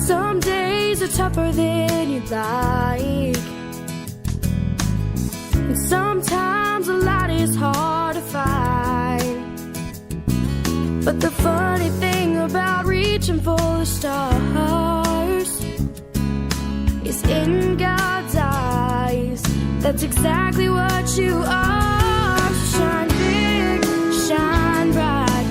Some days are tougher than you'd like, and sometimes a lot is hard to find. But the funny thing about reaching for the stars is in God's eyes, that's exactly what you are. So shine big, shine bright,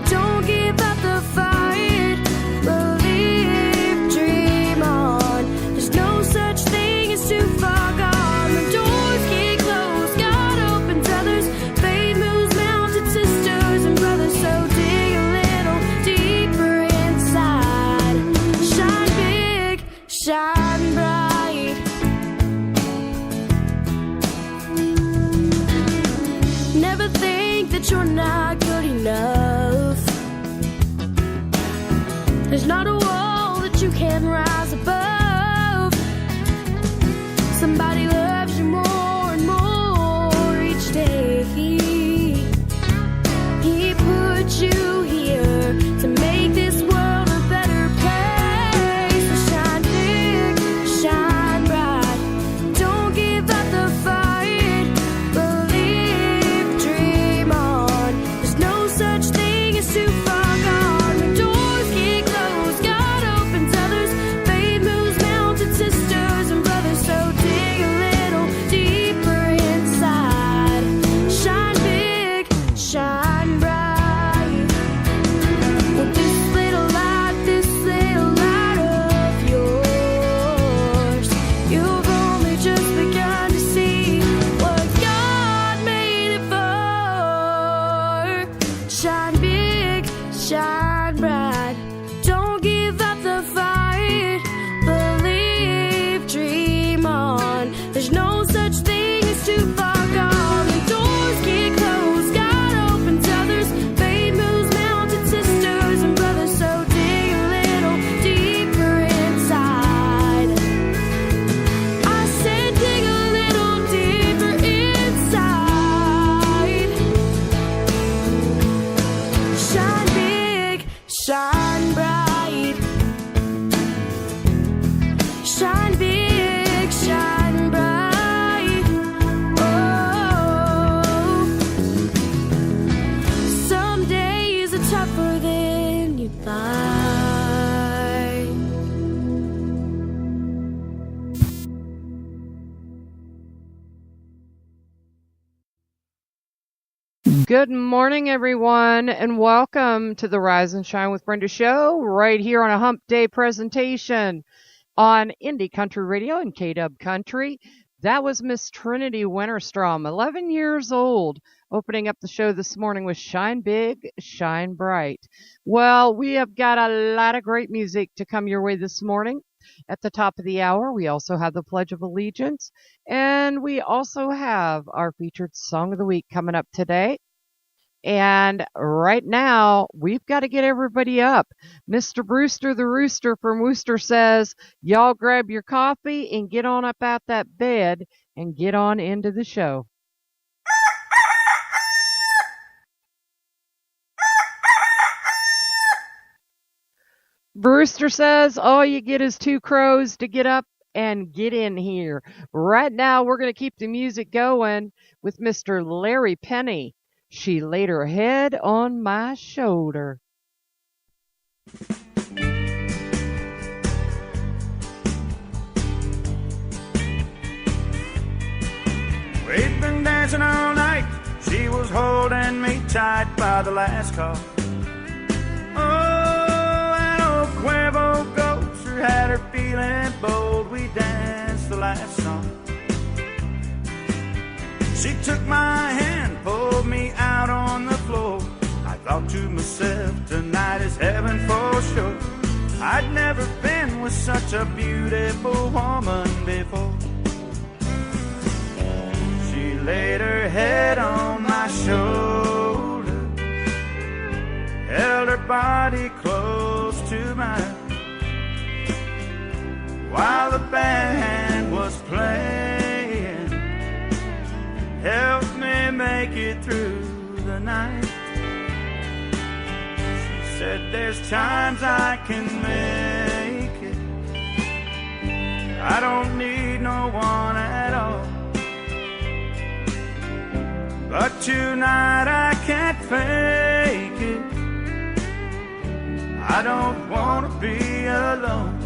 don't give up the fight. Believe, dream on, there's no such thing as too far gone. When doors get closed, God opens others. Faith moves mountains, sisters and brothers. So dig a little deeper inside. Shine big, shine bright. Never think that you're not good enough. There's not a wall that you can't rise above. Somebody loves you more and more each day. He put you here to make this world a better place. So shine big, shine bright, don't give up the fight. Believe, dream on, there's no such thing as too far gone. When doors get closed, God opens others. Faith moves mountains, sisters and brothers. So dig a little deeper inside. Shine big, shine bright. With this little light of yours, you've only just begun to see what God made it for. Shine big, shine bright, don't give up the fight. Believe, dream on, there's no such thing as too far gone. When doors get closed, God opens others. Faith moves mountains, sisters and brothers. So dig a little deeper inside. I said dig a little deeper inside. Shine big, shine bright. Shine big, shine bright. Oh, some days are tougher than you'd like. Good morning, everyone, and welcome to the Rise and Shine with Brenda show right here on a Hump Day presentation on Indie Country Radio and KW Country. That was Miss Trinity Winterstrom, 11 years old, opening up the show this morning with Shine Big, Shine Bright. Well, we have got a lot of great music to come your way this morning. At the top of the hour, we also have the Pledge of Allegiance, and we also have our featured Song of the Week coming up today. And right now, we've got to get everybody up. Mr. Brewster the Rooster from Worcester says, y'all grab your coffee and get on up out that bed and get on into the show. Brewster says, all you get is 2 crows to get up and get in here. Right now, we're going to keep the music going with Mr. Larry Penny. She laid her head on my shoulder. We'd been dancing all night. She was holding me tight by the last call. Oh, an old Cuervo ghost sure had her feeling bold. We danced the last song. She took my hand, pulled me out on the floor. I thought to myself, tonight is heaven for sure. I'd never been with such a beautiful woman before. She laid her head on my shoulder, held her body close to mine, while the band was playing, helped me make it through the night. She said there's times I can make it, tonight I can't fake it. I don't want to be alone.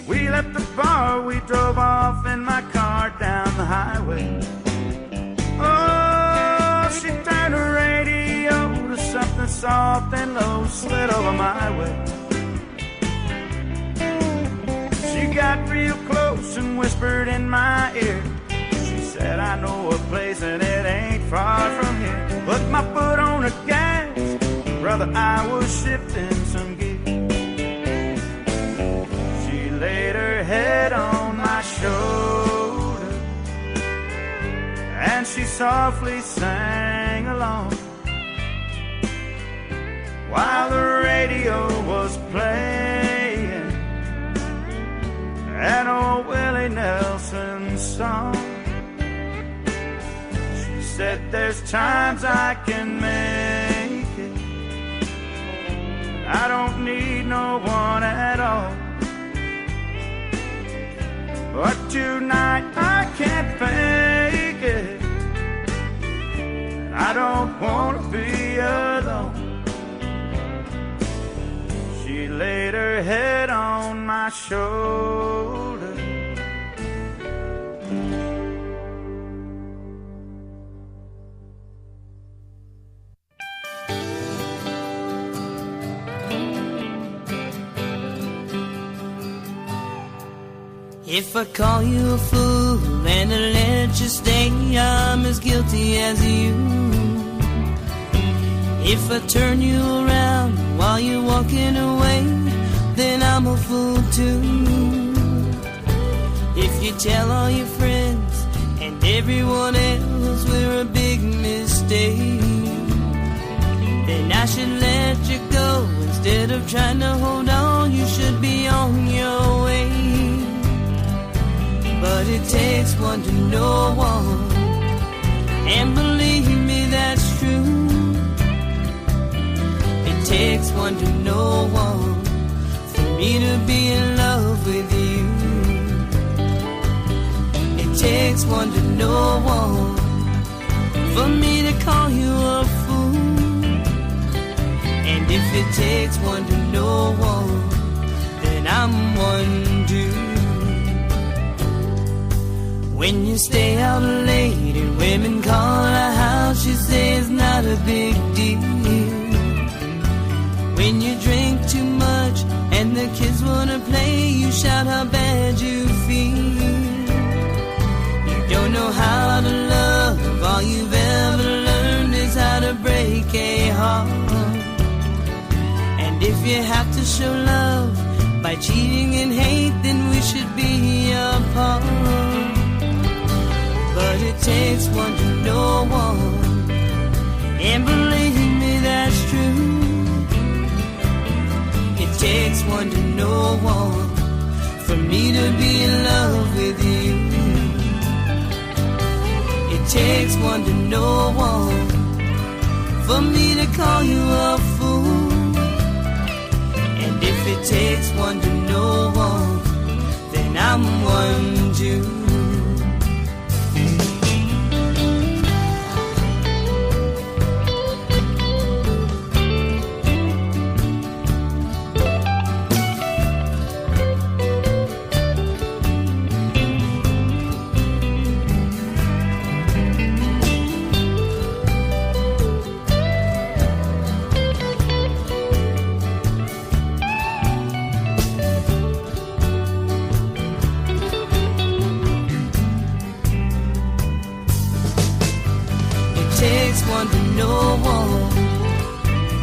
We left the bar, we drove off in my car down the highway. Oh, she turned her radio to something soft and low, slid over my way. She got real close and whispered in my ear. She said, I know a place and it ain't far from here. Put my foot on the gas, brother, I was shifting some gear. She laid her head on my shoulder and she softly sang along while the radio was playing an old Willie Nelson song. She said, there's times I can make it, I don't need no one at all. But tonight I can't fake it, I don't want to be alone. She laid her head on my shoulder. If I call you a fool and I let you stay, I'm as guilty as you. If I turn you around while you're walking away, then I'm a fool too. If you tell all your friends and everyone else we're a big mistake, then I should let you go. Instead of trying to hold on, you should be on your way. But it takes one to know one, and believe me, that's true. It takes one to know one for me to be in love with you. It takes one to know one for me to call you a fool. And if it takes one to know one, then I'm one too. When you stay out late and women call a house, you say it's not a big deal. When you drink too much and the kids wanna play, you shout how bad you feel. You don't know how to love, all you've ever learned is how to break a heart. And if you have to show love by cheating and hate, then we should be apart. But it takes one to know one, and believe me, that's true. It takes one to know one for me to be in love with you. It takes one to know one for me to call you a fool. And if it takes one to know one, then I'm one too. One to know one,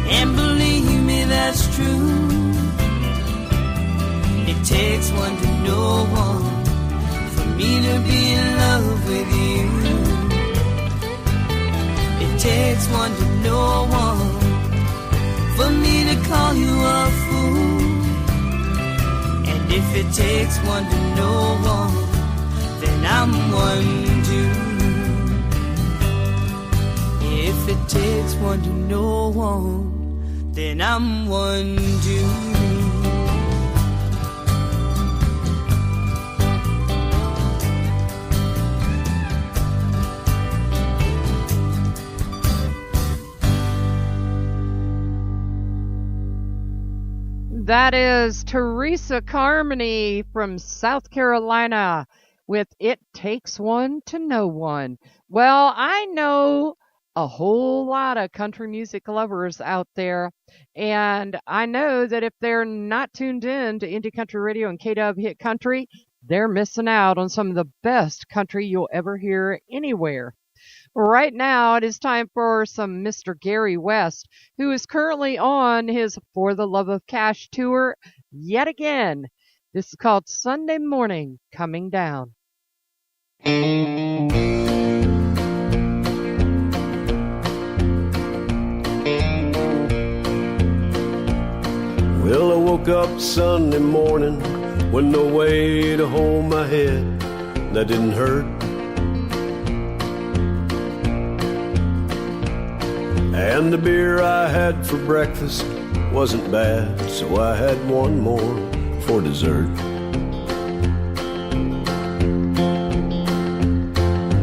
and believe me, that's true. It takes one to know one for me to be in love with you. It takes one to know one for me to call you a fool. And if it takes one to know one, then I'm one too. If it takes one to know one, then I'm one too. That is Teresa Carmody from South Carolina with It Takes One to Know One. Well, I know a whole lot of country music lovers out there, and I know that if they're not tuned in to Indie Country Radio and KW Hit Country, they're missing out on some of the best country you'll ever hear anywhere. Right now, it is time for some Mr. Gary West, who is currently on his For the Love of Cash tour yet again. This is called Sunday Morning Coming Down. Well, I woke up Sunday morning with no way to hold my head. That didn't hurt. And the beer I had for breakfast wasn't bad, so I had one more for dessert.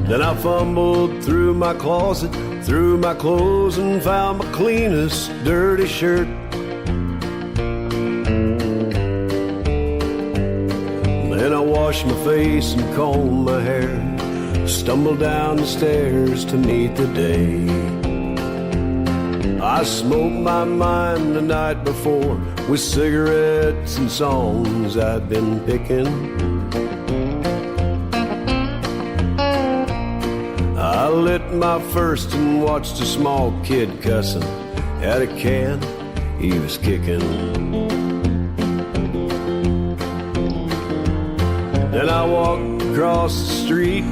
Then I fumbled through my closet, through my clothes, and found my cleanest dirty shirt. Then I washed my face and combed my hair, stumbled down the stairs to meet the day. I smoked my mind the night before with cigarettes and songs I'd been picking. I lit my first and watched a small kid cussing at a can he was kicking. Then I walked across the street,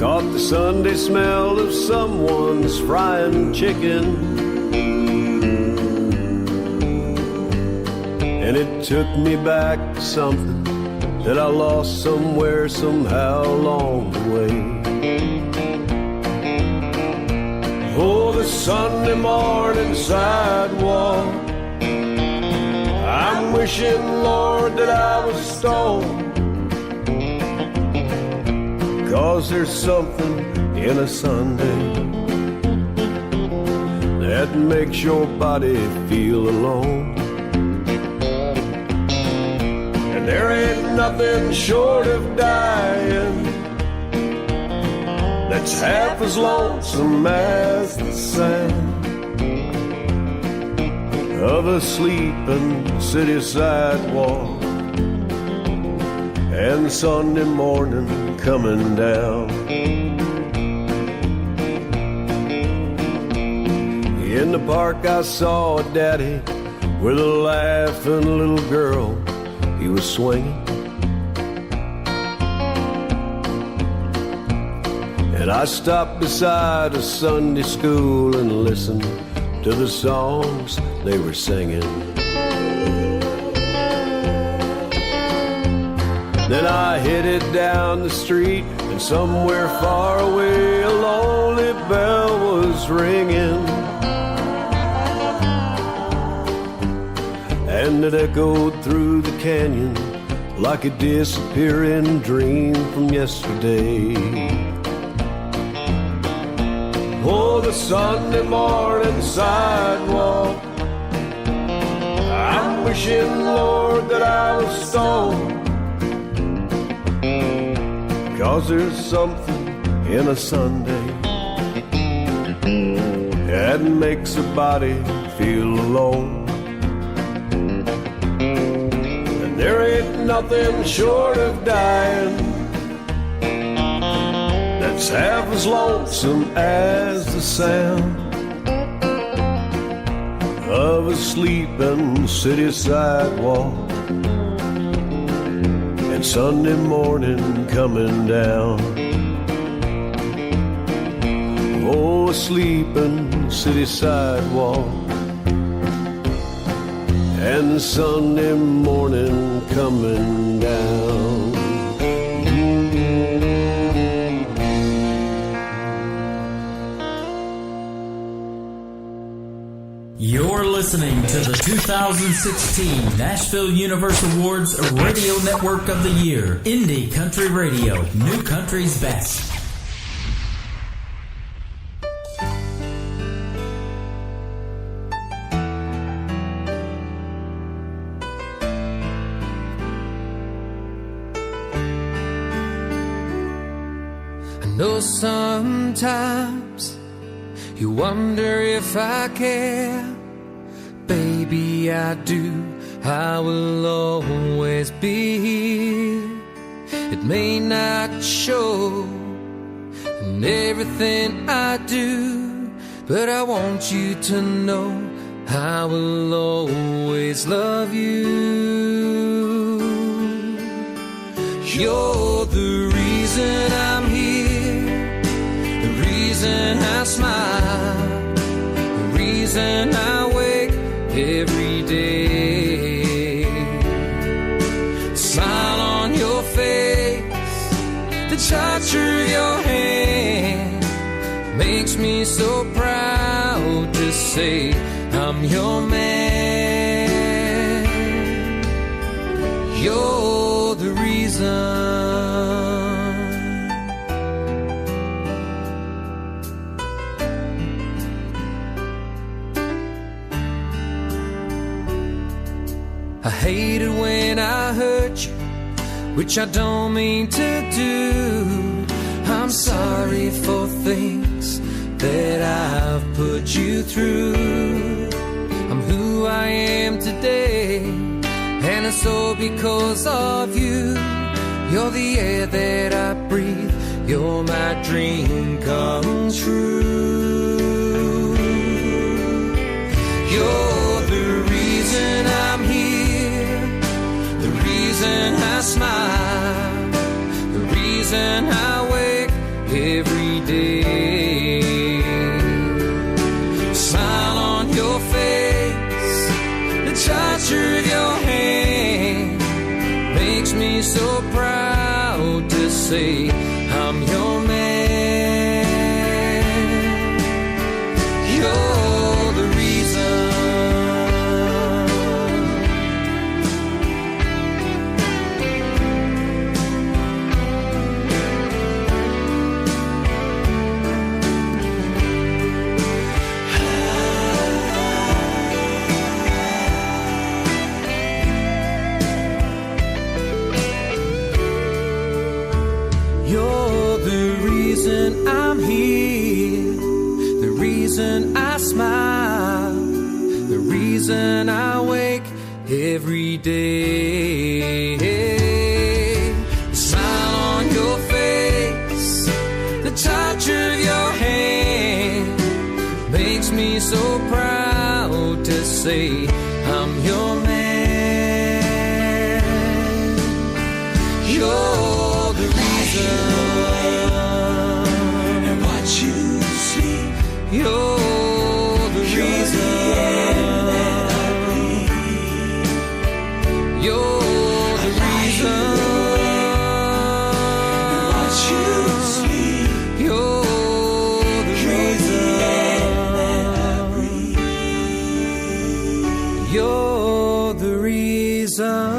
caught the Sunday smell of someone's frying chicken. And it took me back to something that I lost somewhere, somehow along the way. Oh, the Sunday morning sidewalk, I'm wishing, Lord, that I was stoned. 'Cause there's something in a Sunday that makes your body feel alone. And there ain't nothing short of dying that's half as lonesome as the sound of a sleeping city sidewalk and Sunday morning coming down. In the park I saw a daddy with a laughing little girl he was swinging. And I stopped beside a Sunday school and listened to the songs they were singing. Then I headed down the street, and somewhere far away a lonely bell was ringing. And it echoed through the canyon like a disappearing dream from yesterday. Oh, the Sunday morning sidewalk, I'm wishing, Lord, that I was stoned. 'Cause there's something in a Sunday that makes a body feel alone. And there ain't nothing short of dying that's half as lonesome as the sound of a sleeping city sidewalk and Sunday morning coming down. Oh, a sleeping city sidewalk and Sunday morning coming down. You're listening to the 2016 Nashville Universe Awards Radio Network of the Year, Indie Country Radio, New Country's Best. know sometimes you wonder if I care. Baby, I do. I will always be here. It may not show in everything I do, but I want you to know I will always love you. You're the reason I'm here, the reason I smile, the reason I wake every day. The smile on your face, the touch of your hand makes me so proud to say I'm your man. You're the reason. I hate it when I hurt you, which I don't mean to do. I'm sorry for things that I've put you through. I'm who I am today, and it's all because of you. You're the air that I breathe, you're my dream come true. You're the reason I'm here, the reason I smile, the reason I wake every day. Smile on your face, the touch of your hand makes me so proud to say I'm your man. You're the reason. You're the reason I'm here, the reason I smile, the reason I wake every day. The smile on your face, the touch of your hand makes me so proud to say I'm your man. You're the reason. And what you see, you're the reason. You're the reason. And what you see, you're the reason. You're the reason.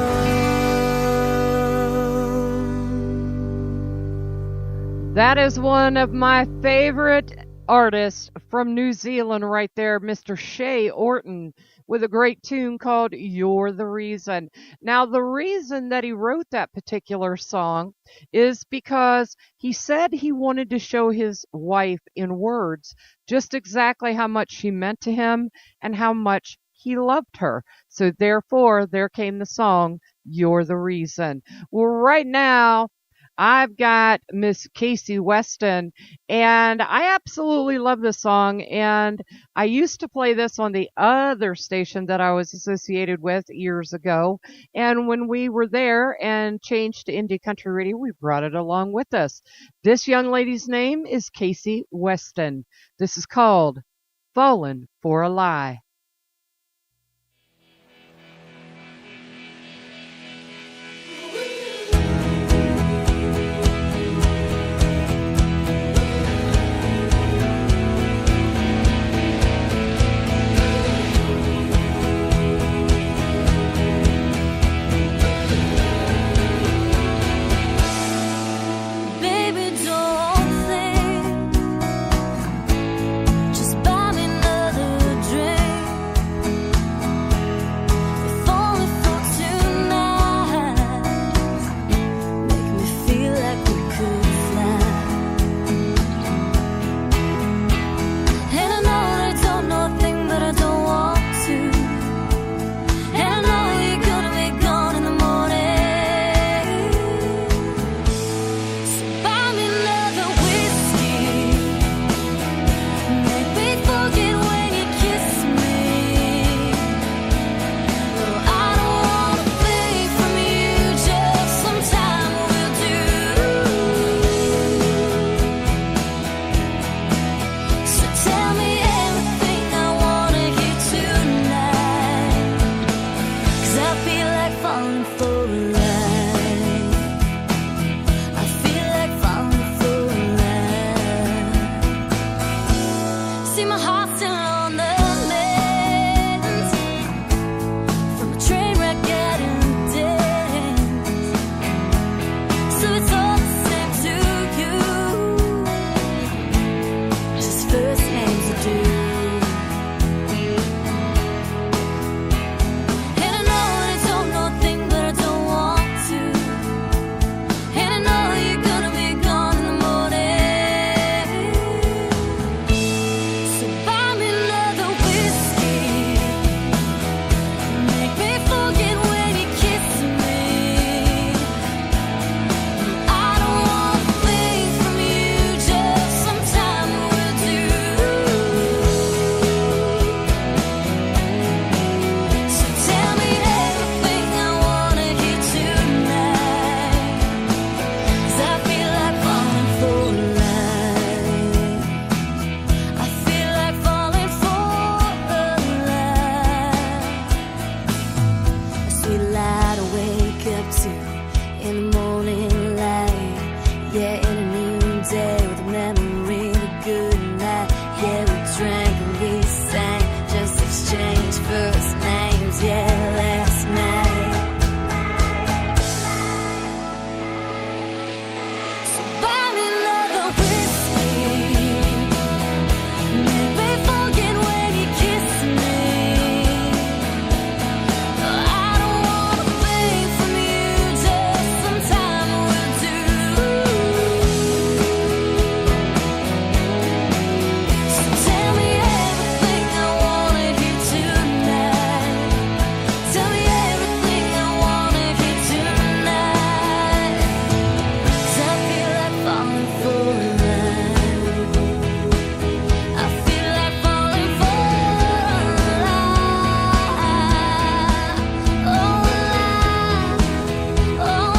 That is one of my favorite artists from New Zealand right there, Mr. Shay Orton, with a great tune called You're the Reason. Now, the reason that he wrote that particular song is because he said he wanted to show his wife in words just exactly how much she meant to him and how much he loved her. So therefore, there came the song, You're the Reason. Well, right now, I've got Miss Casey Weston, and I absolutely love this song, and I used to play this on the other station that I was associated with years ago, and when we were there and changed to Indie Country Radio, we brought it along with us. This young lady's name is Casey Weston. This is called Fallen for a Lie. Baby, don't think, just buy me another drink. yeah, last night. So buy me another whiskey. Never forget when you kiss me. I don't want a thing from you, just some time will do. So tell me everything I wanna hear tonight. Tell me everything I wanna hear tonight. 'Cause I feel like falling for life. I feel like falling for life. Oh, life. Oh,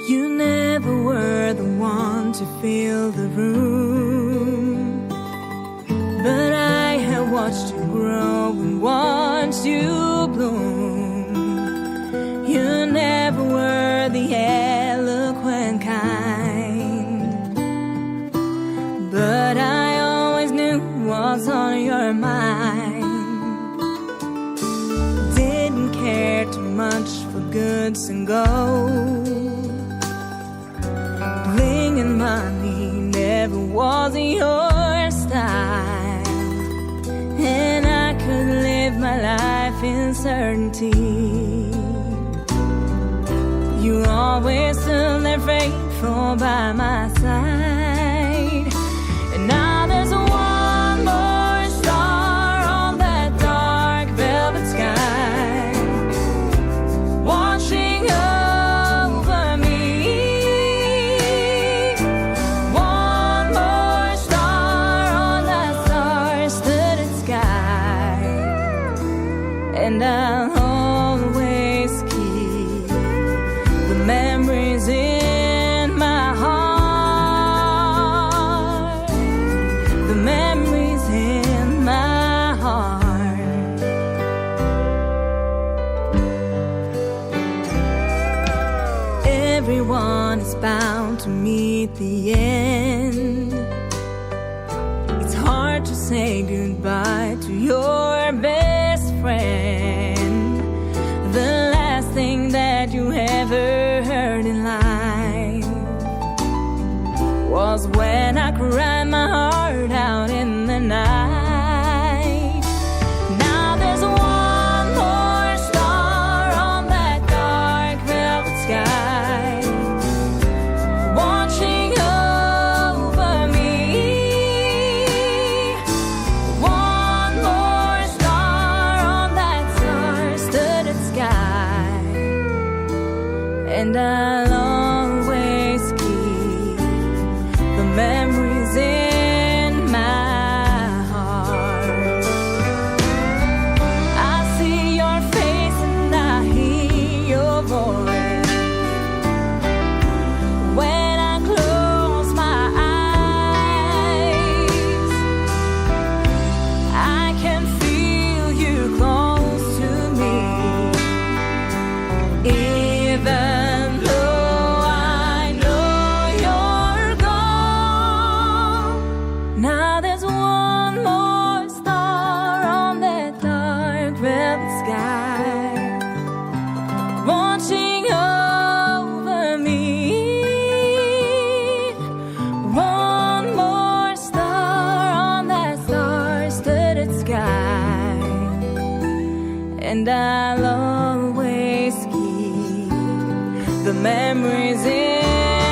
you never were the one to fill the room, but I have watched you grow and watched you bloom. You never were the eloquent kind, but I always knew what's on your mind. Didn't care too much for goods and gold. Bling and money never was your style, and I could live my life in certainty. You always stood there faithful by my side, and now there's one more star on that dark velvet sky, watching over me. One more star on that star-studded sky, and I'll always keep the memories in my heart, the memories in my heart. Everyone is bound to meet the end. It's hard to say goodbye to your best friend. The last thing that you ever heard in life was when I cried my heart out in the night. Now there's one more star on that dark velvet sky, watching over me. One more star on that star-studded sky, and I'll always keep the memories in my heart. I see your face and I hear your voice. When I close my eyes, I can feel you close to me. Even though I know you're gone, now there's one more star on that dark velvet sky, watching over me. One more star on that star-studded sky, and I'll always keep the memories in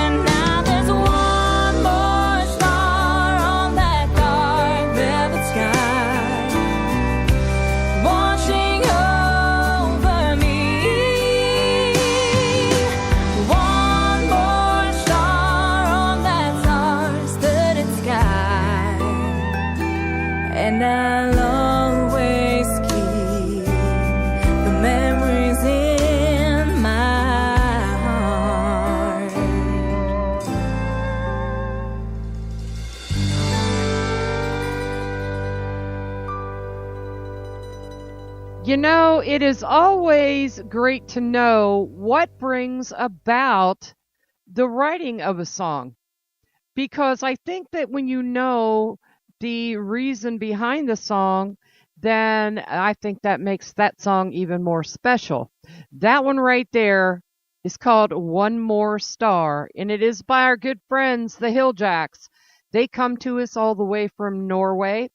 You know, it is always great to know what brings about the writing of a song, because I think that when you know the reason behind the song, then I think that makes that song even more special. That one right there is called One More Star, and it is by our good friends, the Hilljacks. They come to us all the way from Norway.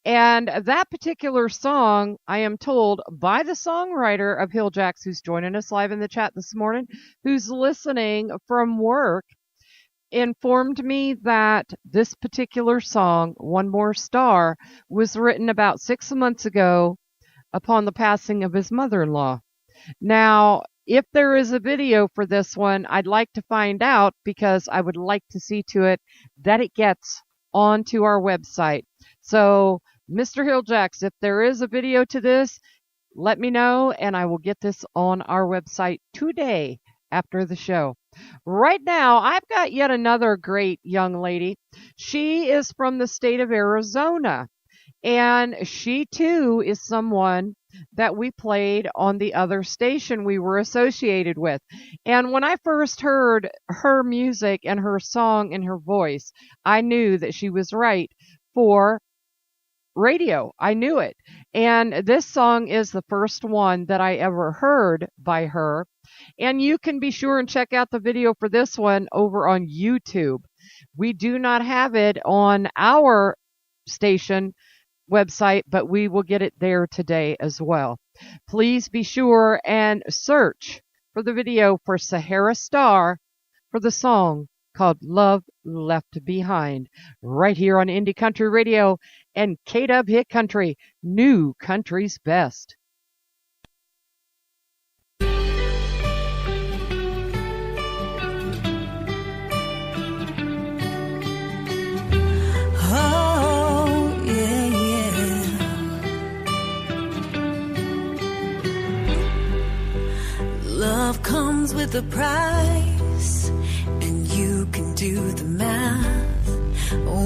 And that particular song, I am told by the songwriter of Hilljacks, who's joining us live in the chat this morning, who's listening from work, informed me that this particular song, One More Star, was written about 6 months ago upon the passing of his mother-in-law. Now, if there is a video for this one, I'd like to find out, because I would like to see to it that it gets onto our website. So, Mr. Hilljacks, if there is a video to this, let me know, and I will get this on our website today after the show. Right now, I've got yet another great young lady. She is from the state of Arizona, and she too is someone that we played on the other station we were associated with. And when I first heard her music and her song and her voice, I knew that she was right for radio. I knew it. And this song is the first one that I ever heard by her. And you can be sure and check out the video for this one over on YouTube. We do not have it on our station website, but we will get it there today as well. Please be sure and search for the video for Sahara Star for the song called Love Left Behind, right here on Indie Country Radio and KW Hit Country, New Country's Best. Oh, yeah, yeah. Love comes with a price, and you can do the math.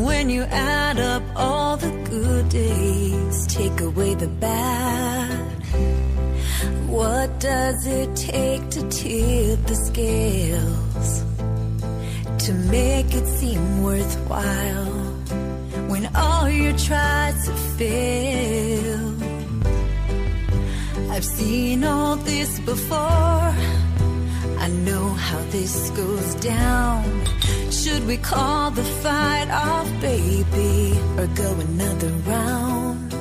When you add up all the good days, take away the bad. What does it take to tip the scales, to make it seem worthwhile, when all your tries have failed? I've seen all this before, I know how this goes down. Should we call the fight off, baby, or go another round?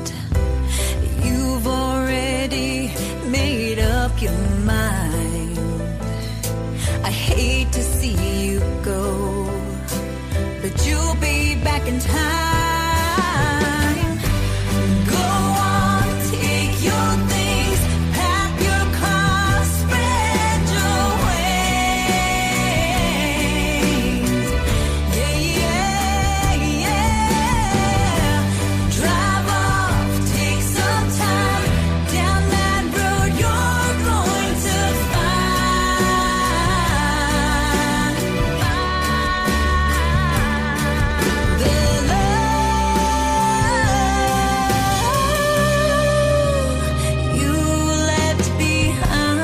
You've already made up your mind. I hate to see you go, but you'll be back in time. Go on, take your things, pack your car, spread your wings. Yeah, yeah, yeah. Drive off, take some time down that road you're going to find the love you left behind.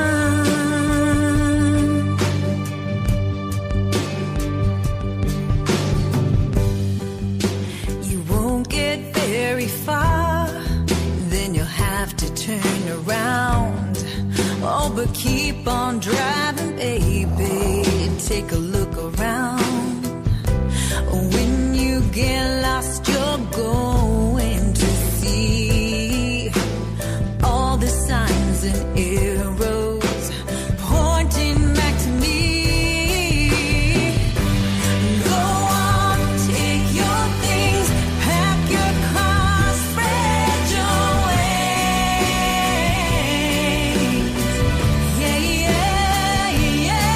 You won't get very far, then you'll have to turn around. Oh, but keep on driving, baby. Take a look around. When you get lost, you're going to see all the signs and arrows pointing back to me. Go on, take your things, pack your car, spread your wings. Yeah, yeah, yeah.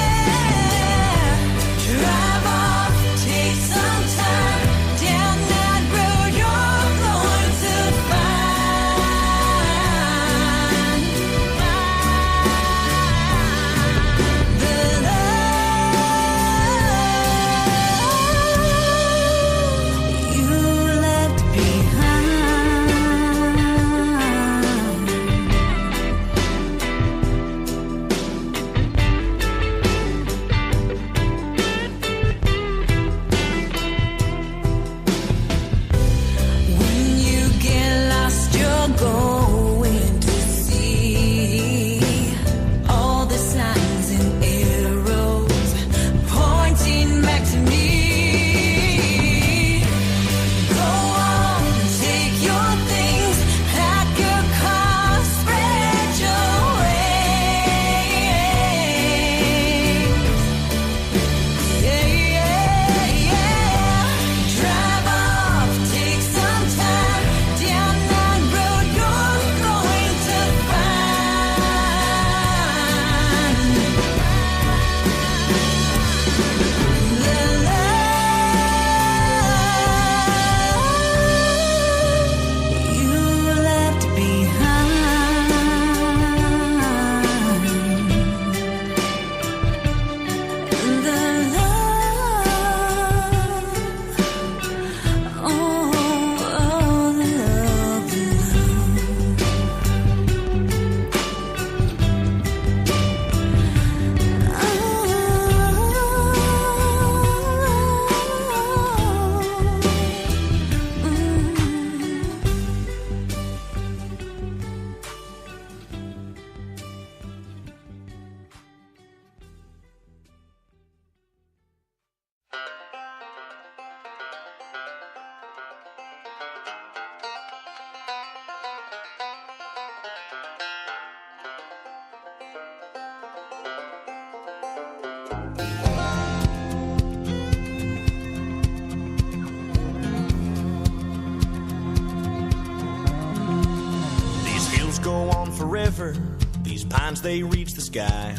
river, these pines, they reach the sky.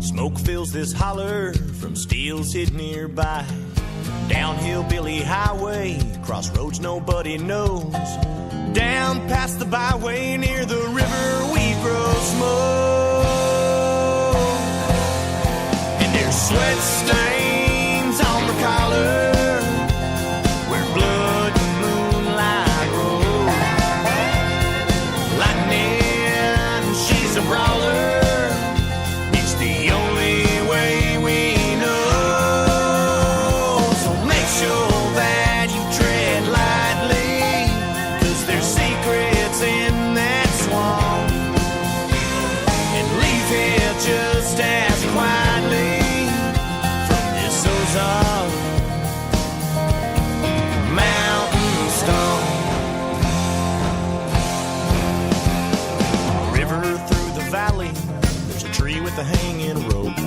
Smoke fills this holler from steels hid nearby. Downhill Billy Highway, crossroads nobody knows. Down past the byway near the river we grow smoke. And there's sweat stains on the collar where blood and moonlight roll. Lightning, she's a brawler. It's the only way we know. So make sure that you tread lightly, 'cause there's secrets in that swamp. And leave here just as quietly from this Ozark mountain stomp. River through the valley, there's a tree with a hanging rope.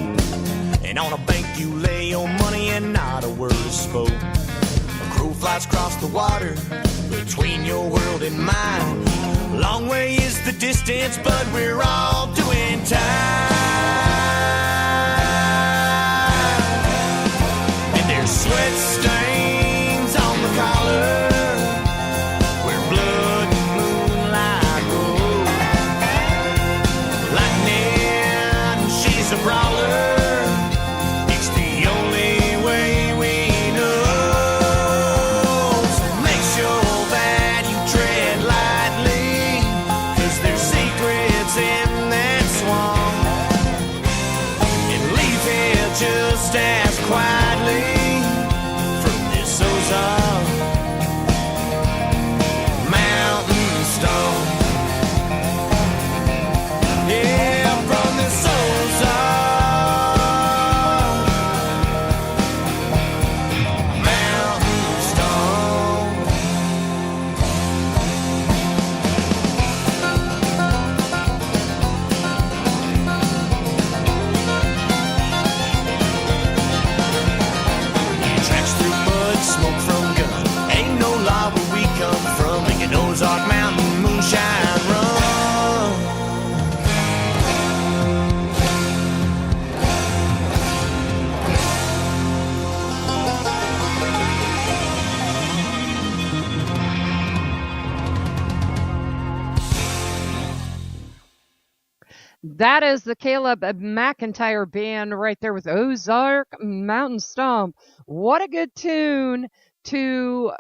And on a bank you lay your money and not a word is spoke. A crow flies across the water between your world and mine. Long way is the distance, but we're all doing time. And there's sweat stains on the collar where blood and moonlight roll. Lightning, she's a brawler. It's the only way we know. So make sure that you tread lightly, 'cause there's secrets in that swamp. And leave here just as quietly from this Ozark mountain stone. Yeah, from this Ozark mountain stone. Tracks through mud, smoke from gun. Ain't no law where we come from. Making Ozark mountain moonshine run. That is the Caleb McIntyre band right there with Ozark Mountain Stomp. What a good tune to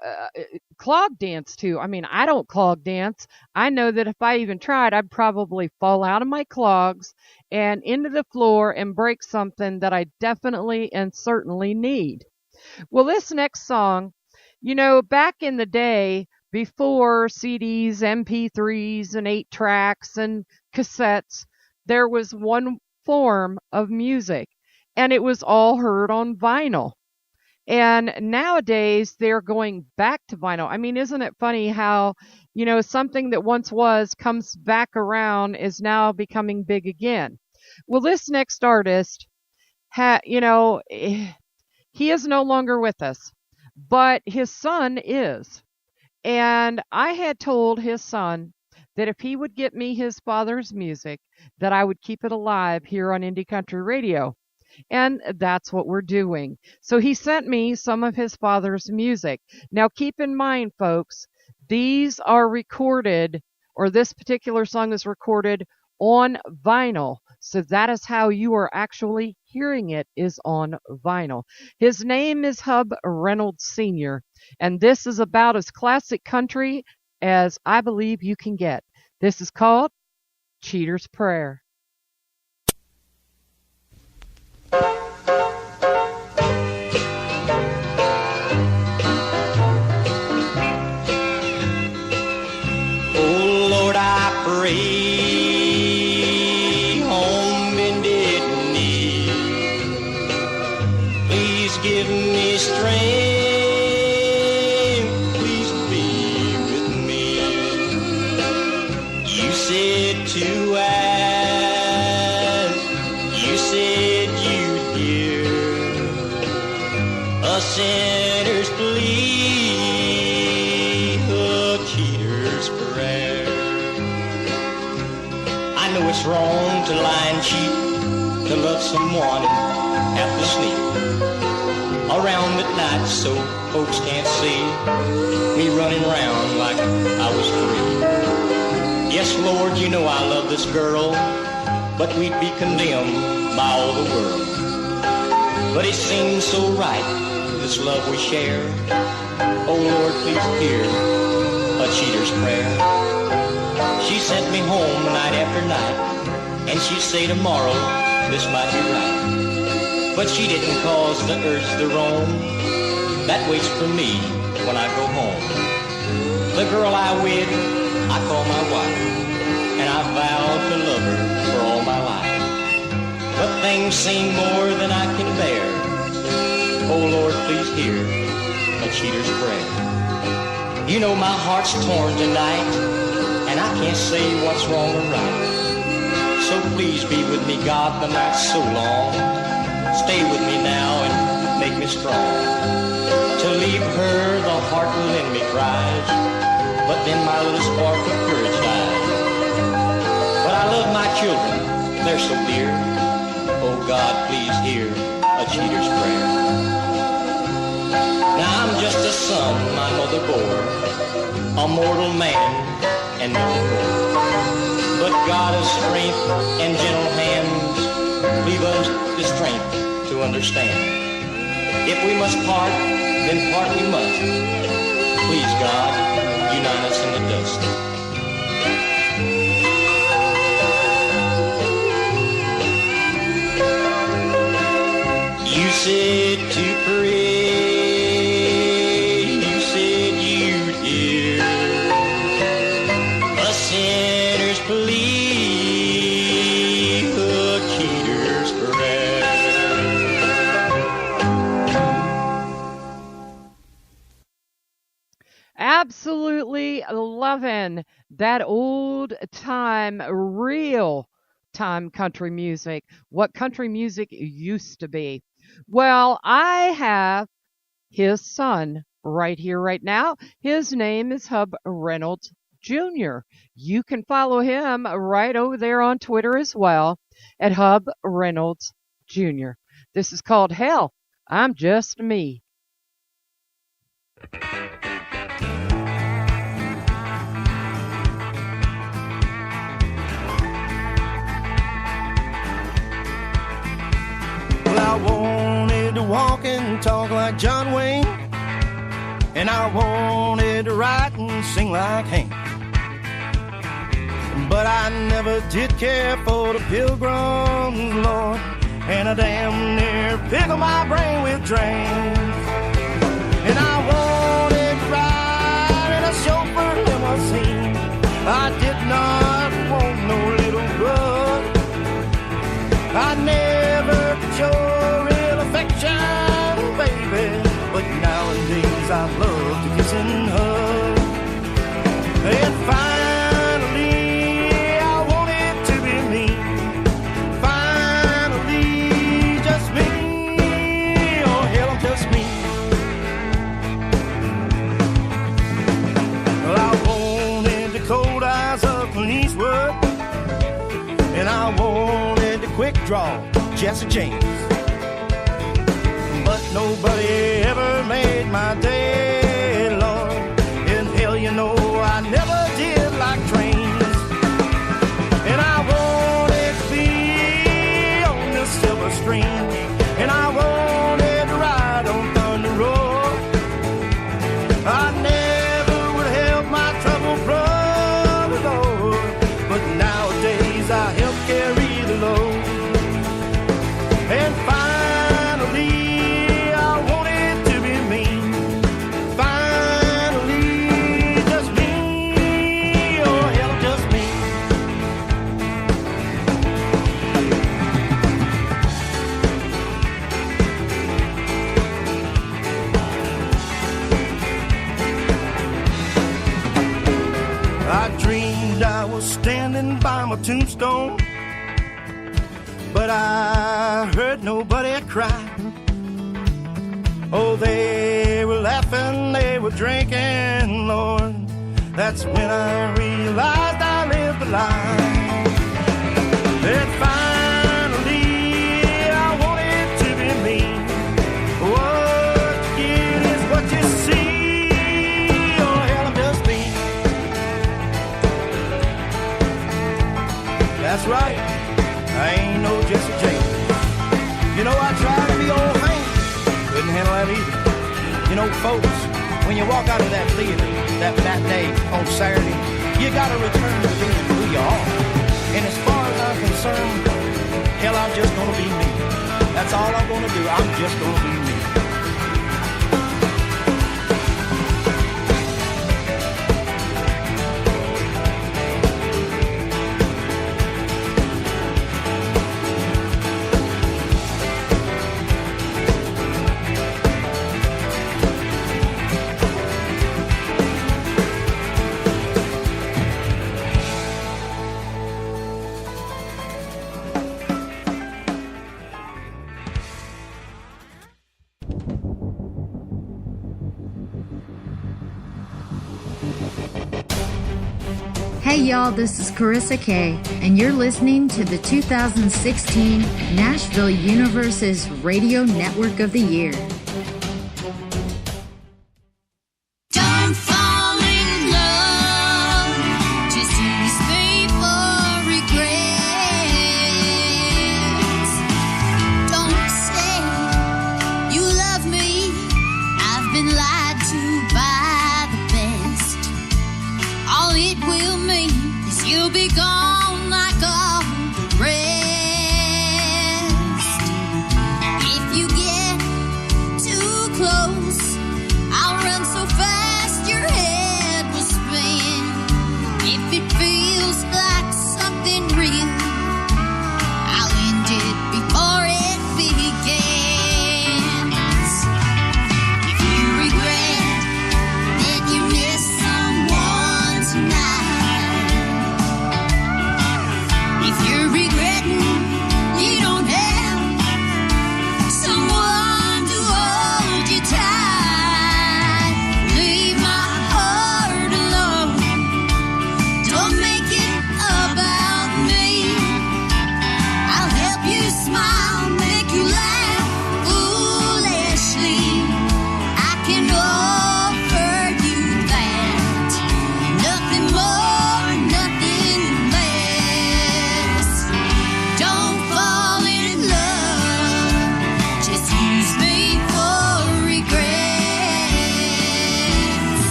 clog dance to. I mean, I don't clog dance. I know that if I even tried, I'd probably fall out of my clogs and into the floor and break something that I definitely and certainly need. Well, this next song, you know, back in the day, before CDs, MP3s, and 8-tracks and cassettes, there was one form of music, and it was all heard on vinyl. And nowadays, they're going back to vinyl. I mean, isn't it funny how, you know, something that once was comes back around is now becoming big again? Well, this next artist, you know, he is no longer with us, but his son is. And I had told his son that if he would get me his father's music, that I would keep it alive here on Indie Country Radio. And that's what we're doing. So he sent me some of his father's music. Now keep in mind, folks, these are recorded, or this particular song is recorded on vinyl. So that is how you are actually hearing it, is on vinyl. His name is Hub Reynolds Sr., and this is about as classic country as I believe you can get. This is called Cheater's Prayer. Oh Lord, I pray on bended knee. Please give me strength. Please be with me. You said to ask. You said you'd hear a sinner's plea, a cheater's prayer. it's wrong to lie and cheat, to love someone and have to sneak around at night so folks can't see me running around like I was free. Yes, Lord, you know I love this girl, but we'd be condemned by all the world. But it seems so right, this love we share. Oh Lord, please hear a cheater's prayer. She sent me home night after night, and she'd say tomorrow this might be right. But she didn't cause the urge to roam that waits for me when I go home. The girl I wed, I call my wife, and I vowed to love her for all my life. But things seem more than I can bear. Oh Lord, please hear a cheater's prayer. You know my heart's torn tonight, and I can't say what's wrong or right. So please be with me, God, the night's so long. Stay with me now and make me strong. To leave her, the heart within me cries, but then my little spark of courage dies. But I love my children, they're so dear. Oh God, please hear a cheater's prayer. Now I'm just a son my mother bore, a mortal man and nothing more. But God of strength and gentle hands, leave us the strength to understand. If we must part, then part we must. Please God, unite us in the dust. You said to pray, you said you'd hear a sinner's plea, a cheater's prayer. Absolutely loving that old time, real time country music, what country music used to be. Well, I have his son right here, right now. His name is Hub Reynolds Jr. You can follow him right over there on Twitter as well at Hub Reynolds Jr. This is called Hell, I'm Just Me. Well, I wanted to walk and talk like John Wayne, and I wanted to write and sing like Hank. But I never did care for the Pilgrims, Lord, and I damn near pickled my brain with drains. And I wanted to ride in a chauffeur limousine. I did not want no little bud. I never show real affection, baby, but nowadays I love to kiss and hug. And finally, I want it to be me. Finally, just me. Oh, hell, I'm just me. Well, I wanted the cold eyes of Clint Eastwood, and I wanted the quick draw Jesse James. But nobody ever made my day, Lord. And hell, you know I never did like trains. And I wanted to be on the silver string, and I wanted to ride on Thunder Road. I never would help my troubled brother, Lord, but nowadays I help carry the load. And finally, I want it to be me. Finally, just me. Oh, hell, just me. I dreamed I was standing by my tombstone, but I heard nobody cry. Oh, they were laughing, they were drinking, Lord. That's when I realized I lived a lie. And finally, I want it to be me. What you get is what you see. Oh, hell, I'm just me. That's right. I ain't no Jesse James. You know, I tried to be old Hank. Couldn't handle that either. You know, folks, when you walk out of that theater, that matinee on Saturday, you gotta return to being who you are. And as far as I'm concerned, hell, I'm just gonna be me. That's all I'm gonna do. I'm just gonna be me. Hey y'all, this is Karissa Que, and you're listening to the 2016 Nashville Universe's Radio Network of the Year. Don't fall in love, just use me for regrets. Don't say you love me, I've been lied to by the best. All it will mean is you'll be gone like all the rest. If you get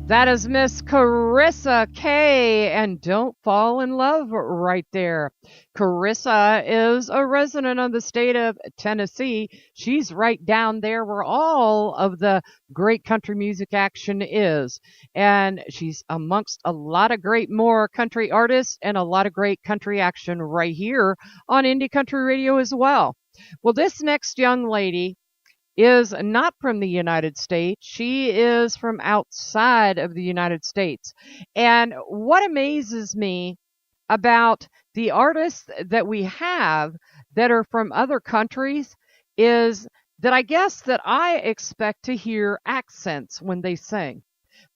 That is Miss Karissa Que, and Don't Fall in Love right there. Karissa is a resident of the state of Tennessee. She's right down there where all of the great country music action is. And she's amongst a lot of great more country artists and a lot of great country action right here on Indie Country Radio as well. Well, this next young lady is not from the United States. She is from outside of the United States. And what amazes me about the artists that we have that are from other countries is that I guess that I expect to hear accents when they sing.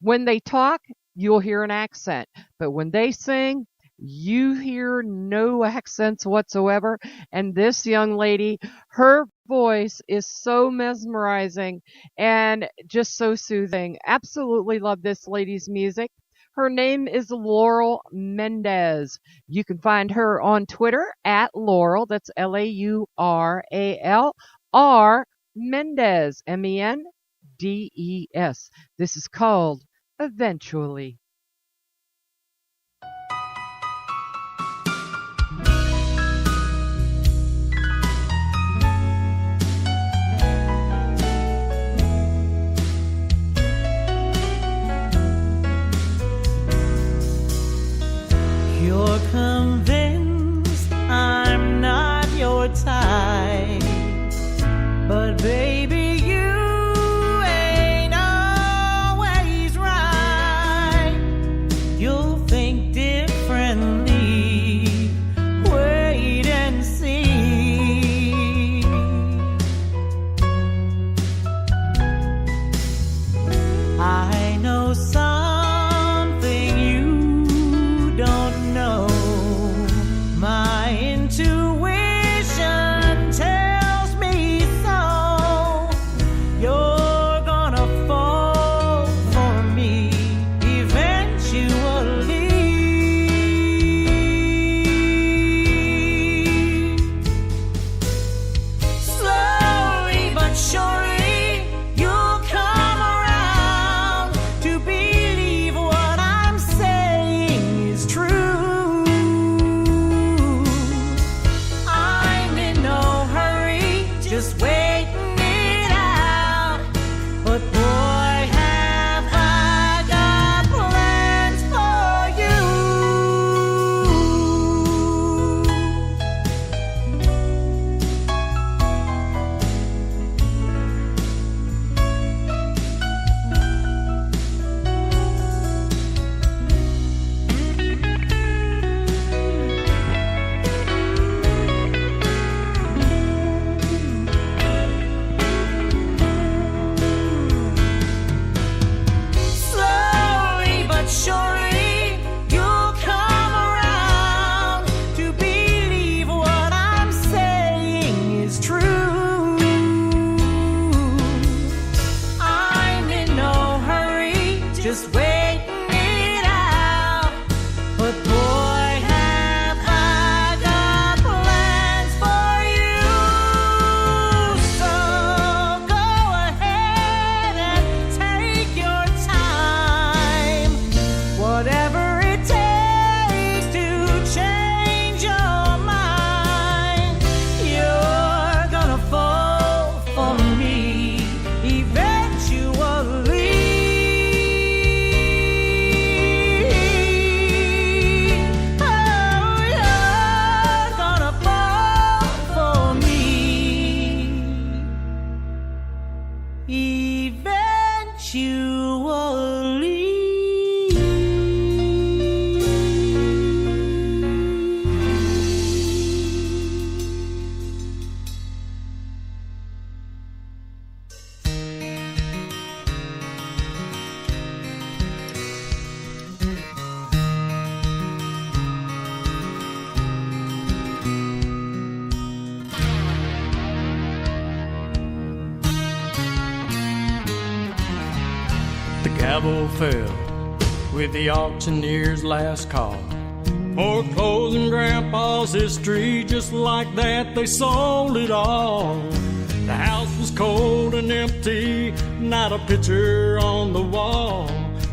When they talk, you'll hear an accent. But when they sing, you hear no accents whatsoever. And this young lady, her voice is so mesmerizing and just so soothing. Absolutely love this lady's music. Her name is Laurel Mendez. You can find her on Twitter at Laurel. That's Lauralr Mendez, Mendes. This is called Eventually. You're convinced I'm not your type, but baby, you ain't always right. You'll think differently. Wait and see. I know something you don't know. My intuition tells me so. You're gonna fall for me eventually. Slowly but surely, you'll come around to believe what I'm saying is true. I'm in no hurry, just waiting it out. But boy, have I got plans for you. Slowly but surely, you'll come around to believe what I'm saying is true. I'm in no hurry, just waiting it out. But boy, have I got plans for you. So go ahead and take your time. Whatever it takes to change your mind. You're gonna fall for me eventually. Oh, you're gonna fall for me eventually. The gavel fell with the auctioneer's last call. Foreclosing Grandpa's history, just like that, they sold it all. The house was cold and empty, not a picture on the wall.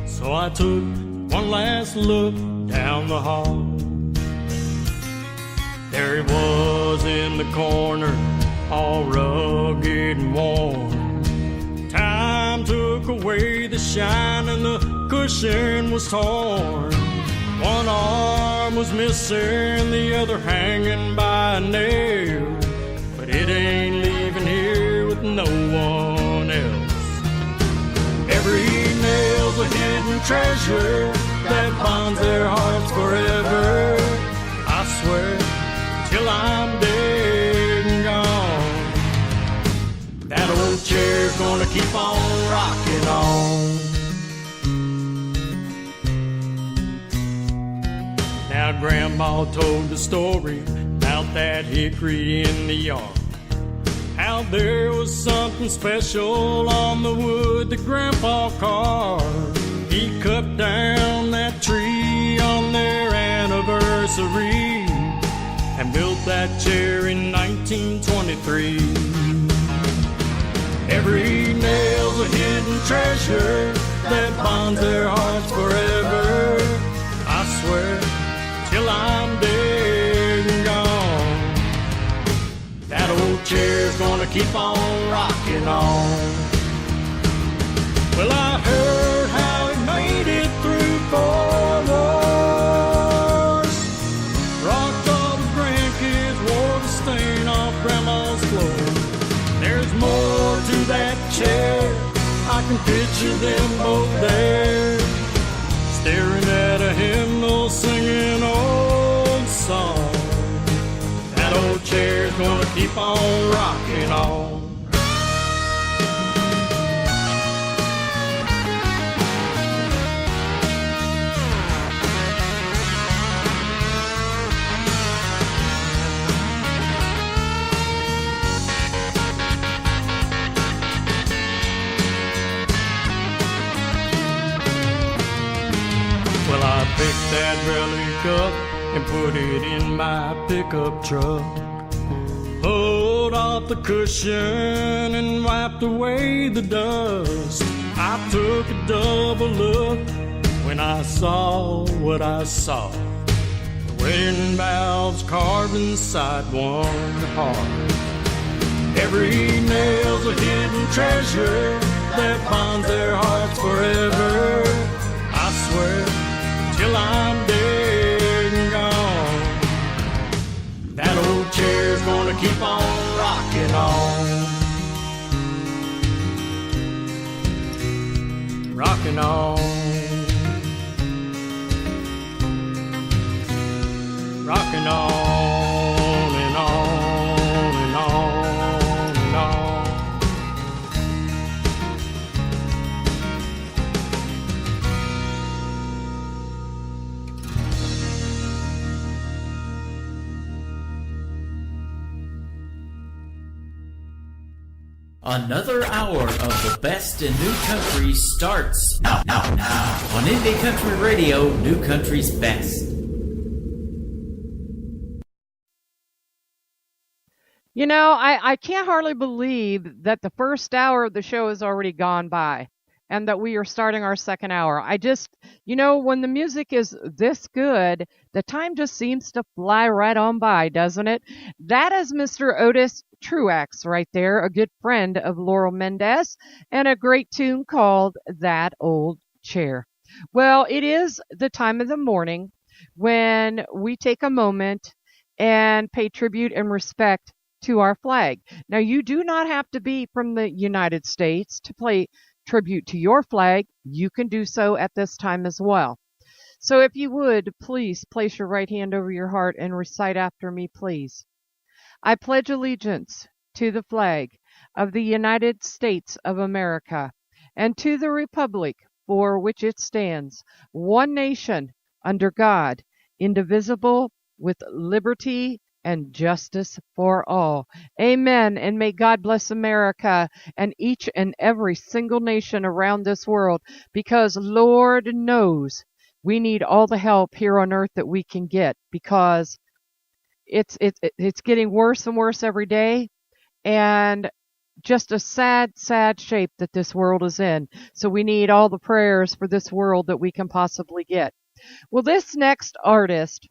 So So I took one last look down the hall. There he was in the corner, all rugged and worn. Time took away the shine and the cushion was torn. One arm was missing, the other hanging by a nail. But it ain't leaving here with no one else. Every nail's a hidden treasure that bonds their hearts forever. I swear, till I'm dead and gone, that old chair's gonna keep on rocking on. Now Grandma told the story about that hickory in the yard. How there was something special on the wood that Grandpa carved. He cut down that tree on their anniversary and built that chair in 1923. Every nail's a hidden treasure that bonds their hearts forever. I swear, till I'm dead and gone, that old chair's gonna keep on rocking on. Well, I heard how he made it through 4 wars, rocked all the grandkids, wore the stain off Grandma's floor. There's more to that chair, I can picture them both there, staring at a hymnal, singing old song. That old chair's gonna keep on rocking on. Well, I picked that relic up and put it in my pickup truck. Pulled off the cushion and wiped away the dust. I took a double look when I saw what I saw. The wedding vows carved inside one heart. Every nail's a hidden treasure that bonds their hearts forever. I swear, till I'm dead and gone, that old chair's gonna keep on rocking on. Rocking on. Rocking on and on and on and on. Another hour of the best in new country starts now on Indie Country Radio, New Country's Best. You know, I can't hardly believe that the first hour of the show has already gone by and that we are starting our second hour. I just, when the music is this good, the time just seems to fly right on by, doesn't it? That is Mr. Otis Truax right there, a good friend of Laurel Mendez, and a great tune called That Old Chair. Well, it is the time of the morning when we take a moment and pay tribute and respect to our flag. Now, you do not have to be from the United States to pay tribute to your flag. You can do so at this time as well. So if you would, please place your right hand over your heart and recite after me, please. I pledge allegiance to the flag of the United States of America and to the republic for which it stands, one nation, under God, indivisible, with liberty and justice for all. Amen. And may God bless America and each and every single nation around this world, because Lord knows we need all the help here on earth that we can get, because it's getting worse and worse every day. And just a sad, sad shape that this world is in. So we need all the prayers for this world that we can possibly get. Well, this next artist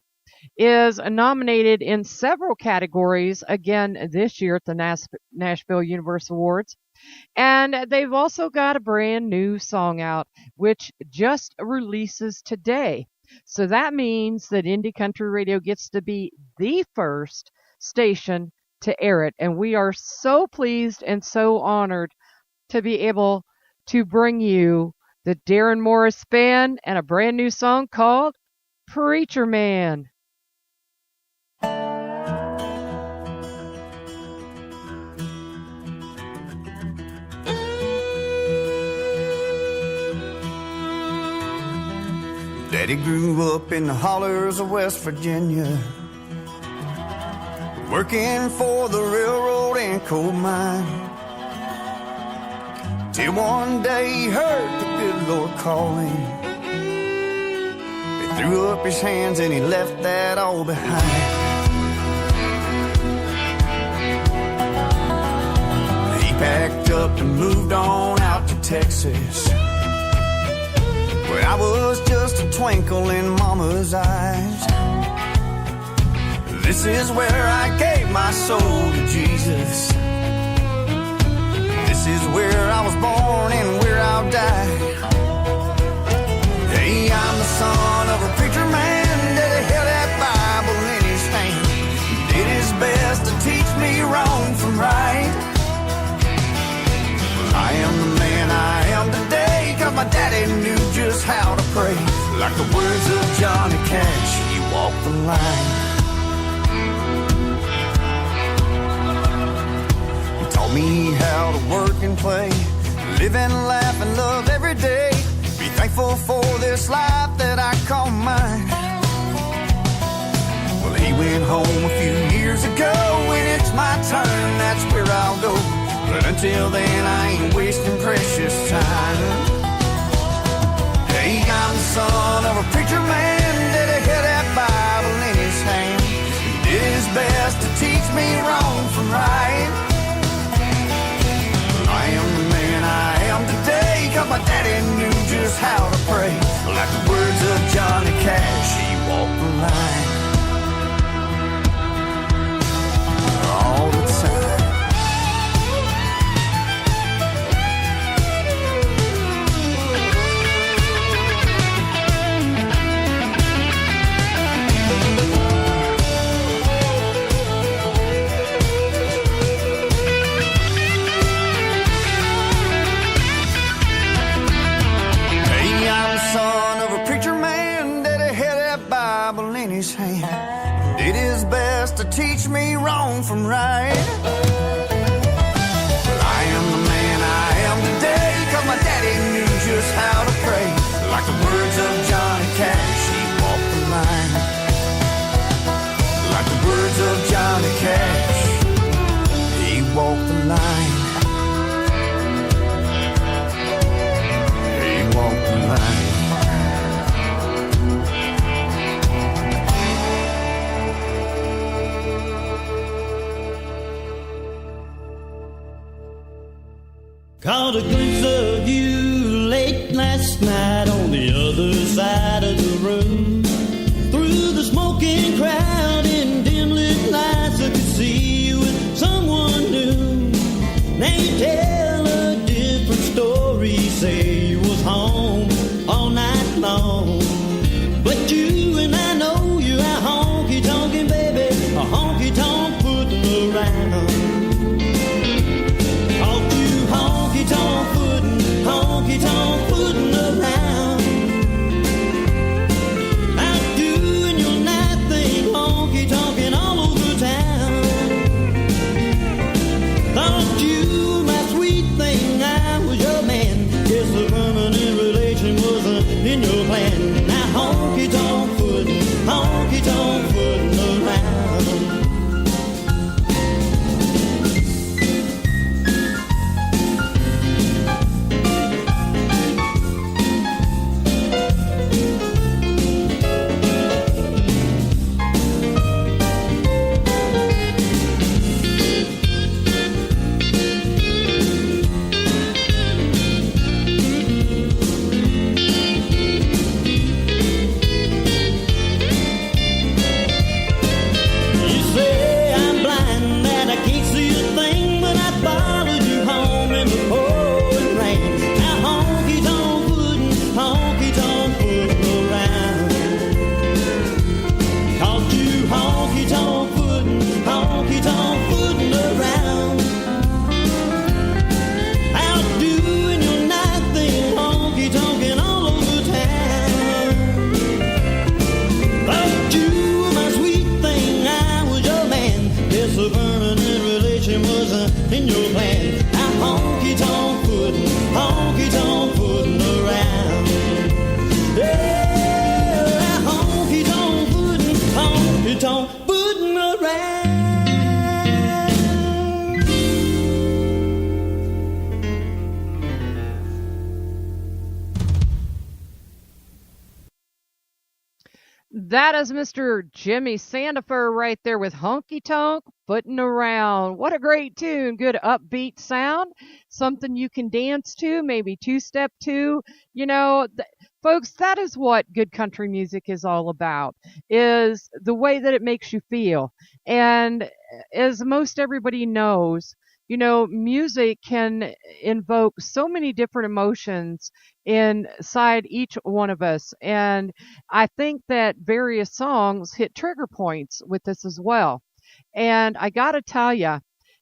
is nominated in several categories again this year at the Nashville Universal Awards. And they've also got a brand new song out, which just releases today. So that means that Indie Country Radio gets to be the first station to air it. And we are so pleased and so honored to be able to bring you the Darren Morris Band and a brand new song called Preacher Man. Daddy grew up in the hollers of West Virginia, working for the railroad and coal mine. Till one day he heard the good Lord calling. He threw up his hands and he left that all behind. He packed up and moved on out to Texas, where I was just a twinkle in Mama's eyes. This is where I gave my soul to Jesus. This is where I was born and where I'll die. Hey, I'm the son of a preacher man that held that Bible in his hand. He did his best to teach me wrong from right. Well, I am the man I am today, 'cause my daddy knew just how to pray. Like the words of Johnny Cash, he walked the line. He taught me how to work and play, live and laugh and love every day. Be thankful for this life that I call mine. Well, he went home a few years ago, and it's my turn, that's where I'll go. But until then, I ain't wasting precious time. Hey, I'm the son of a preacher man that had that Bible in his hand. He did his best to teach me wrong from right. Well, I am the man I am today, 'cause my daddy knew just how to pray. Like the words of Johnny Cash, he walked the line. All the time. Son of a preacher man that had that Bible in his hand, did his best to teach me wrong from right. Well, I am the man I am today, 'cause my daddy knew just how to pray. Like the words of Johnny Cash, he walked the line. Like the words of Johnny Cash, he walked the line. He walked the line. Caught a glimpse of you late last night on the other side of the room. Through the smoking crowd and dim lit lights, I could see you with someone new. Now you tell a different story, say you was home all night long. But you and I know you're a honky-tonkin' baby, a honky-tonk footin' around. Honky-tonk footin' around. Out doing your night thing, honky-tonkin' all over town. Thought you, my sweet thing, I was your man. Guess the That is Mr. Jimmy Sandifer right there with Honky Tonk Footin' Around. What a great tune. Good upbeat sound. Something you can dance to, maybe two-step to. You know, folks, that is what good country music is all about, is the way that it makes you feel. And as most everybody knows, you know, music can invoke so many different emotions inside each one of us. And I think that various songs hit trigger points with this as well. And I got to tell you,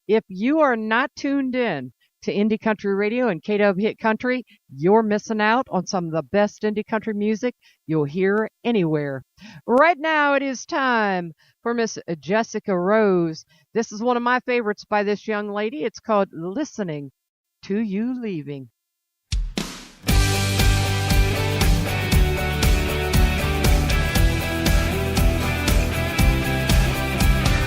if you are not tuned in to Indie Country Radio and KW Hit Country, you're missing out on some of the best indie country music you'll hear anywhere. Right now it is time for Miss Jessica Rose. This is one of my favorites by this young lady. It's called Listening to You Leaving.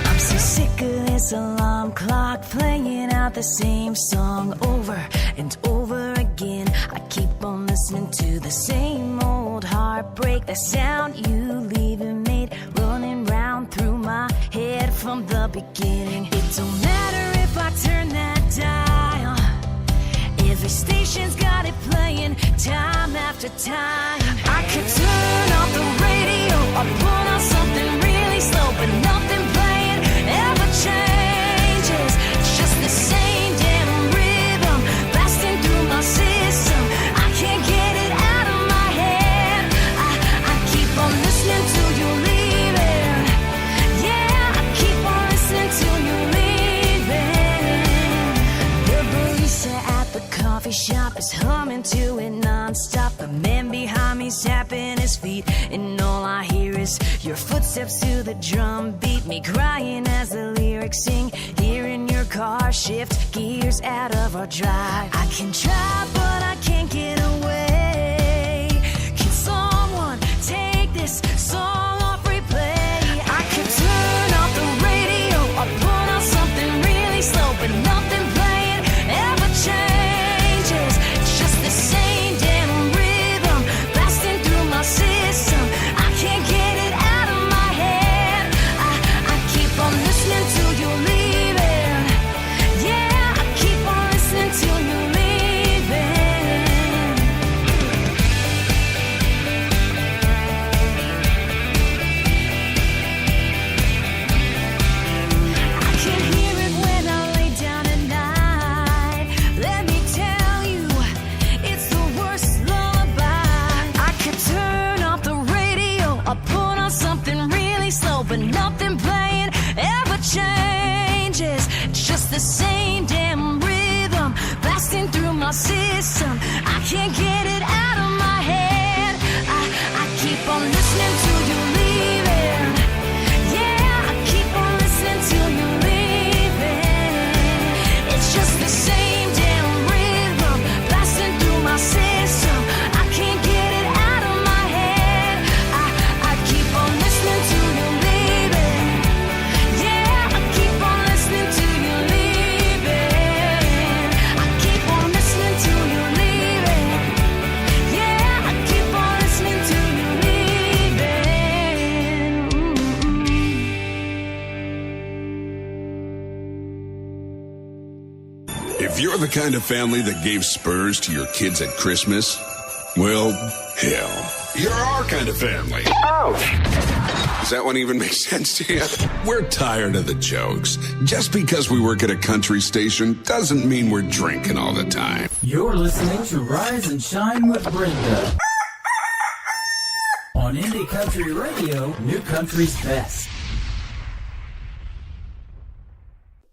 I'm so sick of this alarm clock playing out the same song over and over again. I keep on listening to the same old heartbreak. That sound you leaving made running round through my head from the beginning. It don't matter if I turn that dial, every station's got it playing time after time. I could turn off the radio or put on something really slow, but nothing playing ever changes. It's just the same damn rhythm blasting through my system. I can't get it out of my head. I keep on listening to you leaving. Yeah, I keep on listening to you leaving. The barista at the coffee shop is humming to it non-stop. The man behind me's tapping his feet, and all I hear is your footsteps to the drum beat. Me crying as the lyrics sing, hearing your car shift gears out of our drive. I can try, but I can't get away. Can someone take this song off replay? I could turn off the radio or put on something really slow, but nothing playing ever changes. It's just the same damn rhythm blasting through my system. I can't get it out of my head. I keep on listening to you leaving. Yeah, I keep on listening to you leaving. I can hear it when I lay down at night. Let me tell you, it's the worst lullaby. I could turn off the radio or put on something really slow, but nothing playing ever changes. It's just the same damn rhythm blasting through my system. I can't get it out of my head. I keep on listening to you leaving. Yeah, I keep on listening to you leaving. It's just the same damn rhythm blasting through my system. I can't get it out of my head. I keep on listening to you leaving. Yeah, I keep on listening to you leaving. I keep on listening to you leaving. Yeah, I keep on listening to you leaving. If you're the kind of family that gave spurs to your kids at Christmas, well, hell, you're our kind of family. Ouch! Does that one even make sense to you? We're tired of the jokes. Just because we work at a country station doesn't mean we're drinking all the time. You're listening to Rise and Shine with Brenda on Indie Country Radio, New Country's Best.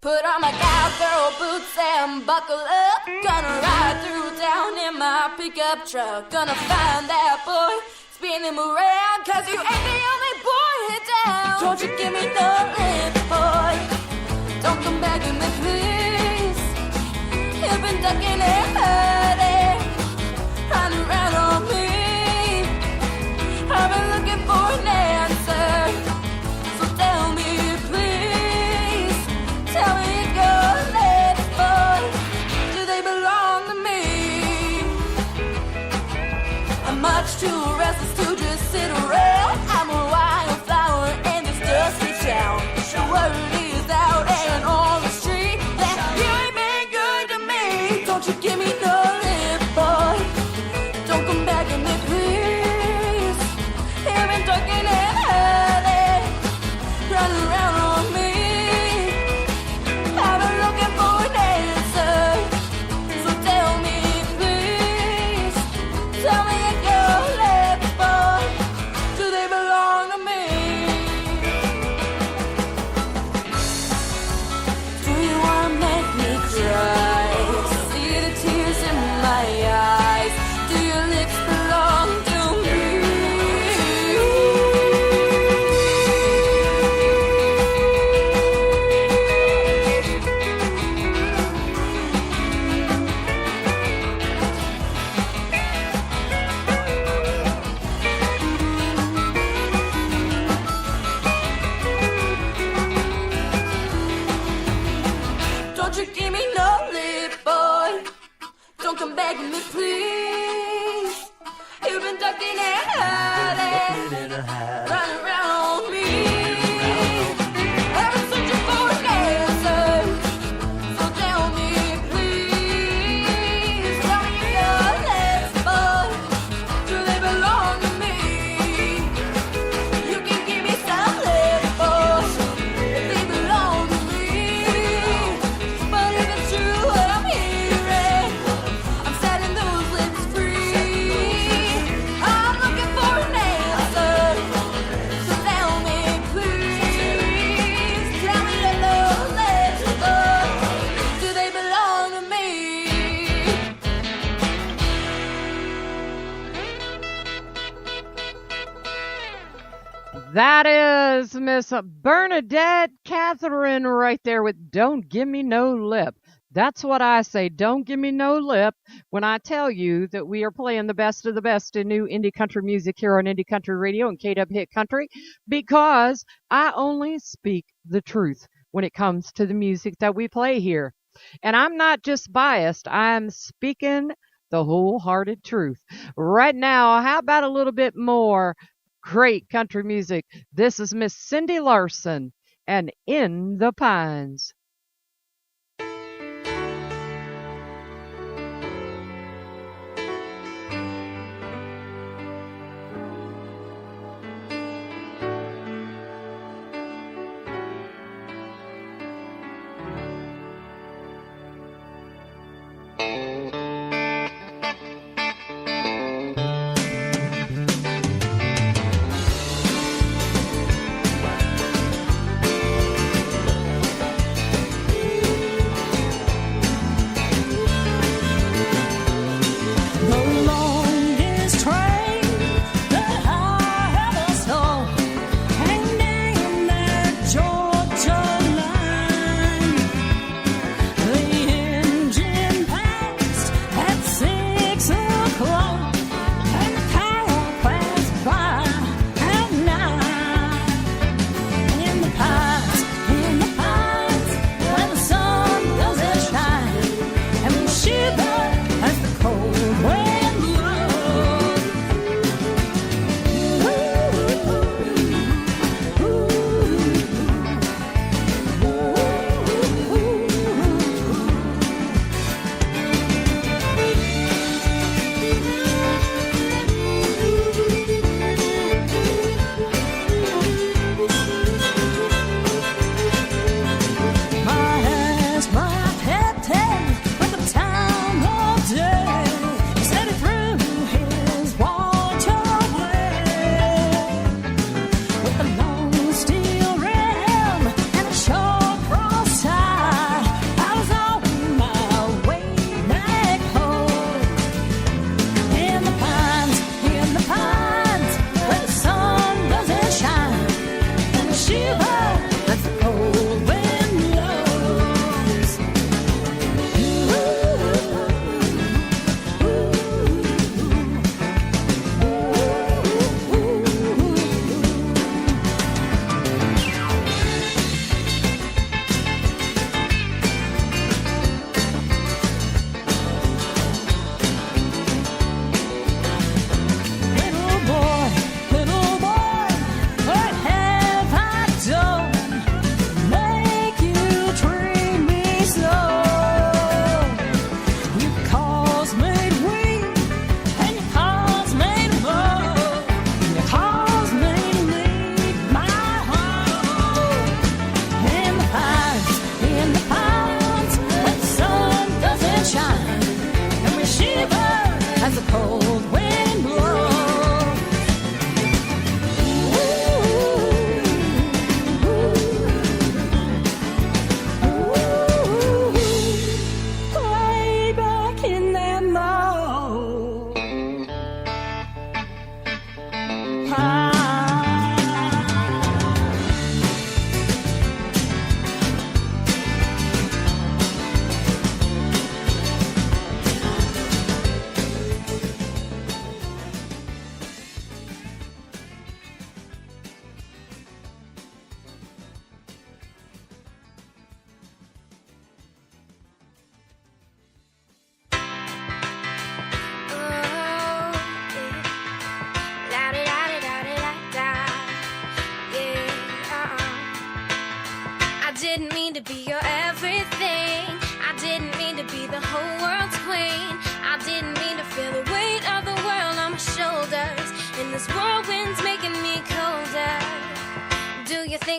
Put on my cowgirl boots and buckle up. Gonna ride through town in my pickup truck. Gonna find that boy, spin him around, 'cause you ain't the only boy in town. Don't you give me no lip, boy. Don't come back to me, please. You've been ducking and hiding, hiding around on me. I've been looking for an answer, so tell me, please. Tell me your lips, boy, do they belong to me? I'm much too restless to just sit around. I'm a wild looking at her, running around on me. I've been searching for an answer, so tell me, please. Tell me your last but do they belong to me? You can give me some labels if they belong to me. But if it's true what I'm hearing, I'm setting those lips free. I'm looking for an answer, so tell me please. Tell me that those labels, do they belong to me? That is Miss Bernadette Catherine right there with Don't Give Me No Lip. That's what I say. Don't give me no lip when I tell you that we are playing the best of the best in new indie country music here on Indie Country Radio and KW Hit Country, because I only speak the truth when it comes to the music that we play here. And I'm not just biased. I'm speaking the wholehearted truth. Right now, how about a little bit more great country music? This is Miss Cindy Larson and In the Pines.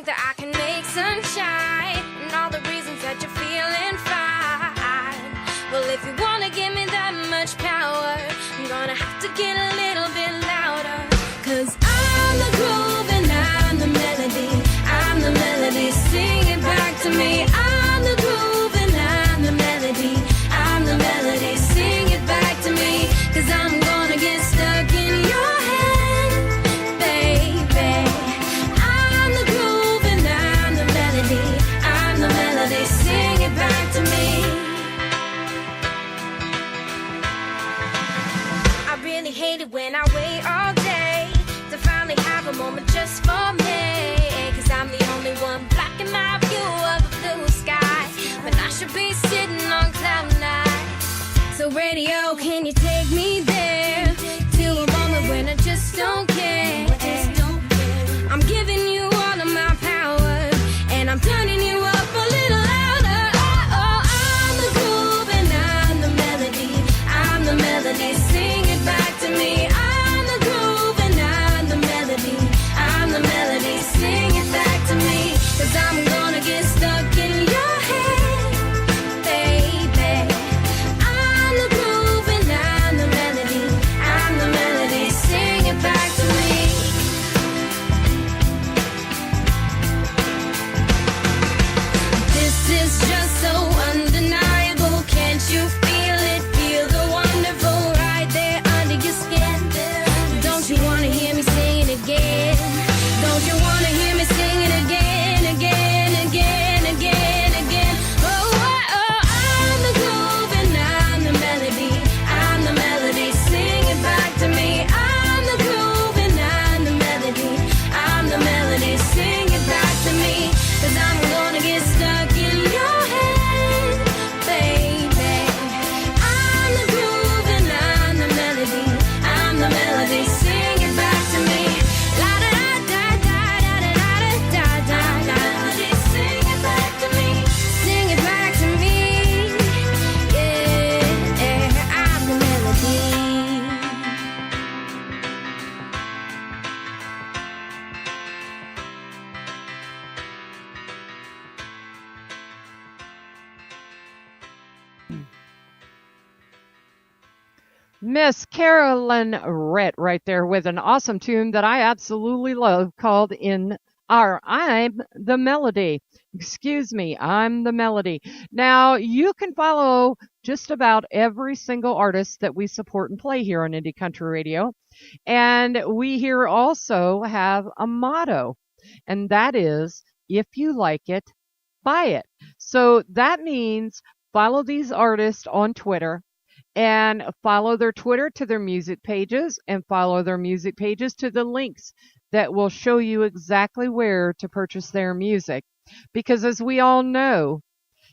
that I can make sunshine and all the reasons that you're feeling fine. Well, if you wanna give me that much power, I'm gonna have to get a little bit louder. 'Cause I'm the groove and I'm the melody. I'm the melody, sing it back to me. I'm the groove and I'm the melody. I'm the melody, sing it back to me. 'Cause I'm gonna get stuck in your head, baby. I'm the groove and I'm the melody. I'm the melody, sing it back to me. I really hate it when I wait all day to finally have a moment just for me. 'Cause I'm the only one blocking my view of a blue sky when I should be sitting on cloud nine. So radio, can you take me there to a moment when I just don't care? I'm giving you all of my power and I'm turning you up a little louder. Oh, I'm the groove and I'm the melody. I'm the melody, sing it back to me. I'm the groove and I'm the melody. I'm the melody, sing it back to me. 'Cause I'm gonna get stuck in your head, baby. I'm the groove and I'm the melody. I'm the melody, sing it back to me. This is just so undeniable. Can't you feel it? Feel the wonderful right there under your skin. Don't you wanna hear me sing it again? Don't you wanna hear me sing it again, again, again, again, again? Oh, oh, oh, I'm the groove and I'm the melody. I'm the melody, sing it back to me. I'm the groove and I'm the melody. I'm the melody, sing it back to me. 'Cause I'm gonna get stuck in your head, baby. I'm the groove and I'm the melody. I'm the melody, sing it back to me. La da da da da da da da da da. Melody, sing it back to me. Sing it back to me. Yeah, I'm the melody. Miss Carolyn Rhett right there with an awesome tune that I absolutely love called I'm the Melody. Excuse me, I'm the Melody. Now, you can follow just about every single artist that we support and play here on Indie Country Radio. And we here also have a motto, and that is, if you like it, buy it. So that means follow these artists on Twitter and follow their Twitter to their music pages and follow their music pages to the links that will show you exactly where to purchase their music. Because as we all know,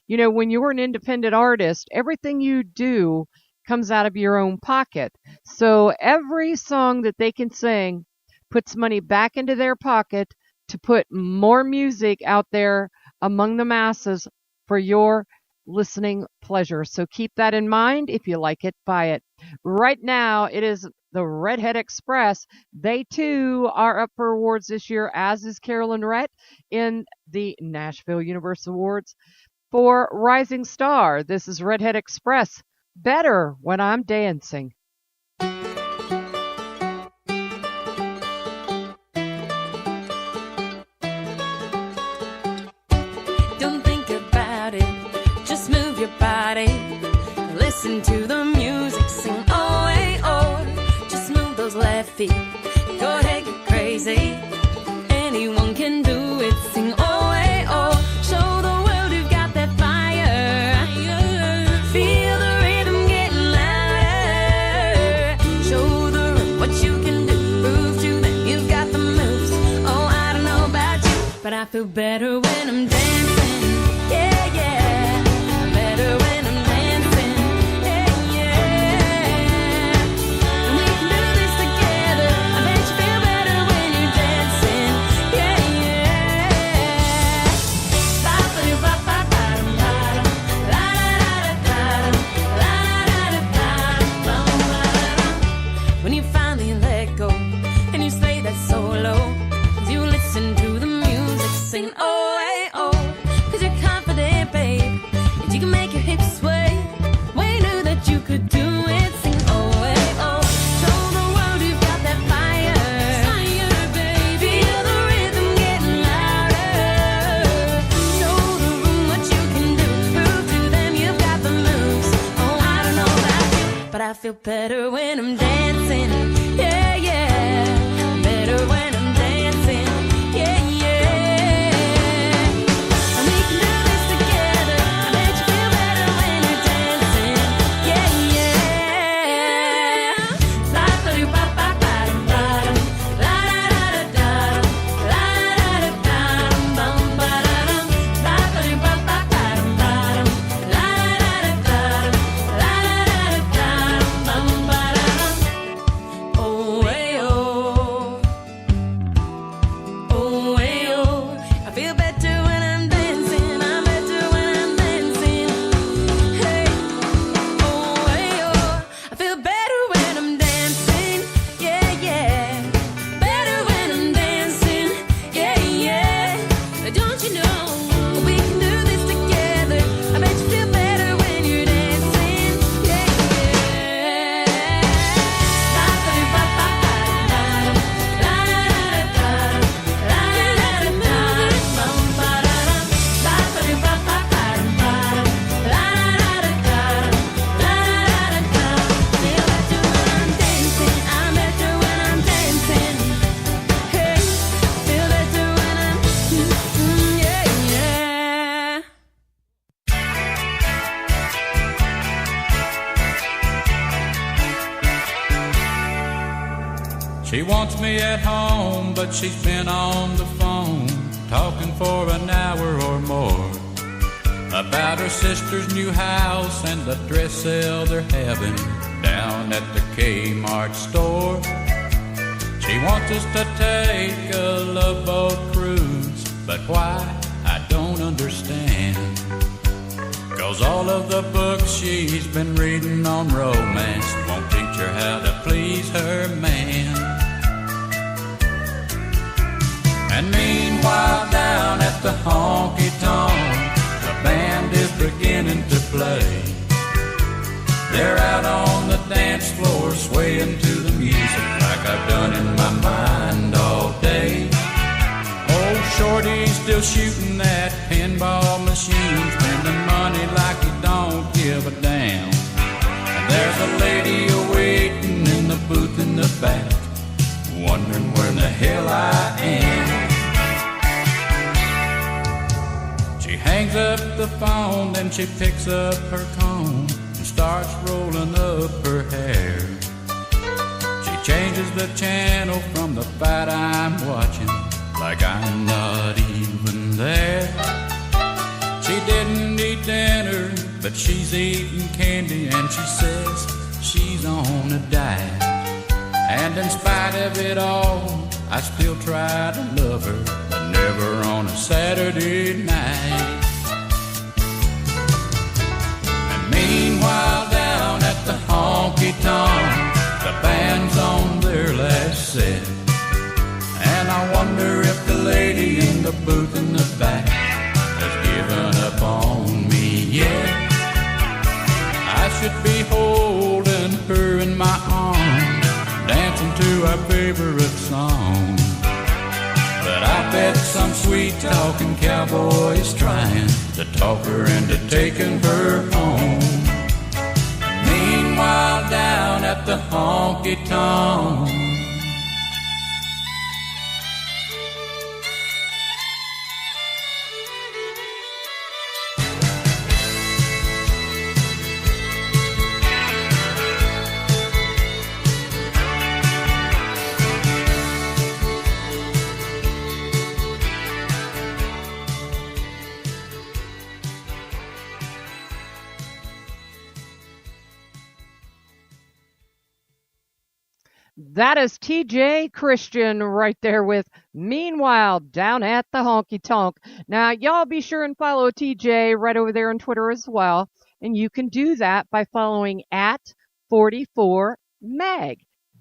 when you're an independent artist, everything you do comes out of your own pocket. So every song that they can sing puts money back into their pocket to put more music out there among the masses for your listening pleasure. So keep that in mind. If you like it, buy it. Right now, it is the Redhead Express. They too are up for awards this year, as is Carolyn Rhett in the Nashville Universal Awards for Rising Star. This is Redhead Express. Better When I'm Dancing. Don't think about it, just move your body. Listen to the music, sing oh, hey, oh. Just move those left feet, go ahead, get crazy. Anyone can do it, sing oh, hey, oh. Show the world you've got that fire. Feel the rhythm getting louder. Show the room what you can do. Prove to them you've got the moves. Oh, I don't know about you, but I feel better when I'm dancing. Yeah, yeah. Better when I'm dancing. Yeah, yeah. And we can do this together. I bet you feel better when you're dancing. Yeah, yeah. Ba-ba-do-ba-ba-ba-dum-ba-dum. La-da-da-da-da-dum. La-da-da-da-da-dum. When you finally let go and you slay that solo, as you listen to the music, singing I'm dancing. Yeah, yeah. Better when I'm dancing. Yeah, yeah. We can do this together. I bet you feel better when you're dancing. Yeah, yeah. La ba do ba ba ba dum ba dum. La da da da da. La da da da bum ba da dum. La ba do ba ba ba dum ba dum. La da da da da. La da da da bum ba da dum. Oh hey oh. Oh hey oh. I feel better when I'm dancing. I'm better when I'm dancing. Hey. Oh hey oh. I feel better when I'm dancing. Yeah, yeah. Better when I'm dancing. Yeah, yeah. Don't you know we can do this together? I bet you feel better when you're dancing. Yeah, yeah. La ba do ba ba ba dum. La da da da. La da da da. Bum ba da dum. La ba do ba ba ba dum ba dum. La da da da. La da da da. Feel better when I'm dancing. I'm better when I'm dancing. Hey, feel better when I'm yeah, yeah. She wants me at home, but she's been on the phone, talking for an hour or more, about her sister's new house and the dress sale they're having down at the Kmart store. She wants us to take a love boat cruise, but why? I don't understand. 'Cause all of the books she's been reading on romance won't teach her how to please her man. And meanwhile, down at the honky-tonk, the band is beginning to play. They're out on the dance floor, swaying to the music like I've done in my mind all day. Old Shorty's still shooting that pinball machine, spending money like he don't give a damn. And there's a lady waiting in the booth in the back, wondering where in the hell I am. She hangs up the phone, then she picks up her comb and starts rolling up her hair. She changes the channel from the fight I'm watching, like I'm not even there. She didn't eat dinner, but she's eating candy, and she says she's on a diet. And in spite of it all, I still try to love her, but never on a Saturday night. And meanwhile, down at the honky-tonk, the band's on their last set. And I wonder if the lady in the booth in the back has given up on me yet. I should be holding her in my arms, dancing to our favorite song. But I bet some sweet-talking cowboy is trying to talk her into taking her home. Meanwhile, down at the honky-tonk, That is TJ Christian right there with Meanwhile Down at the Honky Tonk. Now, y'all be sure and follow TJ right over there on Twitter as well. And you can do that by following at 44mag.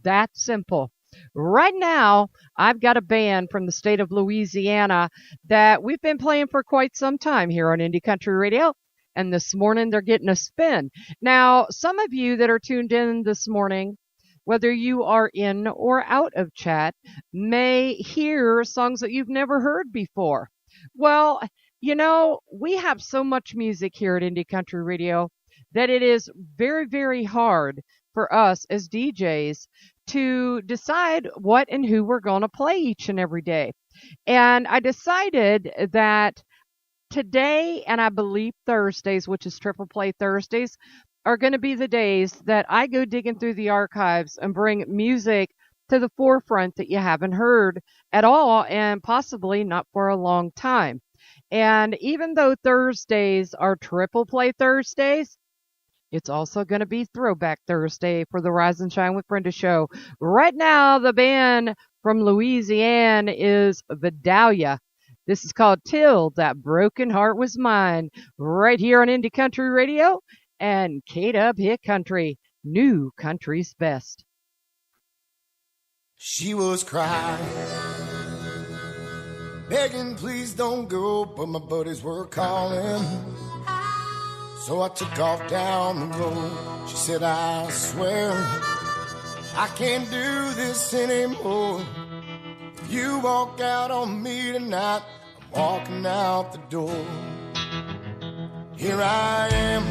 That's simple. Right now, I've got a band from the state of Louisiana that we've been playing for quite some time here on Indie Country Radio. And this morning, they're getting a spin. Now, some of you that are tuned in this morning, whether you are in or out of chat, may hear songs that you've never heard before. Well, you know, we have so much music here at Indie Country Radio that it is very, very hard for us as DJs to decide what and who we're going to play each and every day. And I decided that today, and I believe Thursdays, which is Triple Play Thursdays, are going to be the days that I go digging through the archives and bring music to the forefront that you haven't heard at all, and possibly not for a long time. And even though Thursdays are Triple Play Thursdays, it's also going to be Throwback Thursday for the Rise and Shine with Brenda show. Right now, the band from Louisiana is Vidalia. This is called Till That Broken Heart Was Mine, right here on Indie Country Radio and K-Dub Hit Country, New Country's Best. She was crying, begging, please don't go, but my buddies were calling. So I took off down the road. She said, I swear I can't do this anymore. If you walk out on me tonight, I'm walking out the door. Here I am,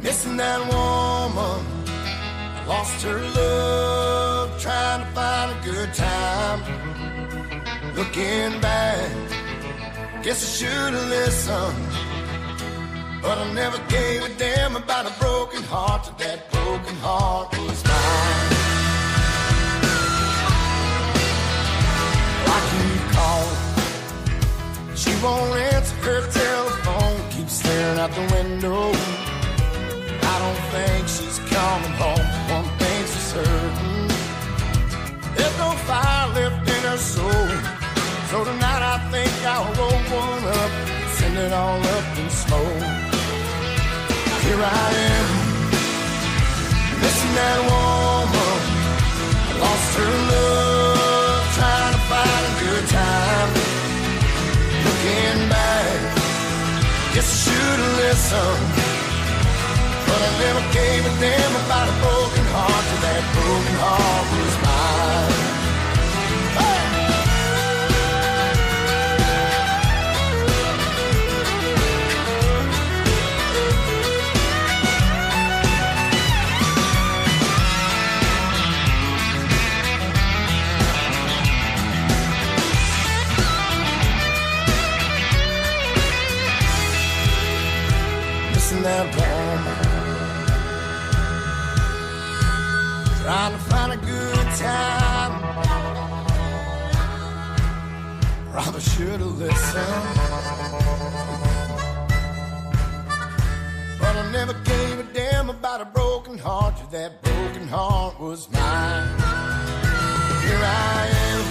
missing that woman. I lost her love, trying to find a good time. Looking back, guess I should've listened, but I never gave a damn about a broken heart till that broken heart was mine. I keep calling, she won't answer her telephone, keeps staring out the window. I don't think she's coming home. One thing's for certain, there's no fire left in her soul. So tonight I think I'll roll one up, send it all up in smoke. Here I am, missing that woman. I lost her love, trying to find a good time. Looking back, guess I should've listened, but I never gave a damn about a broken heart till that broken heart was mine. That woman, trying to find a good time. Probably should have listened, but I never gave a damn about a broken heart till that broken heart was mine. Here I am,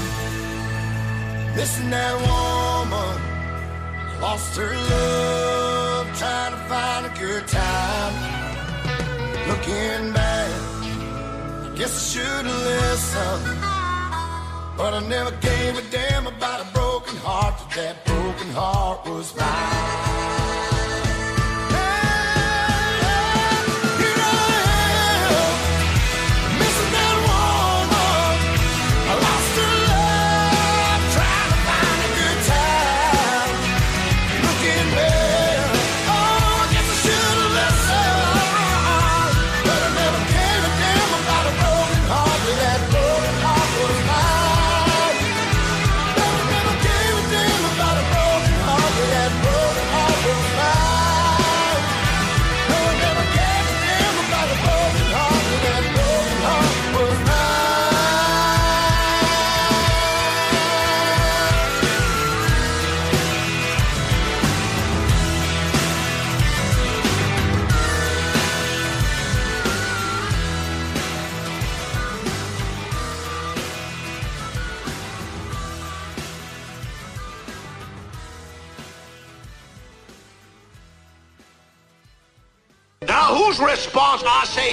missing that woman. Lost her love, trying to find a good time. Looking back, I guess I should've listened, but I never gave a damn about a broken heart till that broken heart was mine.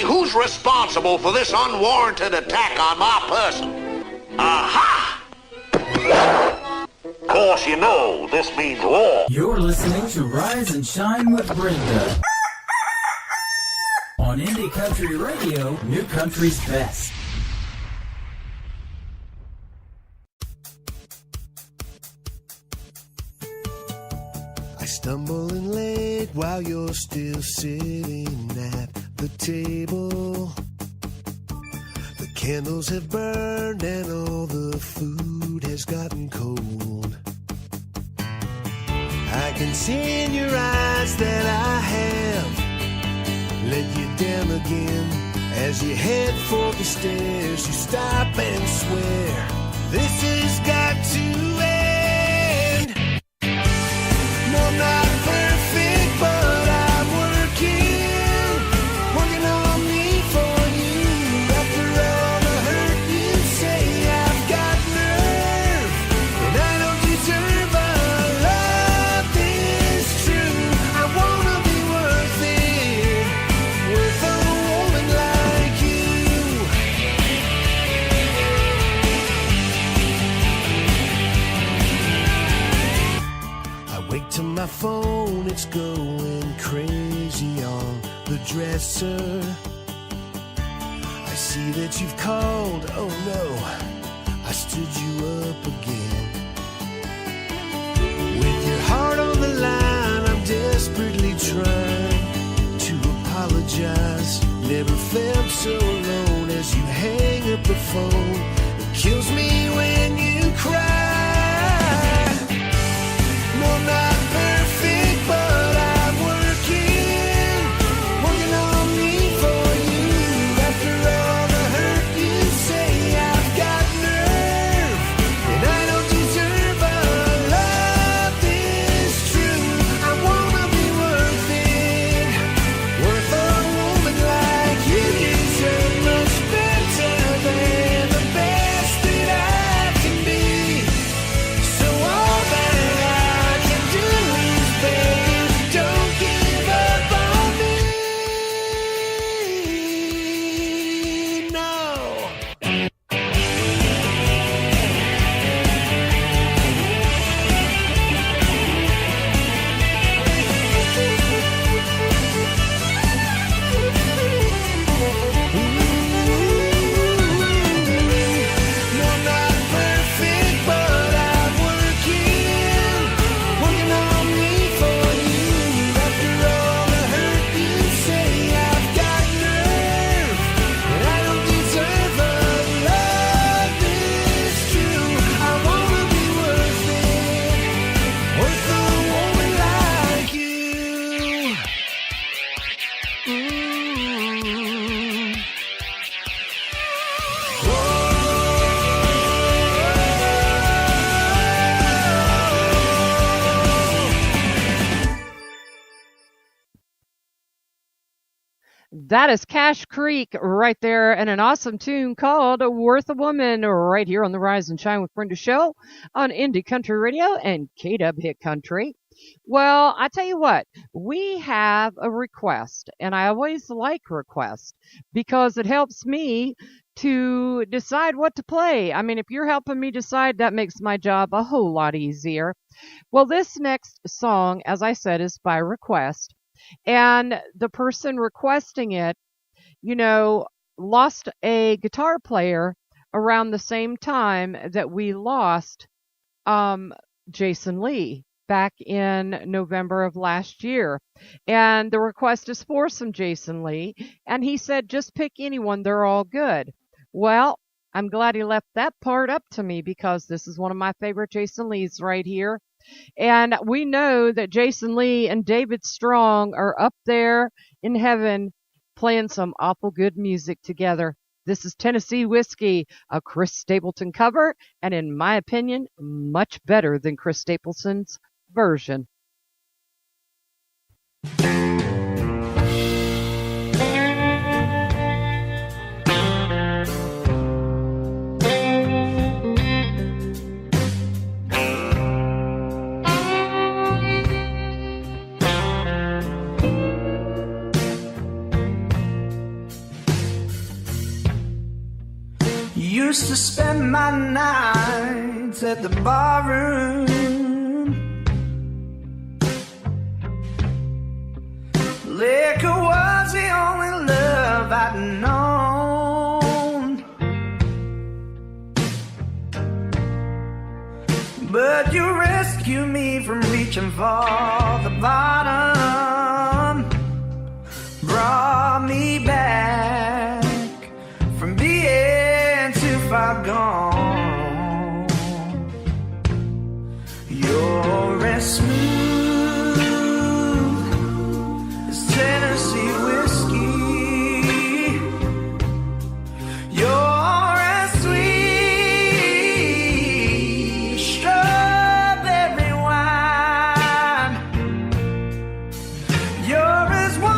Who's responsible for this unwarranted attack on my person? Aha! Of course, you know, this means war. You're listening to Rise and Shine with Brenda on Indie Country Radio, New Country's Best. I stumble in late while you're still sitting at the table. The candles have burned and all the food has gotten cold. I can see in your eyes that I have let you down again. As you head for the stairs, you stop and swear, this has got to end. No, I'm not perfect, but I'm working on me for you. After all the hurt you say, I've got nerve, and I don't deserve a love this true. I wanna be worth it, worth a woman like you. I wake to my phone, it's going crazy on the dresser. I see that you've called, oh no, I stood you up again. With your heart on the line, I'm desperately trying to apologize. Never felt so alone as you hang up the phone. It kills me when you cry. No, I'm not perfect, but I'm working on me for you. After all the hurt you say, I've got nerve, and I don't deserve a love this true. I wanna be worth it, worth a woman like you. You deserve much better than the best that I can be. So all that I can do is beg, don't give up on me. No. No, I'm not perfect, but I'm working on me for you. After all the hurt you say, I've got nerve, and I don't deserve a love this true. I wanna be worth it, worth a woman like you. That is Cash Creek right there, and an awesome tune called Worth a Woman right here on the Rise and Shine with Brenda show on Indie Country Radio and KW Hit Country. Well, I tell you what, we have a request, and I always like requests because it helps me to decide what to play. I mean, if you're helping me decide, that makes my job a whole lot easier. Well, this next song, as I said, is by request. And the person requesting it, lost a guitar player around the same time that we lost Jason Lee back in November of last year. And the request is for some Jason Lee. And he said, just pick anyone, they're all good. Well, I'm glad he left that part up to me because this is one of my favorite Jason Lees right here. And we know that Jason Lee and David Strong are up there in heaven playing some awful good music together. This is Tennessee Whiskey, a Chris Stapleton cover, and in my opinion, much better than Chris Stapleton's version. Used to spend my nights at the barroom, liquor was the only love I'd known. But you rescued me from reaching for the bottom, brought me back from being too far gone. You're as smooth as Tennessee whiskey. You're as sweet as strawberry wine. You're as warm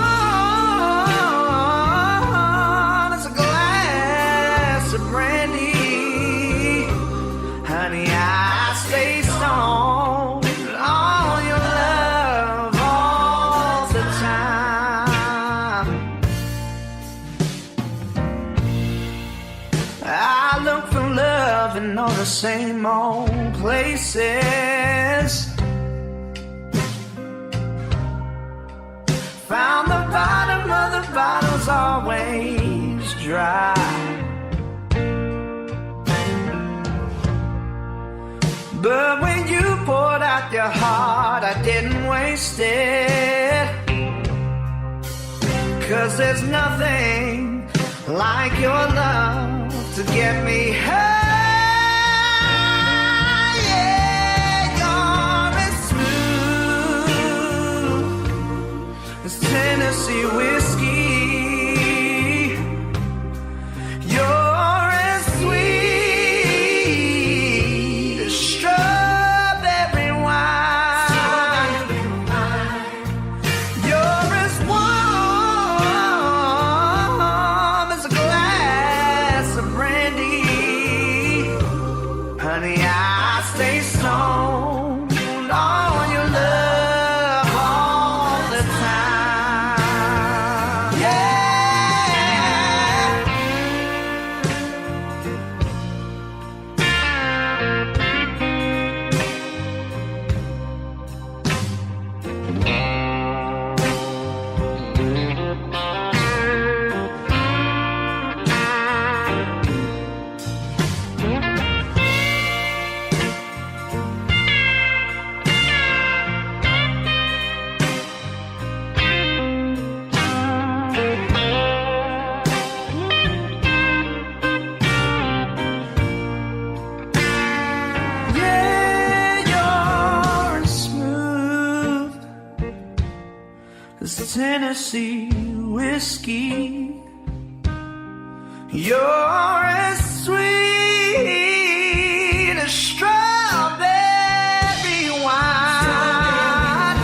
as a glass of brandy. Honey, I stay stoned on your love all the time. I look for love in all the same old places. Found the bottom of the bottle's always dry. But when you poured out your heart, I didn't waste it. 'Cause there's nothing like your love to get me high. Yeah, you're as smooth as Tennessee whiskey. You're as sweet as strawberry wine. You're as warm as a glass of brandy. Honey, I stay stoned on your love all the time. Yeah. Yeah, you're as smooth as Tennessee whiskey. You're as sweet as strawberry wine.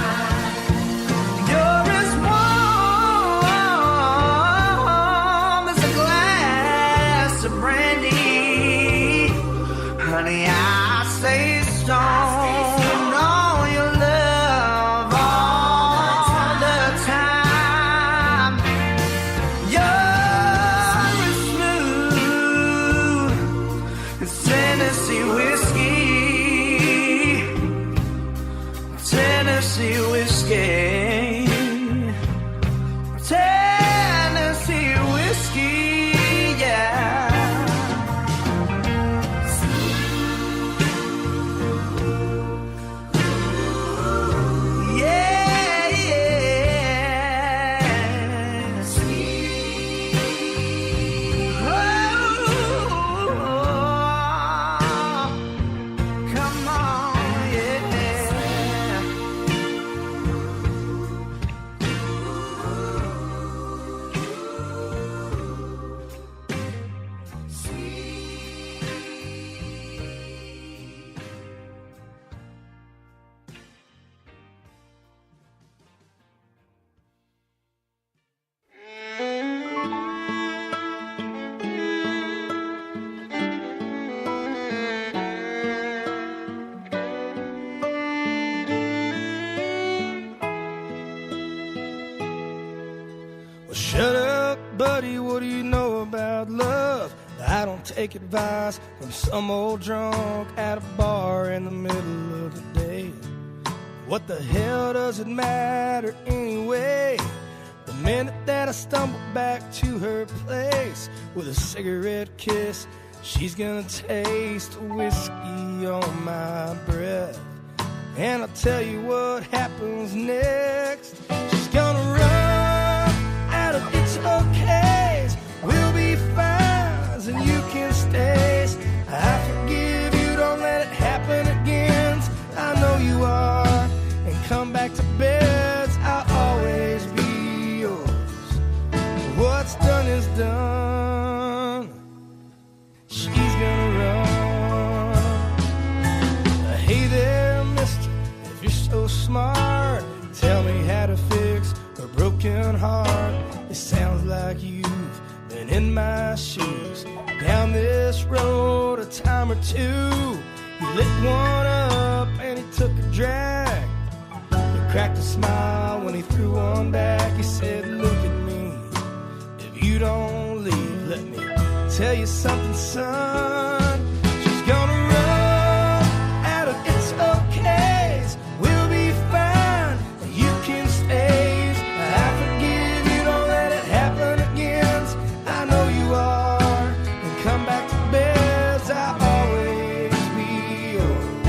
You're as warm as a glass of brandy. Honey, I stay stoned on your love all the time. You're as smooth as Tennessee whiskey. Tennessee whiskey. Tennessee whiskey, yeah. Yeah, yeah. Oh, come on, yeah. Well, shut up, buddy, what do you know about love? I don't take advice from some old drunk at a bar in the middle of the day. What the hell does it matter anyway? The minute that I stumble back to her place with a cigarette kiss, she's gonna taste whiskey on my breath. And I'll tell you what happens next. She's gonna run out of each other she's gonna run. Hey there, mister, if you're so smart, tell me how to fix her broken heart. It sounds like you've been in my shoes, down this road a time or two. He lit one up and he took a drag. He cracked a smile when he threw one back. He said, look at me, if you don't leave, let me tell you something, son. She's gonna run out of its okays. We'll be fine, you can stay. I forgive you, don't let it happen again. I know you are, and come back to bed. I'll always be yours.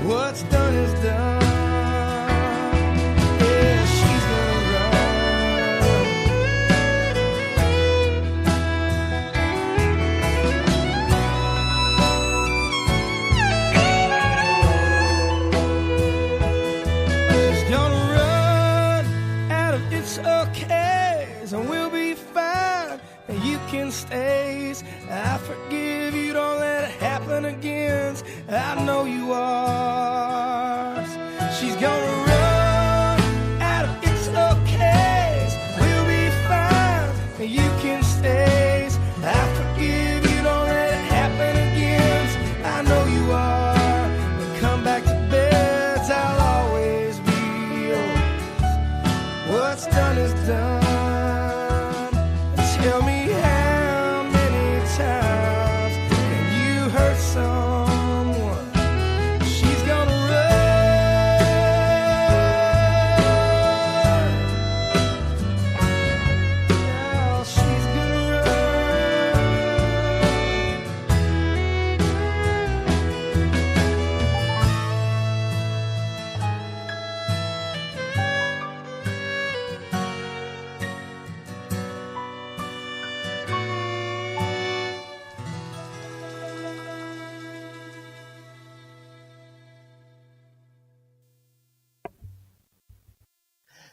What's done is done. Yeah, she's gonna okays, and we'll be fine, and you can stay. I forgive you, don't let it happen again. I know you are. She's gonna run out of its okays. We'll be fine, and you can stay. I forgive you, don't let it happen again. I know you are. And come back to bed, I'll always be yours. What's done is done. Tell me how many times can you hurt someone? She's gonna run. Now she's gonna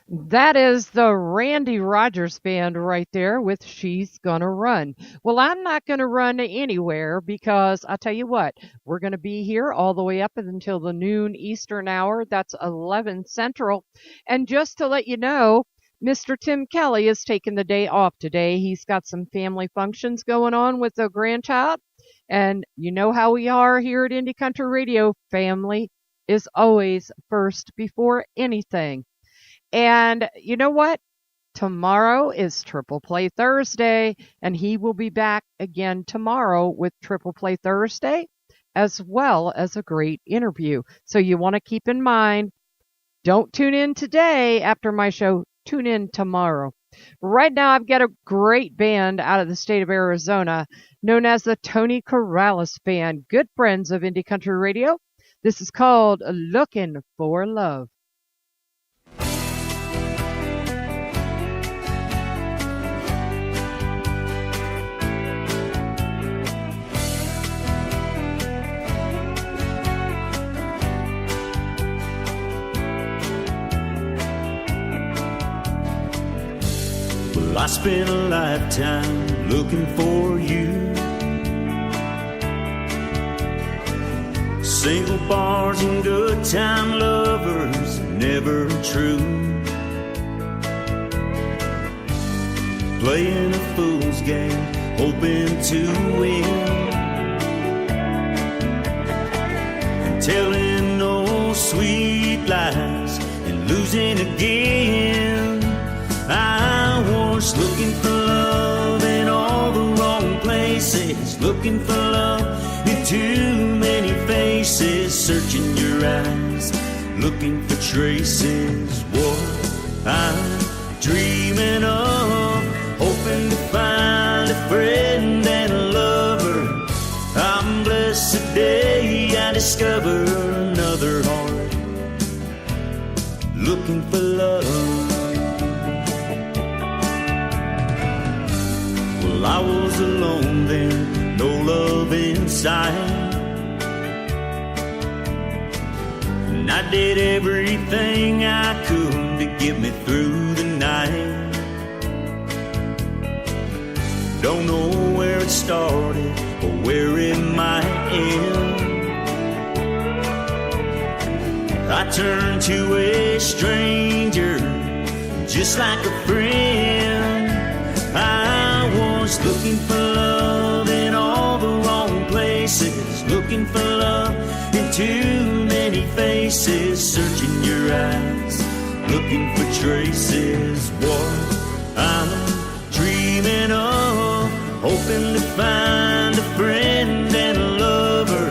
That is the Randy Rogers Band right there with She's Gonna Run. Well, I'm not going to run anywhere because I tell you what, we're going to be here all the way up until the noon Eastern hour. That's 11 Central. And just to let you know, Mr. Tim Kelly is taking the day off today. He's got some family functions going on with a grandchild. And you know how we are here at Indie Country Radio. Family is always first before anything. And you know what? Tomorrow is Triple Play Thursday, and he will be back again tomorrow with Triple Play Thursday, as well as a great interview. So you want to keep in mind, don't tune in today after my show. Tune in tomorrow. Right now, I've got a great band out of the state of Arizona known as the Tony Corrales Band, good friends of Indie Country Radio. This is called Looking for Love. Well, I spent a lifetime looking for you. Single bars and good time lovers, never true. Playing a fool's game, hoping to win, and telling no sweet lies and losing again. I was looking for love in all the wrong places, looking for love in too many faces, searching your eyes, looking for traces. What I'm dreaming of, hoping to find a friend and a lover. I'm blessed today I discover another heart looking for love. Well, I was alone then, no love inside, and I did everything I could to get me through the night. Don't know where it started or where it might end. I turned to a stranger just like a friend. I was looking for love in all the wrong places, looking for love in too many faces, searching your eyes, looking for traces. What I'm dreaming of, hoping to find a friend and a lover.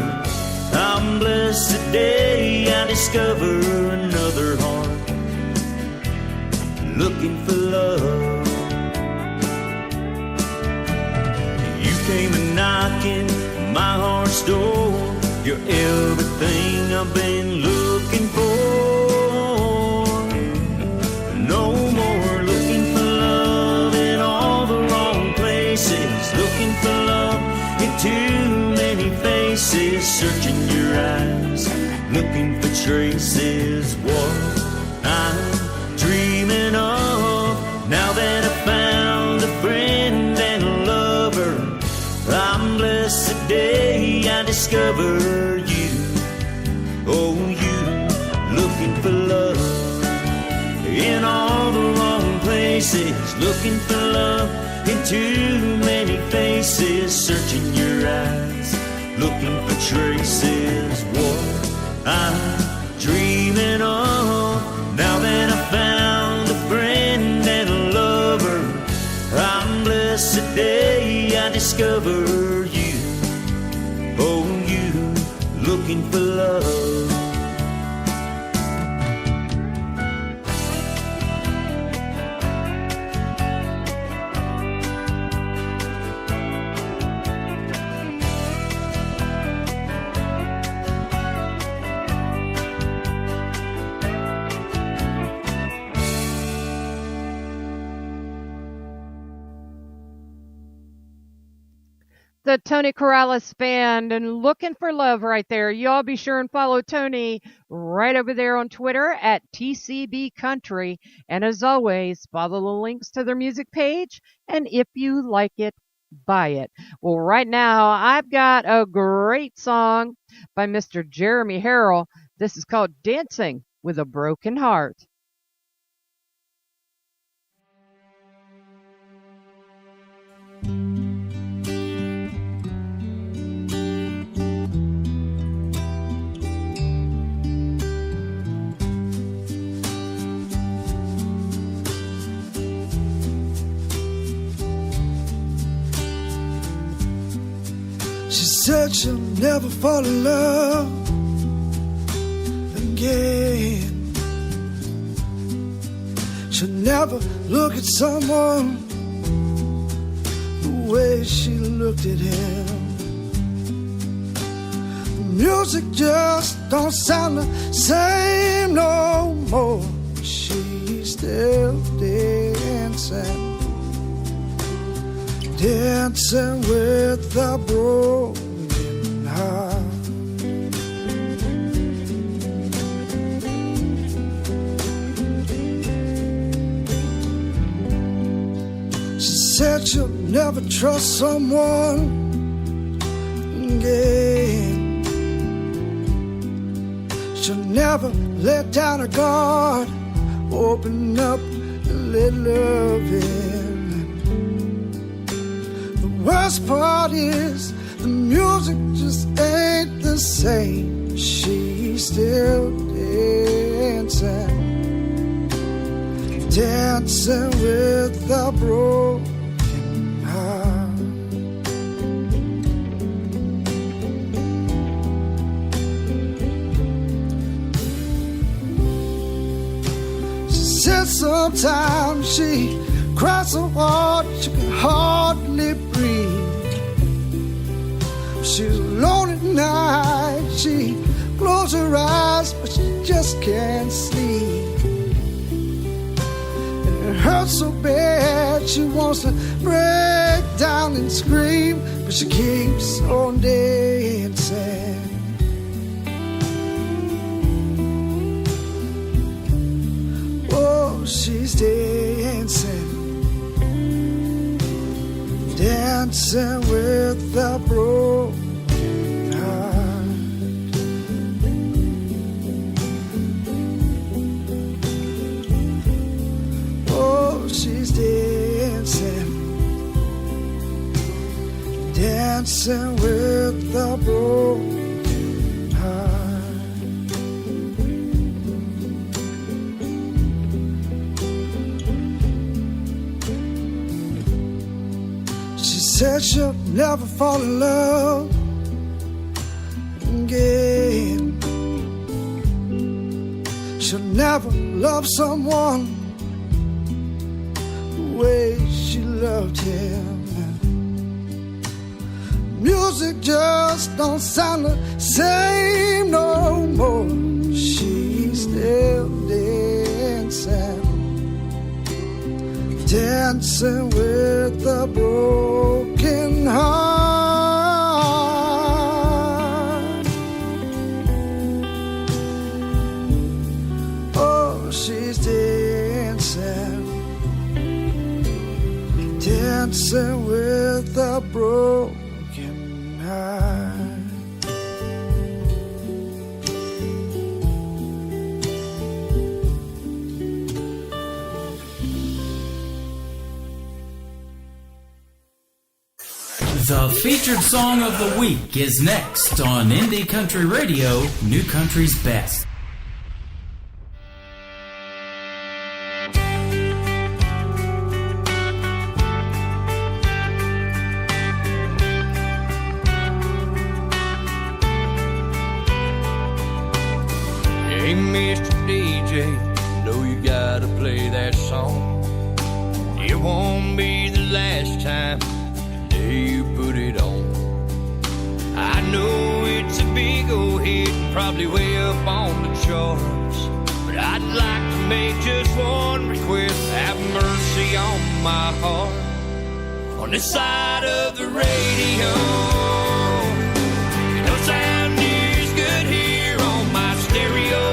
I'm blessed today I discover another heart looking for love. You came a knocking my heart's door. You're everything I've been looking for. No more looking for love in all the wrong places, looking for love in too many faces, searching your eyes, looking for traces. What I'm dreaming of, now that I found a friend and a lover, I'm blessed today I discover you. Oh, you looking for love in all the wrong places, looking for love in too many faces, searching your eyes, looking for traces. What I'm dreaming of, now that I found a friend and a lover, I'm blessed today I discover you. Oh, you looking for love. The Tony Corrales Band and Looking for Love right there. Y'all be sure and follow Tony right over there on Twitter at TCB Country. And as always, follow the links to their music page. And if you like it, buy it. Well, right now, I've got a great song by Mr. Jeremy Harrell. This is called Dancing with a Broken Heart. She said she'll never fall in love again. She'll never look at someone the way she looked at him. The music just don't sound the same no more. She's still dancing, dancing with a broken heart. She said she'll never trust someone again. She'll never let down her guard, open up and let love in. Worst part is the music just ain't the same. She's still dancing, dancing with a broken heart. She said sometimes she cries so hard she can hardly breathe. She's alone at night, she closes her eyes, but she just can't sleep. And it hurts so bad, she wants to break down and scream, but she keeps on dancing. Oh, she's dancing, dancing dancing with a broken heart. Oh, she's dancing, dancing with a broken heart. She said she'll never fall in love again. She'll never love someone the way she loved him. Music just don't sound the same no more. She's still dancing, dancing with a broken heart. Oh, she's dancing, dancing with a broken heart. The featured song of the week is next on Indie Country Radio, New Country's Best. Hey, Mr. DJ, know you gotta play that song. It won't be the last time you put it on. I know it's a big old hit, probably way up on the charts, but I'd like to make just one request. Have mercy on my heart. On this side of the radio, it don't sound near as good here on my stereo.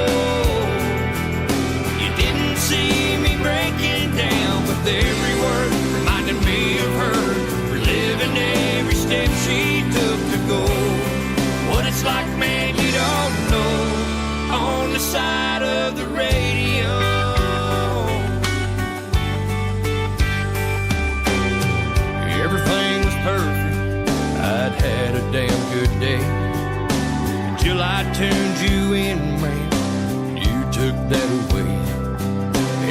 You didn't see me breaking down, but every word reminded me of her. Living every step she took to go. What it's like, man, you don't know. On the side of the radio, everything was perfect. I'd had a damn good day until I tuned you in, man. You took that away.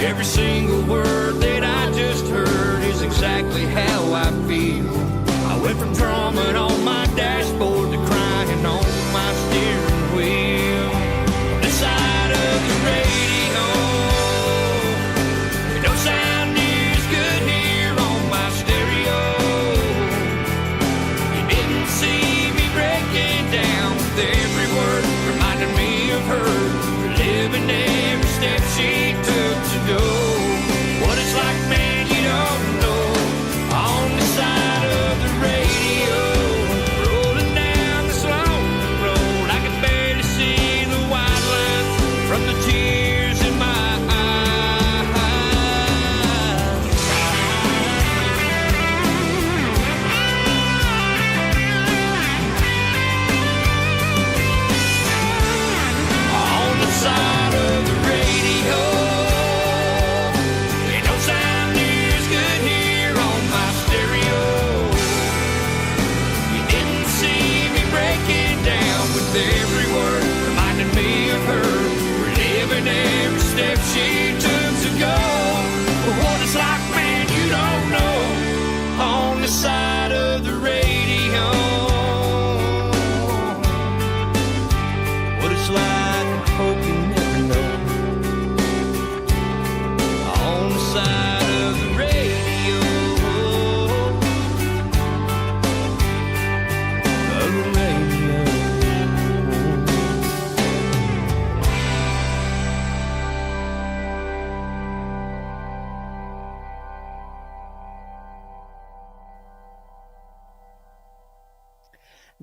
Every single word that I just heard is exactly how I feel. I went from drumming on my dashboard to crying on my steering wheel. On this side of the radio, it don't sound near as good here on my stereo. You didn't see me breaking down with every word reminding me of her. Living every step she took to go. What it's like, man, you don't know. On the side of the radio.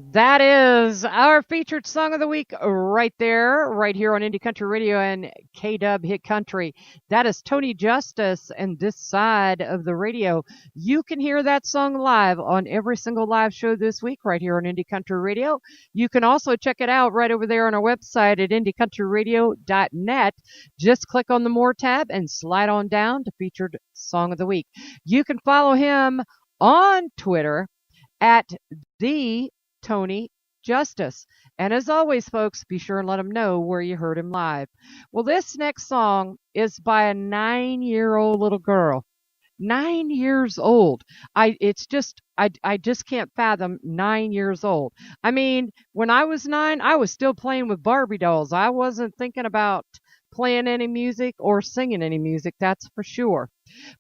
That is our featured song of the week right there, right here on Indie Country Radio and KW Hit Country. That is Tony Justice and This Side of the Radio. You can hear that song live on every single live show this week right here on Indie Country Radio. You can also check it out right over there on our website at indiecountryradio.net. Just click on the More tab and slide on down to featured song of the week. You can follow him on Twitter at the Tony Justice. And as always, folks, be sure and let him know where you heard him live. Well, this next song is by a 9-year-old little girl. 9 years old. I just can't fathom 9 years old. I mean, when I was 9, I was still playing with Barbie dolls. I wasn't thinking about playing any music or singing any music, that's for sure.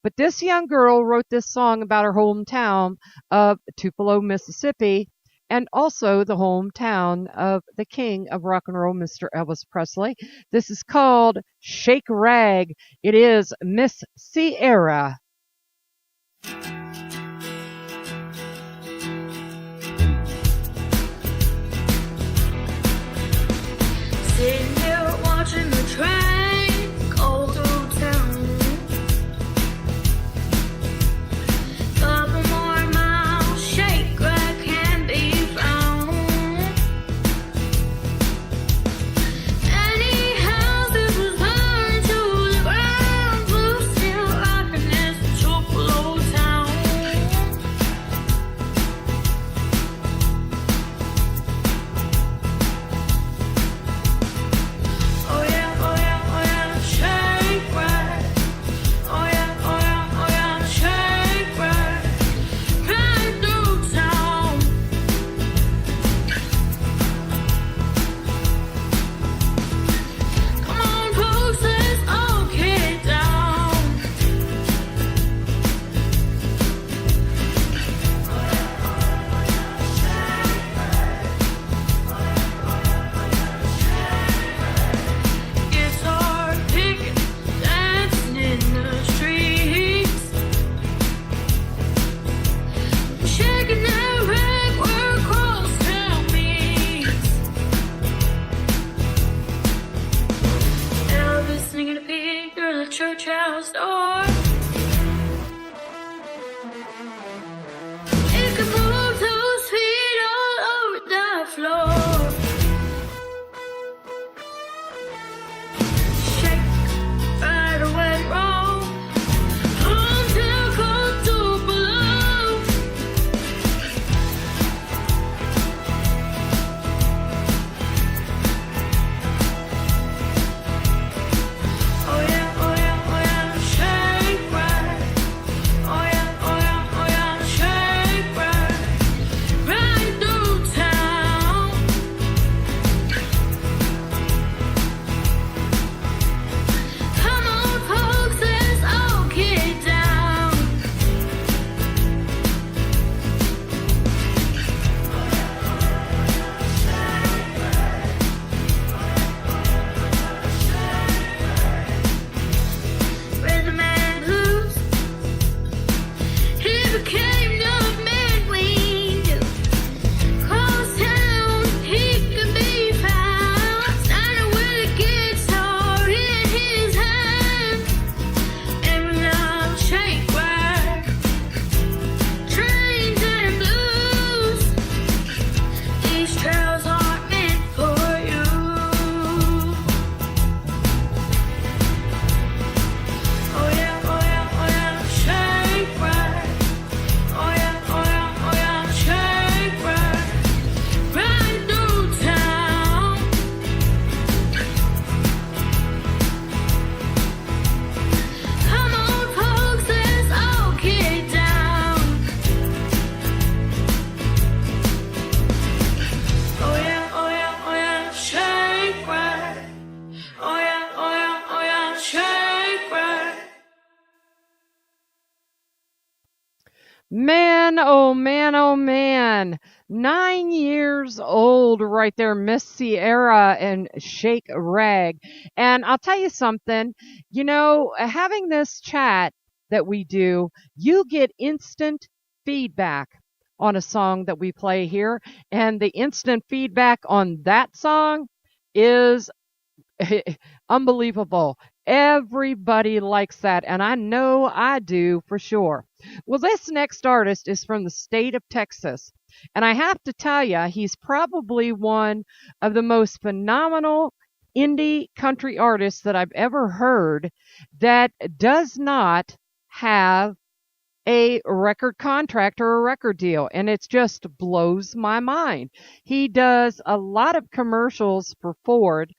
But this young girl wrote this song about her hometown of Tupelo, Mississippi, and also the hometown of the king of rock and roll, Mr. Elvis Presley. This is called Shake Rag. It is Miss Sierra. Sitting here watching the train go through town. Couple more miles, shake rag can be found. Any house that was burned to the ground will still rockin' this Tupelo town. Oh yeah, oh yeah, oh yeah, shake rag. Oh yeah, oh yeah, oh yeah, shake rag. Right through town. Come on, folks, let's all get down. Guitar picking, dancing in the streets, shaking that rag where crosstown meets. Elvis singing a pig through the church house door. It could move those feet all over the floor. Shake, right away, roll. Until cold to below. Oh yeah, oh yeah, oh yeah, shake rag. Oh yeah, oh yeah, oh yeah, shake rag. Right through town. Come on, folks, let's all get down. Rhythm and blues, he became the man we knew. Cross town, he could be found, standing with a guitar in his hand. And we love shake rag, trains and blues. These trails aren't meant for you. Oh yeah, oh yeah, oh yeah, shake rag. Oh yeah, oh yeah, oh yeah, shake rag. Right through town. Come on, folks, let's all get down. Oh yeah, oh yeah, oh yeah, shake rag. Oh yeah, oh yeah, oh yeah, shake rag. Man, oh man, oh man. 9 years old right there, Miss Sierra and Shake Rag. And I'll tell you something, you know, having this chat that we do, you get instant feedback on a song that we play here. And the instant feedback on that song is unbelievable. Everybody likes that, and I know I do for sure. Well, this next artist is from the state of Texas, and I have to tell you, he's probably one of the most phenomenal indie country artists that I've ever heard that does not have a record contract or a record deal, and it just blows my mind. He does a lot of commercials for Ford,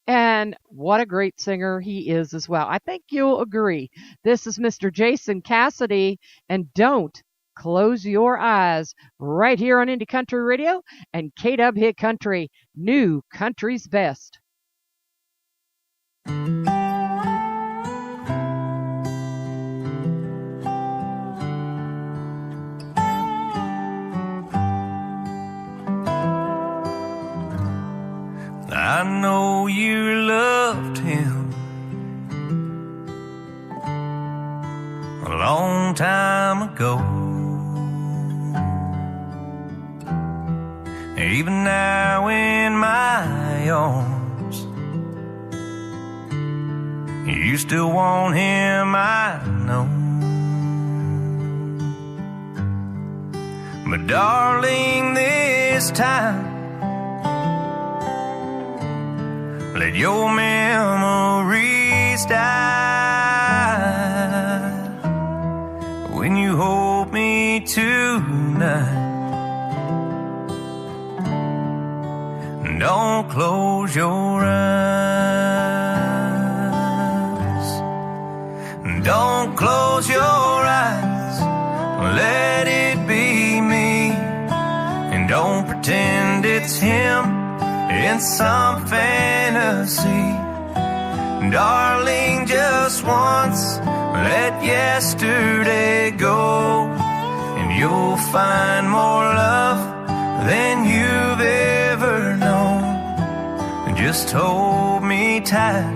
and what a great singer he is as well. I think you'll agree. This is Mr. Jason Cassidy, and Don't Close Your Eyes, right here on Indie Country Radio and KW Hit Country, New Country's Best. I know you loved him a long time ago. Even now in my arms, you still want him, I know. But darling, this time, let your memories die when you hold me tonight. Don't close your eyes. Don't close your eyes. Let it be me. And don't pretend it's him in some fantasy. Darling, just once, let yesterday go, and you'll find more love than you've ever known. Just hold me tight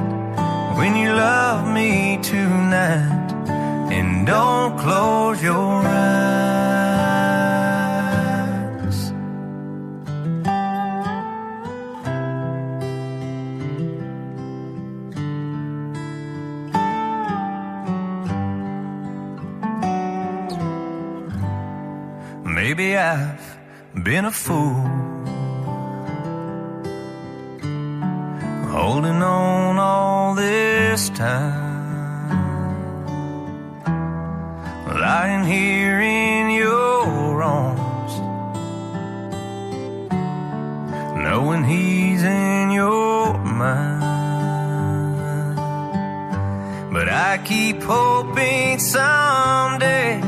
when you love me tonight, and don't close your eyes. Maybe I've been a fool, holding on all this time, lying here in your arms, knowing he's in your mind. But I keep hoping someday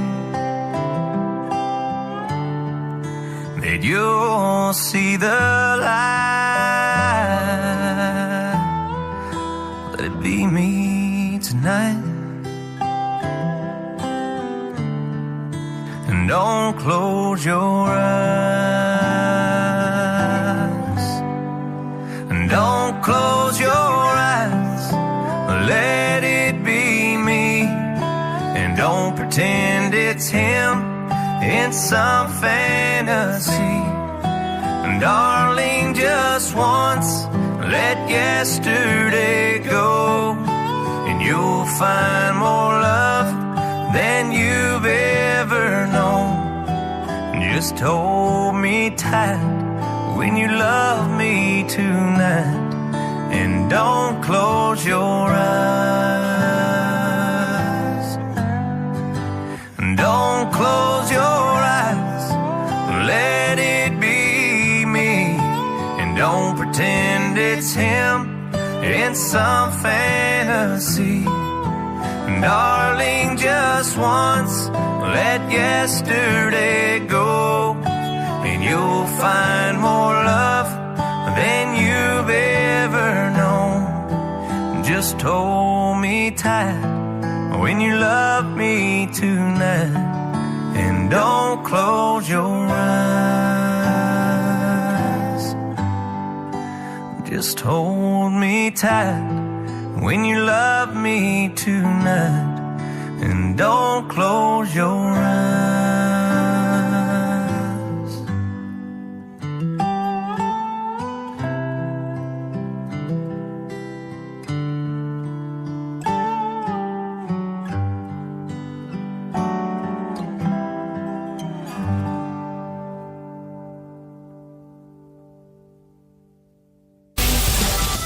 that you'll see the light. Let it be me tonight, and don't close your eyes. And don't close your eyes. Let it be me, and don't pretend it's him in some fantasy. Darling, just once, let yesterday go, and you'll find more love than you've ever known. Just hold me tight when you love me tonight, and don't close your eyes. Don't close your eyes. Let it be me, and don't pretend it's him in some fantasy. Darling, just once, let yesterday go, and you'll find more love than you've ever known. Just hold me tight when you love me tonight, and don't close your eyes. Just hold me tight when you love me tonight, and don't close your eyes.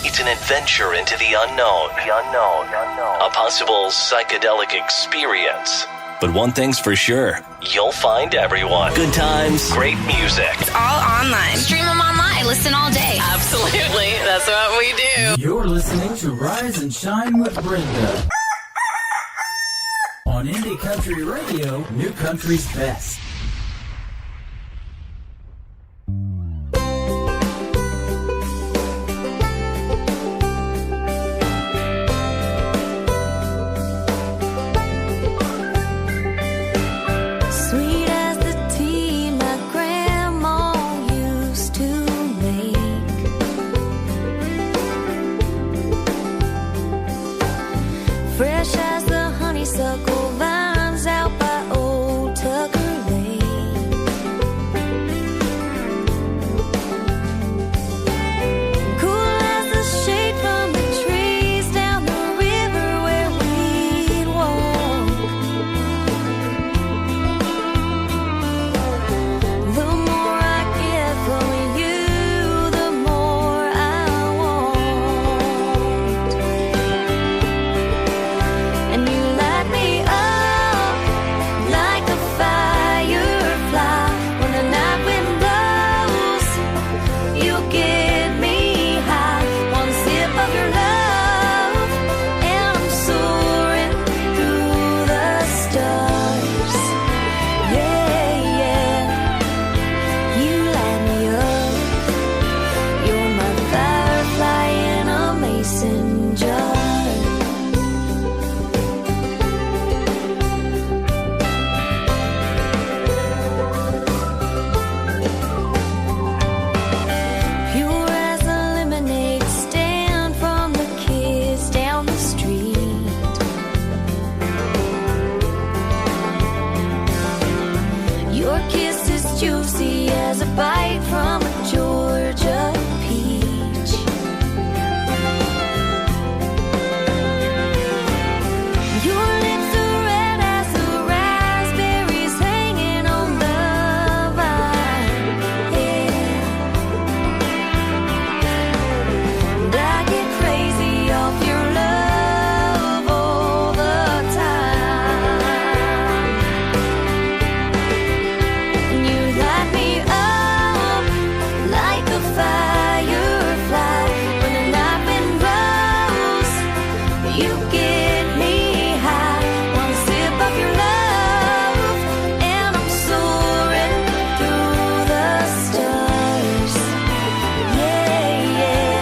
It's an adventure into the unknown. A possible psychedelic experience. But one thing's for sure, you'll find everyone. Good times, great music. It's all online. Stream them online. Listen all day. Absolutely. That's what we do. You're listening to Rise and Shine with Brenda. On Indie Country Radio, New Country's Best. Sweet as the tea my grandma used to make. Fresh as the honeysuckle vines out by old Tucker Lane. Cool as the shade from the trees down the river where we'd walk. The more I get from you, the more I want. And you light me up like a firefly. When the night wind blows, you get me high. One sip of your love, and I'm soaring through the stars. Yeah, yeah. You light me up. You're my firefly in a mason jar. Pure as a lemonade stand from the kids down the street. Your kiss is juicy as a bite from a Georgia peach. Your lips are red as the raspberries hanging on the vine. Yeah. And I get crazy off your love all the time. And you light me up like a firefly. When the night wind blows, you get me high. One sip of your love, and I'm soaring through the stars. Yeah, yeah.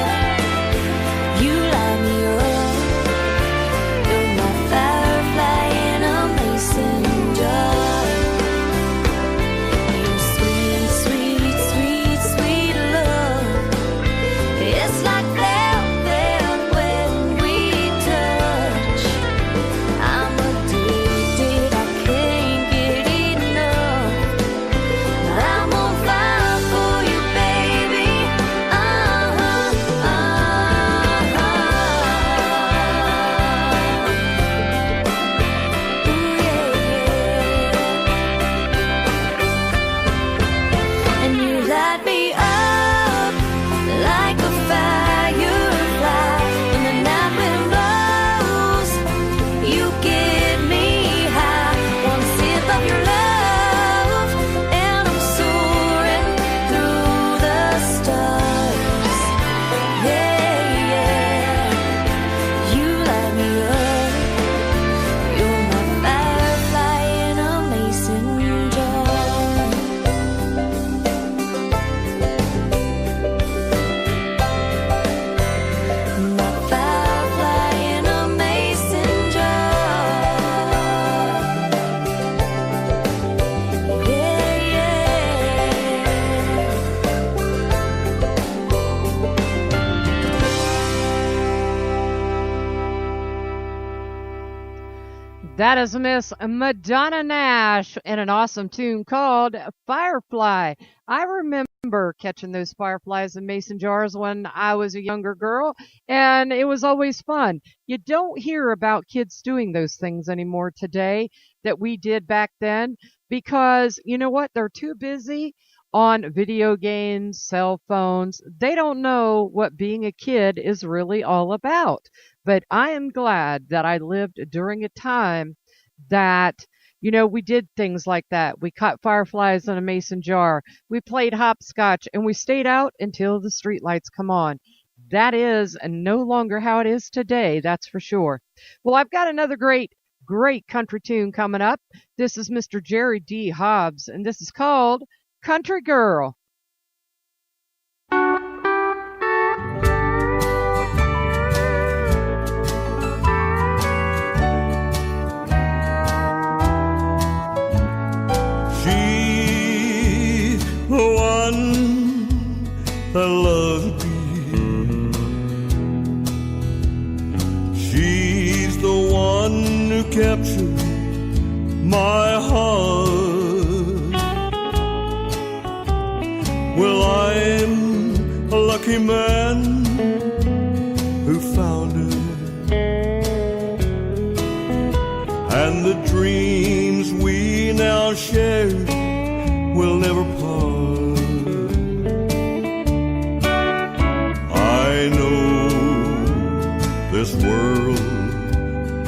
You light me up. You're my firefly in a mason jar. Your sweet, sweet, sweet, sweet love. It's like velvet when we touch. I'm addicted, I can't get enough. I'm on fire for you, baby. And you light me up like a firefly. When the night wind blows, you get me high. One sip of your love, and I'm soaring through the stars. Yeah, yeah. You light me up. You're my firefly in a mason jar. My firefly in a mason jar. Yeah, yeah. That is Miss Madonna Nash in an awesome tune called Firefly. I remember catching those fireflies in mason jars when I was a younger girl, and it was always fun. You don't hear about kids doing those things anymore today that we did back then because, you know what, they're too busy on video games, cell phones. They don't know what being a kid is really all about. But I am glad that I lived during a time that, we did things like that. We caught fireflies in a mason jar. We played hopscotch and we stayed out until the streetlights come on. That is no longer how it is today, that's for sure. Well, I've got another great country tune coming up. This is Mr. Jerry D. Hobbs, and this is called Country Girl. She's the one that loves me. She's the one who captured my heart. Well, I'm a lucky man who found her, and the dreams we now share will never part. I know this world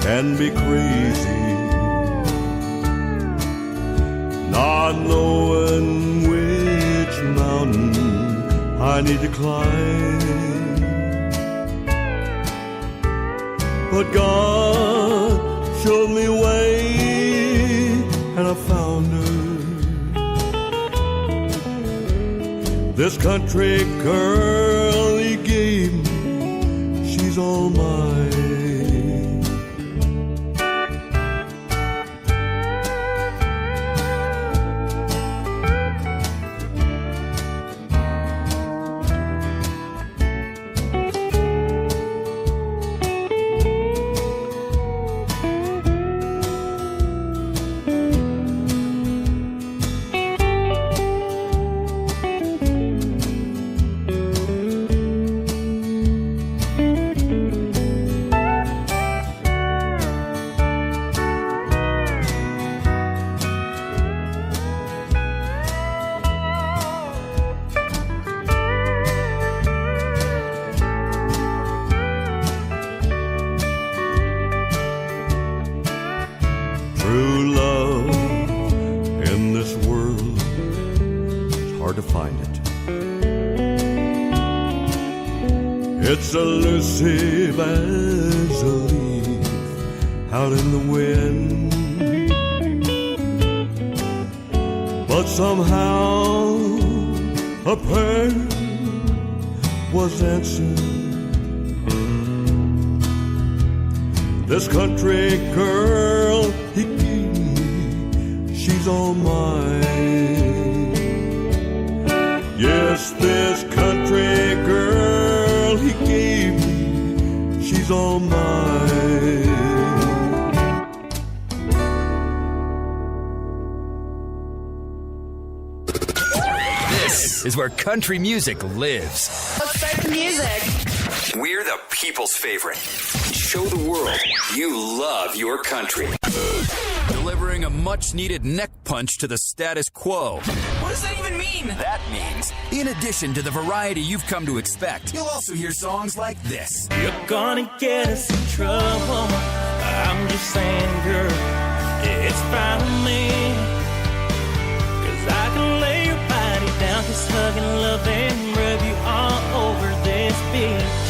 can be crazy, not knowing which mountain I need to climb. But God showed me way, and I found her. This country girl he gave me, she's all mine. True love in this world, it's hard to find it. It's elusive as a leaf out in the wind. But somehow a prayer was answered. This country girl he gave me, she's all mine. Yes, this country girl he gave me, she's all mine. This is where country music lives. Let's start the music. We're the people's favorite. Show the world you love your country. Delivering a much-needed neck punch to the status quo. What does that even mean? That means, in addition to the variety you've come to expect, you'll also hear songs like this. You're gonna get us in trouble. I'm just saying, girl, it's fine with me. 'Cause I can lay your body down, kiss, hug, and love, and rub you all over this beach.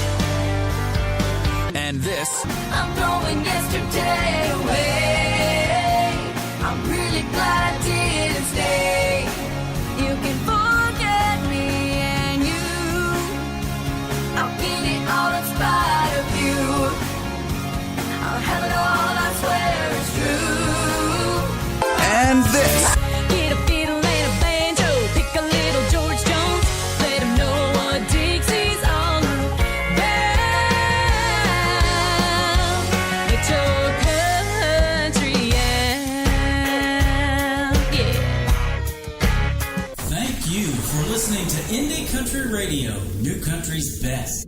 And this. I'm throwing yesterday away. I'm really glad I didn't stay. You can forget me and you. I'll get it all in spite of you. I'll have it all, I swear it's true. And this. Get a fiddle and a banjo, pick a little George Jones, let him know what Dixie's all about. Get your country out, yeah. Thank you for listening to Indie Country Radio, New Country's best.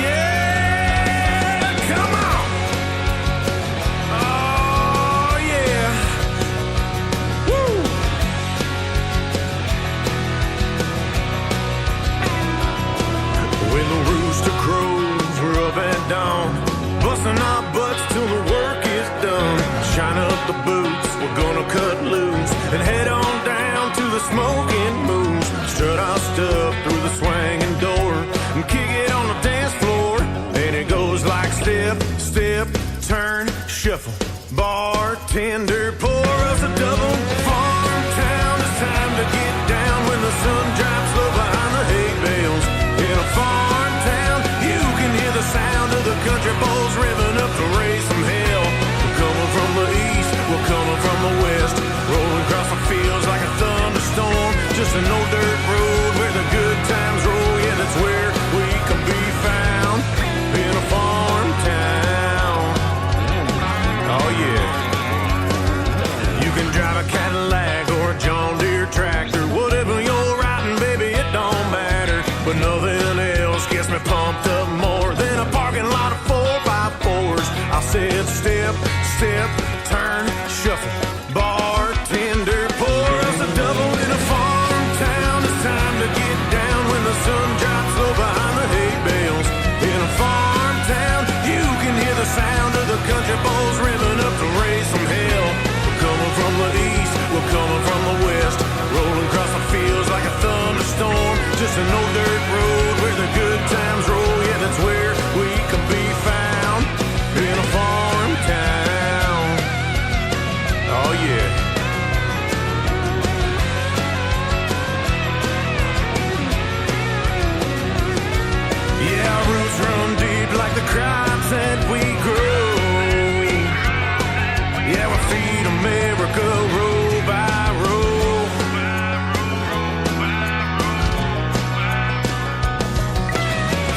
Yeah, come on! Oh, the boots. We're gonna cut loose and head on down to the smoking moons. Strut our stuff through the swinging door and kick it on the dance floor. And it goes like step, step, turn, shuffle. Bartender, pour us a double. Farm town, it's time to get down when the sun drops low behind the hay bales. In a farm town, you can hear the sound of the country boys revving up to raise some hell. We're coming from the east, we're coming from the west, rolling across the fields like a thunderstorm. Just an old dirt road where the good times roll. Yeah, that's where we can be found, in a farm town. Oh yeah. You can drive a Cadillac or a John Deere tractor, whatever you're riding, baby, it don't matter. But nothing else gets me pumped up more than a parking lot of 4x4s. I said step, step, turn, shuffle. Bartender, pour us a double in a farm town. It's time to get down when the sun drops low behind the hay bales. In a farm town, you can hear the sound of the country boys revving up to raise some hell. We're coming from the east, we're coming from the west, rolling across the fields like a thunderstorm. Just an old dirt road where the good times roll. Yeah, that's where we can be found, in a farm town. Oh yeah. Yeah, our roots run deep like the crops that we grow. Yeah, we feed America row by row.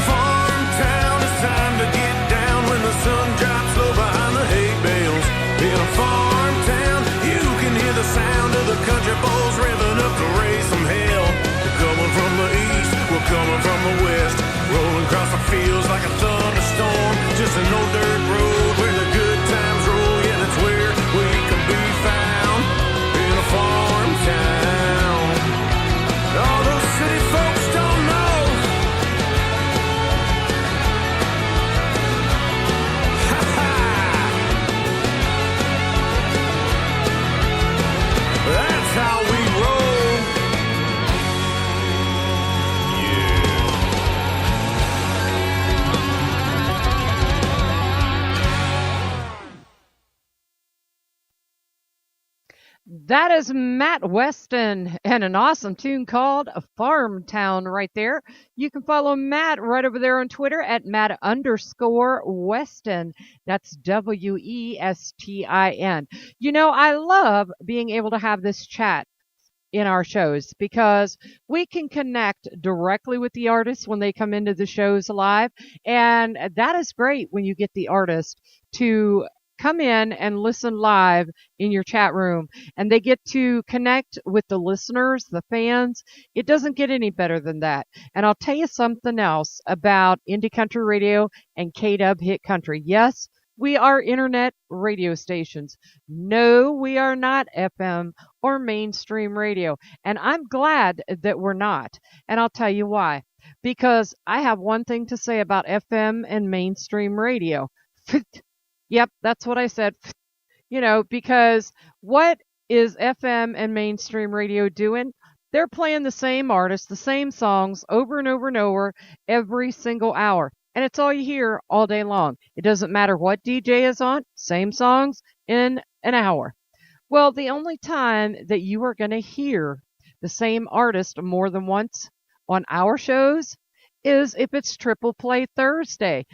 Farm town, it's time to get down when the sun drops low behind the hay bales. In a farm town, you can hear the sound of the country boys revving up to raise some hell. We're coming from the east, we're coming from the west, rolling across the fields like a thunderstorm. Just an old dirt road where the good times roll. Yeah, that's where we can be found, in a farm town. All those city folks don't know. Ha ha! That's how we roll. That is Matt Weston and an awesome tune called Farm Town right there. You can follow Matt right over there on Twitter at Matt_Weston. That's WESTIN. You know, I love being able to have this chat in our shows because we can connect directly with the artists when they come into the shows live. And that is great when you get the artist to come in and listen live in your chat room and they get to connect with the listeners, the fans. It doesn't get any better than that. And I'll tell you something else about Indie Country Radio and KW Hit Country. Yes, we are internet radio stations. No, we are not FM or mainstream radio. And I'm glad that we're not. And I'll tell you why. Because I have one thing to say about FM and mainstream radio. Yep, that's what I said. You know, because what is FM and mainstream radio doing? They're playing the same artists, the same songs over and over and over every single hour. And it's all you hear all day long. It doesn't matter what DJ is on, same songs in an hour. Well, the only time that you are going to hear the same artist more than once on our shows is if it's Triple Play Thursday.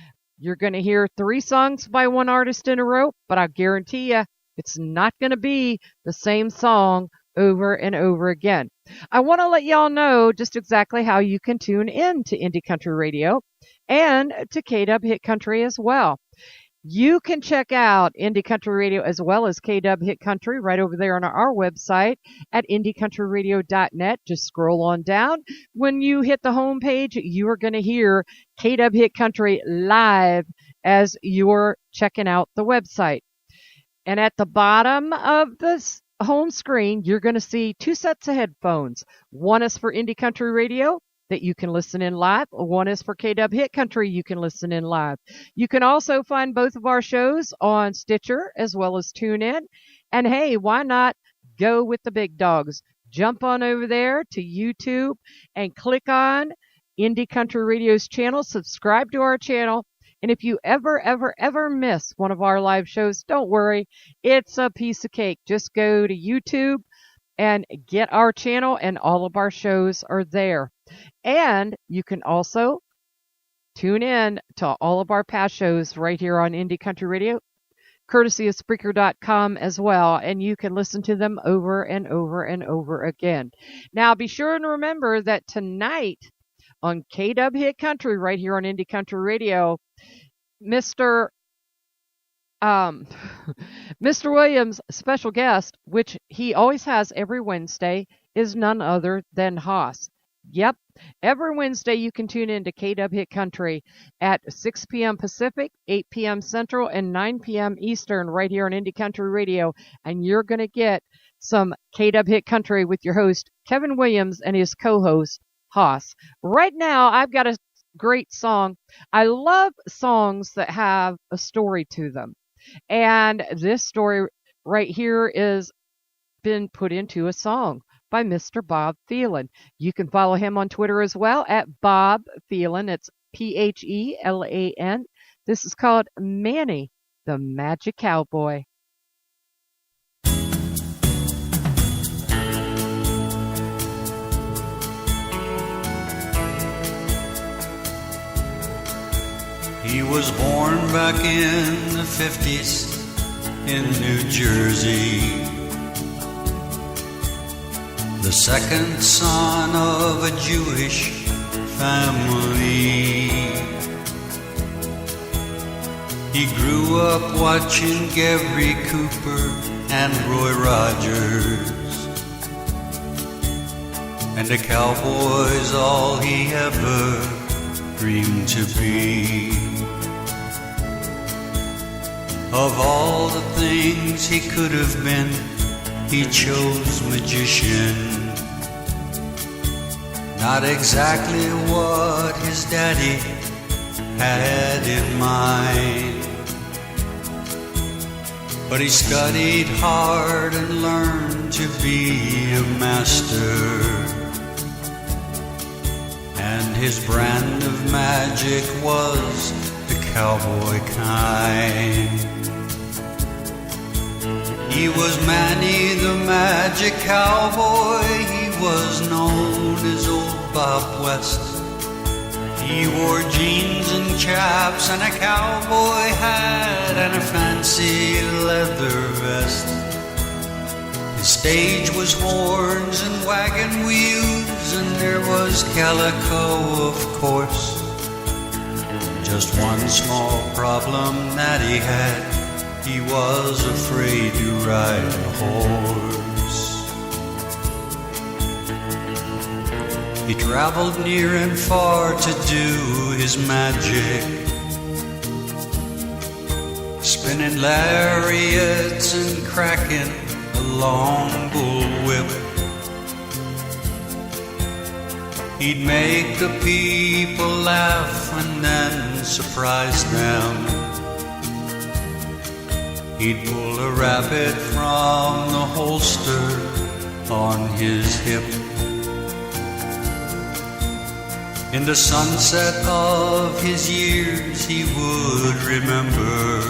You're going to hear 3 songs by one artist in a row, but I guarantee you it's not going to be the same song over and over again. I want to let y'all know just exactly how you can tune in to Indie Country Radio and to KW Hit Country as well. You can check out Indie Country Radio as well as KW Hit Country right over there on our website at indiecountryradio.net. Just scroll on down. When you hit the home page, you are going to hear KW Hit Country live as you're checking out the website. And at the bottom of this home screen, you're going to see 2 sets of headphones. One is for Indie Country Radio that you can listen in live. One is for KW Hit Country. You can listen in live. You can also find both of our shows on Stitcher as well as TuneIn. And hey, why not go with the big dogs? Jump on over there to YouTube and click on Indie Country Radio's channel. Subscribe to our channel. And if you ever miss one of our live shows, don't worry. It's a piece of cake. Just go to YouTube and get our channel, and all of our shows are there. And you can also tune in to all of our past shows right here on Indie Country Radio, courtesy of Spreaker.com as well, and you can listen to them over and over and over again. Now, be sure and remember that tonight on KW Hit Country right here on Indie Country Radio, Mr. Williams' special guest, which he always has every Wednesday, is none other than Haas. Yep, every Wednesday you can tune in to KW Hit Country at 6 p.m. Pacific, 8 p.m. Central, and 9 p.m. Eastern right here on Indie Country Radio, and you're going to get some KW Hit Country with your host, Kevin Williams, and his co-host, Haas. Right now, I've got a great song. I love songs that have a story to them. And this story right here is been put into a song by Mr. Bob Thielen. You can follow him on Twitter as well at Bob Thielen. It's Phelan. This is called Manny, the Magic Cowboy. He was born back in the 50s in New Jersey, the second son of a Jewish family. He grew up watching Gary Cooper and Roy Rogers, and a cowboy's all he ever dreamed to be. Of all the things he could have been, he chose magician. Not exactly what his daddy had in mind, but he studied hard and learned to be a master. And his brand of magic was the cowboy kind. He was Manny the Magic Cowboy. He was known as Old Bob West. He wore jeans and chaps and a cowboy hat and a fancy leather vest. His stage was horns and wagon wheels, and there was calico, of course. Just one small problem that he had: he was afraid to ride a horse. He traveled near and far to do his magic, spinning lariats and cracking a long bullwhip. He'd make the people laugh and then surprise them. He'd pull a rabbit from the holster on his hip. In the sunset of his years he would remember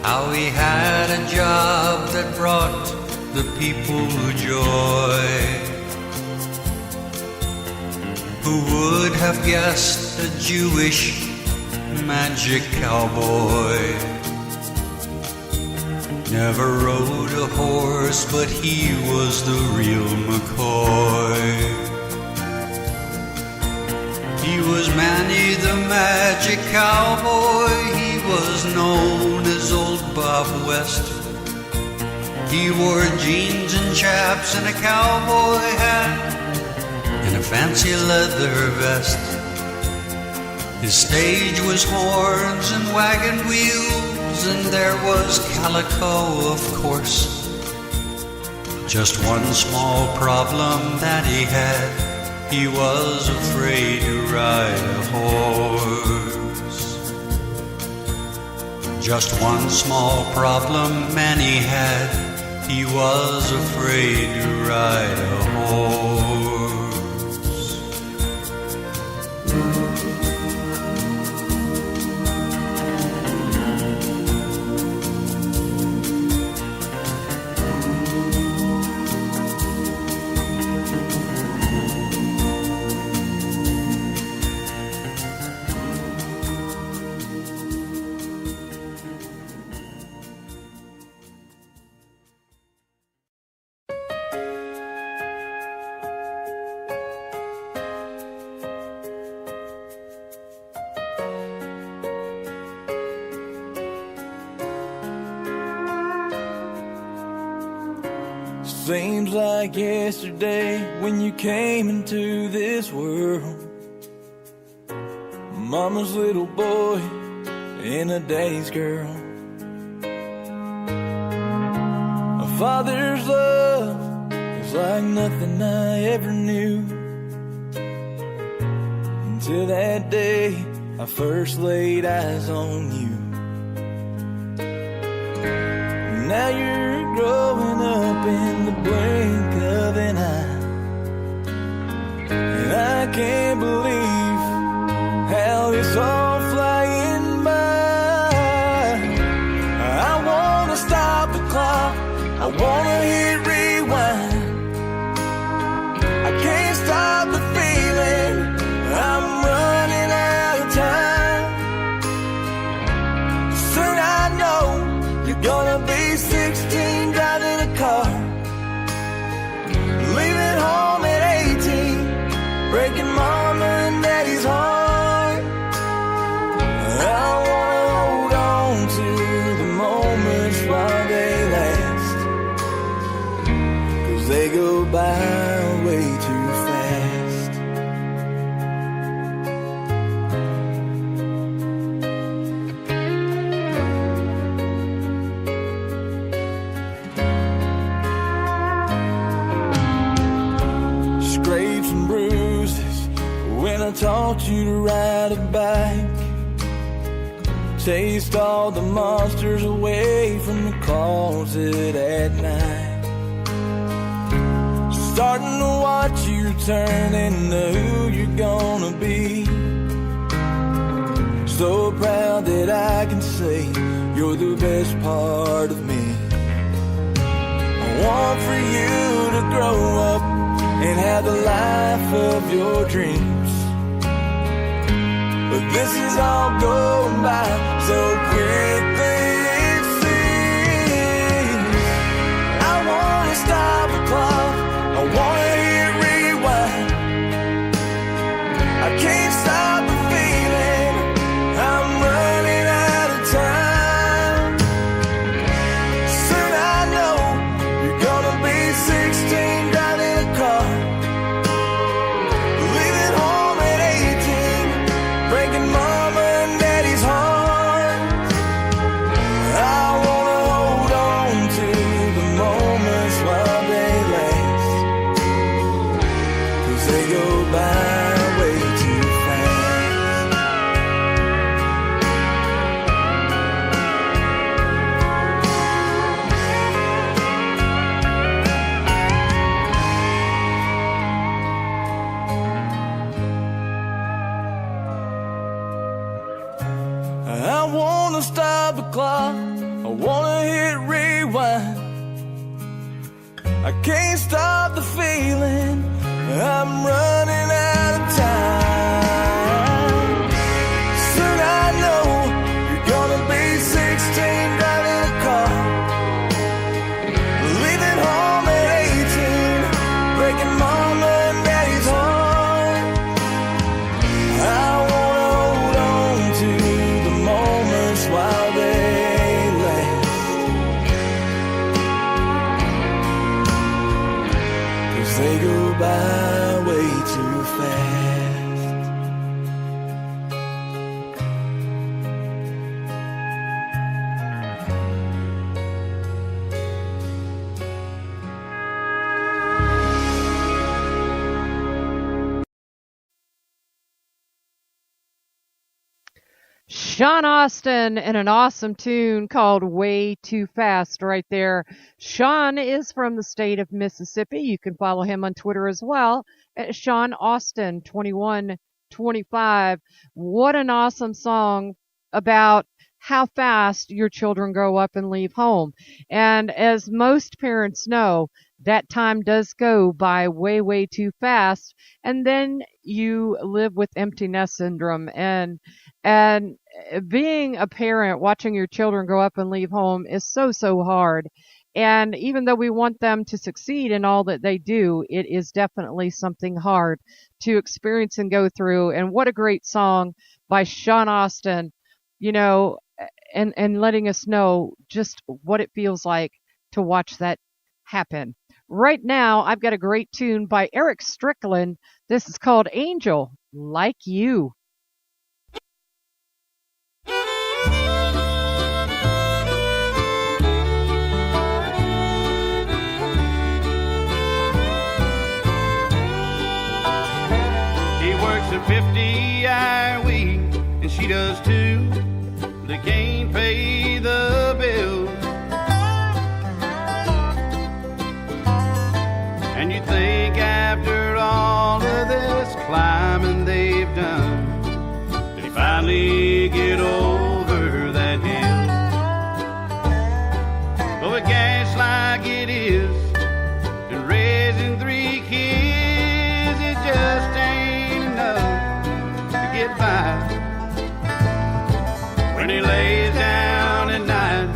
how he had a job that brought the people joy. Who would have guessed a Jewish magic cowboy? Never rode a horse, but he was the real McCoy. He was Manny the Magic Cowboy. He was known as Old Bob West. He wore jeans and chaps and a cowboy hat and a fancy leather vest. His stage was horns and wagon wheels, and there was calico, of course. Just one small problem that he had: he was afraid to ride a horse. just one small problem Manny had. He was afraid to ride a horse. Seems like yesterday when you came into this world. Mama's little boy and a daddy's girl. A father's love is like nothing I ever knew, until that day I first laid eyes on you. Now you're growing up in the blink of an eye, and I can't believe how it's all flying by. I wanna stop the clock, I wanna hit rewind. I can't stop the feeling, I'm running out of time. Soon I know you're gonna be 16 driving a car, leaving home at 18, breaking mama and daddy's heart. I wanna hold on to the moments while they last, 'cause they go by way too fast. Scrapes and bruises when I taught you to ride a bike. Chased all the monsters away from the closet at night. Starting to watch you turn into who you're gonna be. So proud that I can say you're the best part of me. I want for you to grow up and have the life of your dreams, but this is all going by so quickly it seems. I wanna stop the clock, I wanna hit rewind. I can't stop the feeling, I'm running out of time. Soon I know you're gonna be 16 driving a car, leaving home at 18, breaking mama and daddy's heart. I wanna hold on to the moments while they last, 'cause they go by way too fast. I wanna stop the clock, I wanna hit rewind. I can't stop the feeling, I'm running out of time. Soon I know you're gonna be 16 driving a car, leaving home at 18, breaking mama and daddy's heart. I wanna hold on to the moments while they last, 'cause they go by way too fast. Sean Austin and an awesome tune called Way Too Fast right there. Sean is from the state of Mississippi. You can follow him on Twitter as well at Sean Austin 2125. What an awesome song about how fast your children grow up and leave home. And as most parents know, that time does go by way, way too fast. And then you live with empty nest syndrome. And being a parent, watching your children grow up and leave home is so, so hard. And even though we want them to succeed in all that they do, it is definitely something hard to experience and go through. And what a great song by Sean Austin, you know, and letting us know just what it feels like to watch that happen. Right now, I've got a great tune by Eric Strickland. This is called Angel Like You. He works a 50-hour week, and she does too. They can't pay the bills. And you think after all of this climbing they've done, that he finally get over that hill. But with gas like it is, and raising 3 kids, it just ain't enough to get by. When he lays down at night,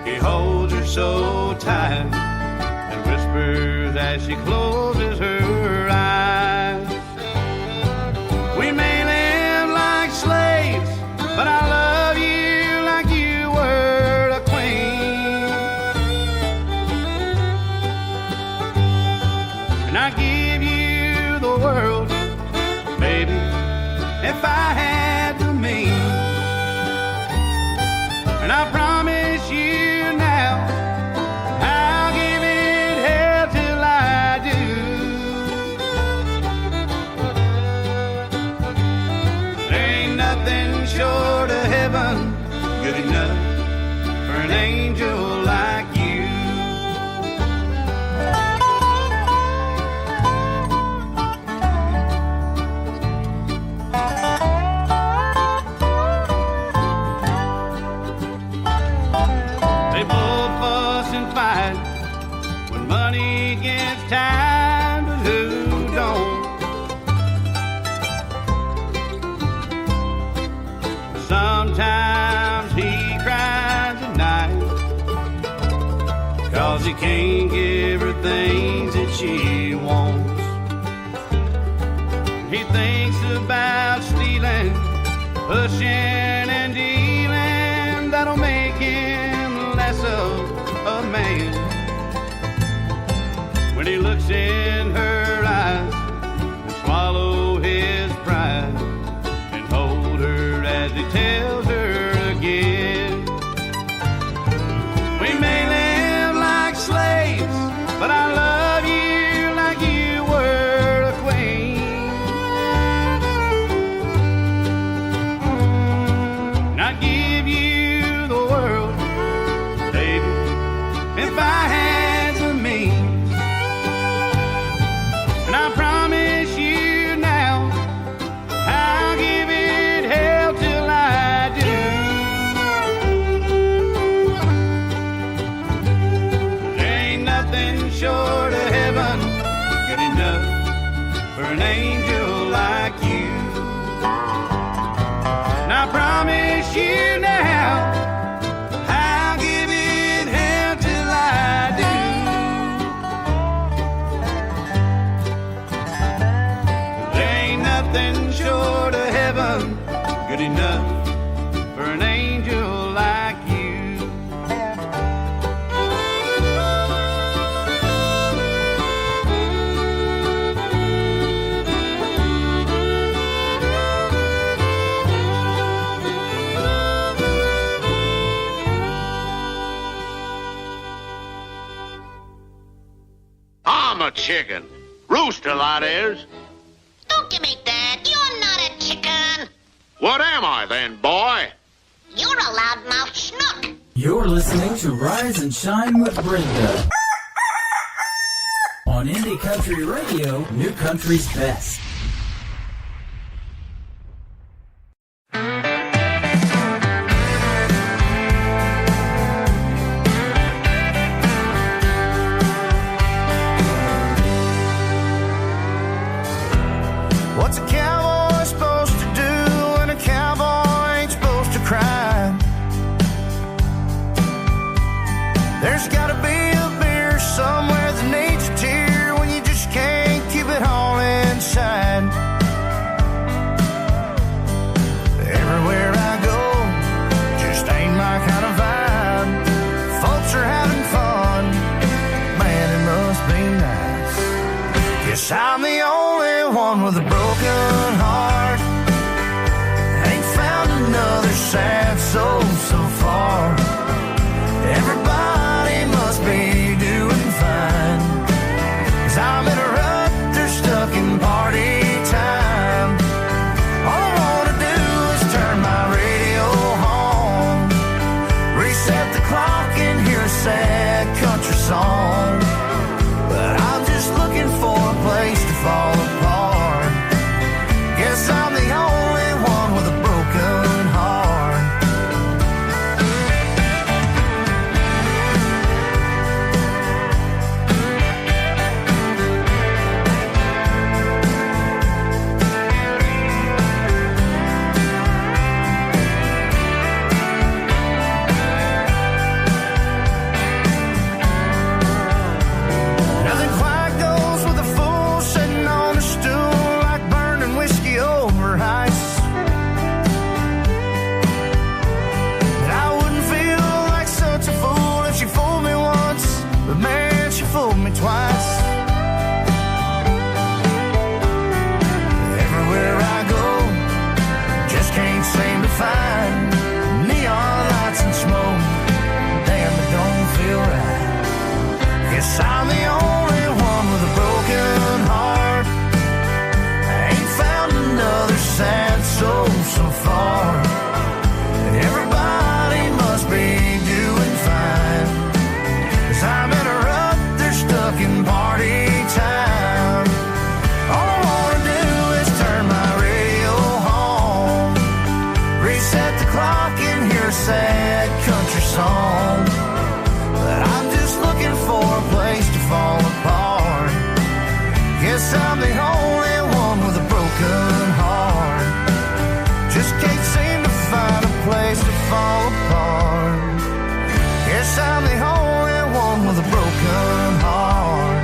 he holds her so tight and whispers as she closes her eyes. We may live like slaves, but I love you like you were a queen. And I give you the world, baby, if I had the means. And I promise you now, I'll give it hell till I do. There ain't nothing short of heaven good enough for an angel like you. When money gets tight, but who don't? Sometimes he cries at night, 'cause he can't give her things that she wants. He thinks about stealing, pushing and dealing, that'll make him less of a man. When he looks in her eyes and swallow his pride and hold her as he tells her again. We may live like slaves, but I love you like you were a queen. And I'd give you the world, baby, if I had the means. And I promise you now, I'll give it hell till I do. There ain't nothing short of heaven good enough for an angel like you. And I promise you now, I'll give it hell till I do. Nothing short of heaven good enough for an angel like you. I'm a chicken. Rooster, that is. Don't give me that. You're not a chicken. What am I then, boy? You're a loudmouth schnook. You're listening to Rise and Shine with Brenda on Indie Country Radio, New Country's Best. What's a cowboy supposed to do when a cowboy ain't supposed to cry? There's gotta be a beer somewhere that needs a tear when you just can't keep it all inside. Everywhere I go, just ain't my kind of vibe. Folks are having fun, man, it must be nice. Guess I'm the only one with a broken heart. Ain't found another sad soul so far. Everybody must be doing fine, 'cause I'm in a rut, they're stuck in party time. All I wanna do is turn my radio on, reset the clock and hear a sad country song. But I'm just looking for a place to fall apart. Guess I'm the only one with a broken heart. Nothing quite goes with a fool sitting on a stool like burning whiskey over ice. And I wouldn't feel like such a fool if she fooled me once, but man, she fooled me twice. Everywhere I go, just can't seem to find neon lights and smoke. Damn, it don't feel right. Guess I'm the only one with a broken heart. I ain't found another sad soul so far. Everybody must be doing fine, 'cause I'm in a rut, they're stuck in party time. All I wanna do is turn my radio on, reset the clock and hear a sad country song. But I'm just looking for a place to fall apart. Guess I'm the only one with a broken heart. Just can't seem to find a place to fall apart. Guess I'm the only one with a broken heart.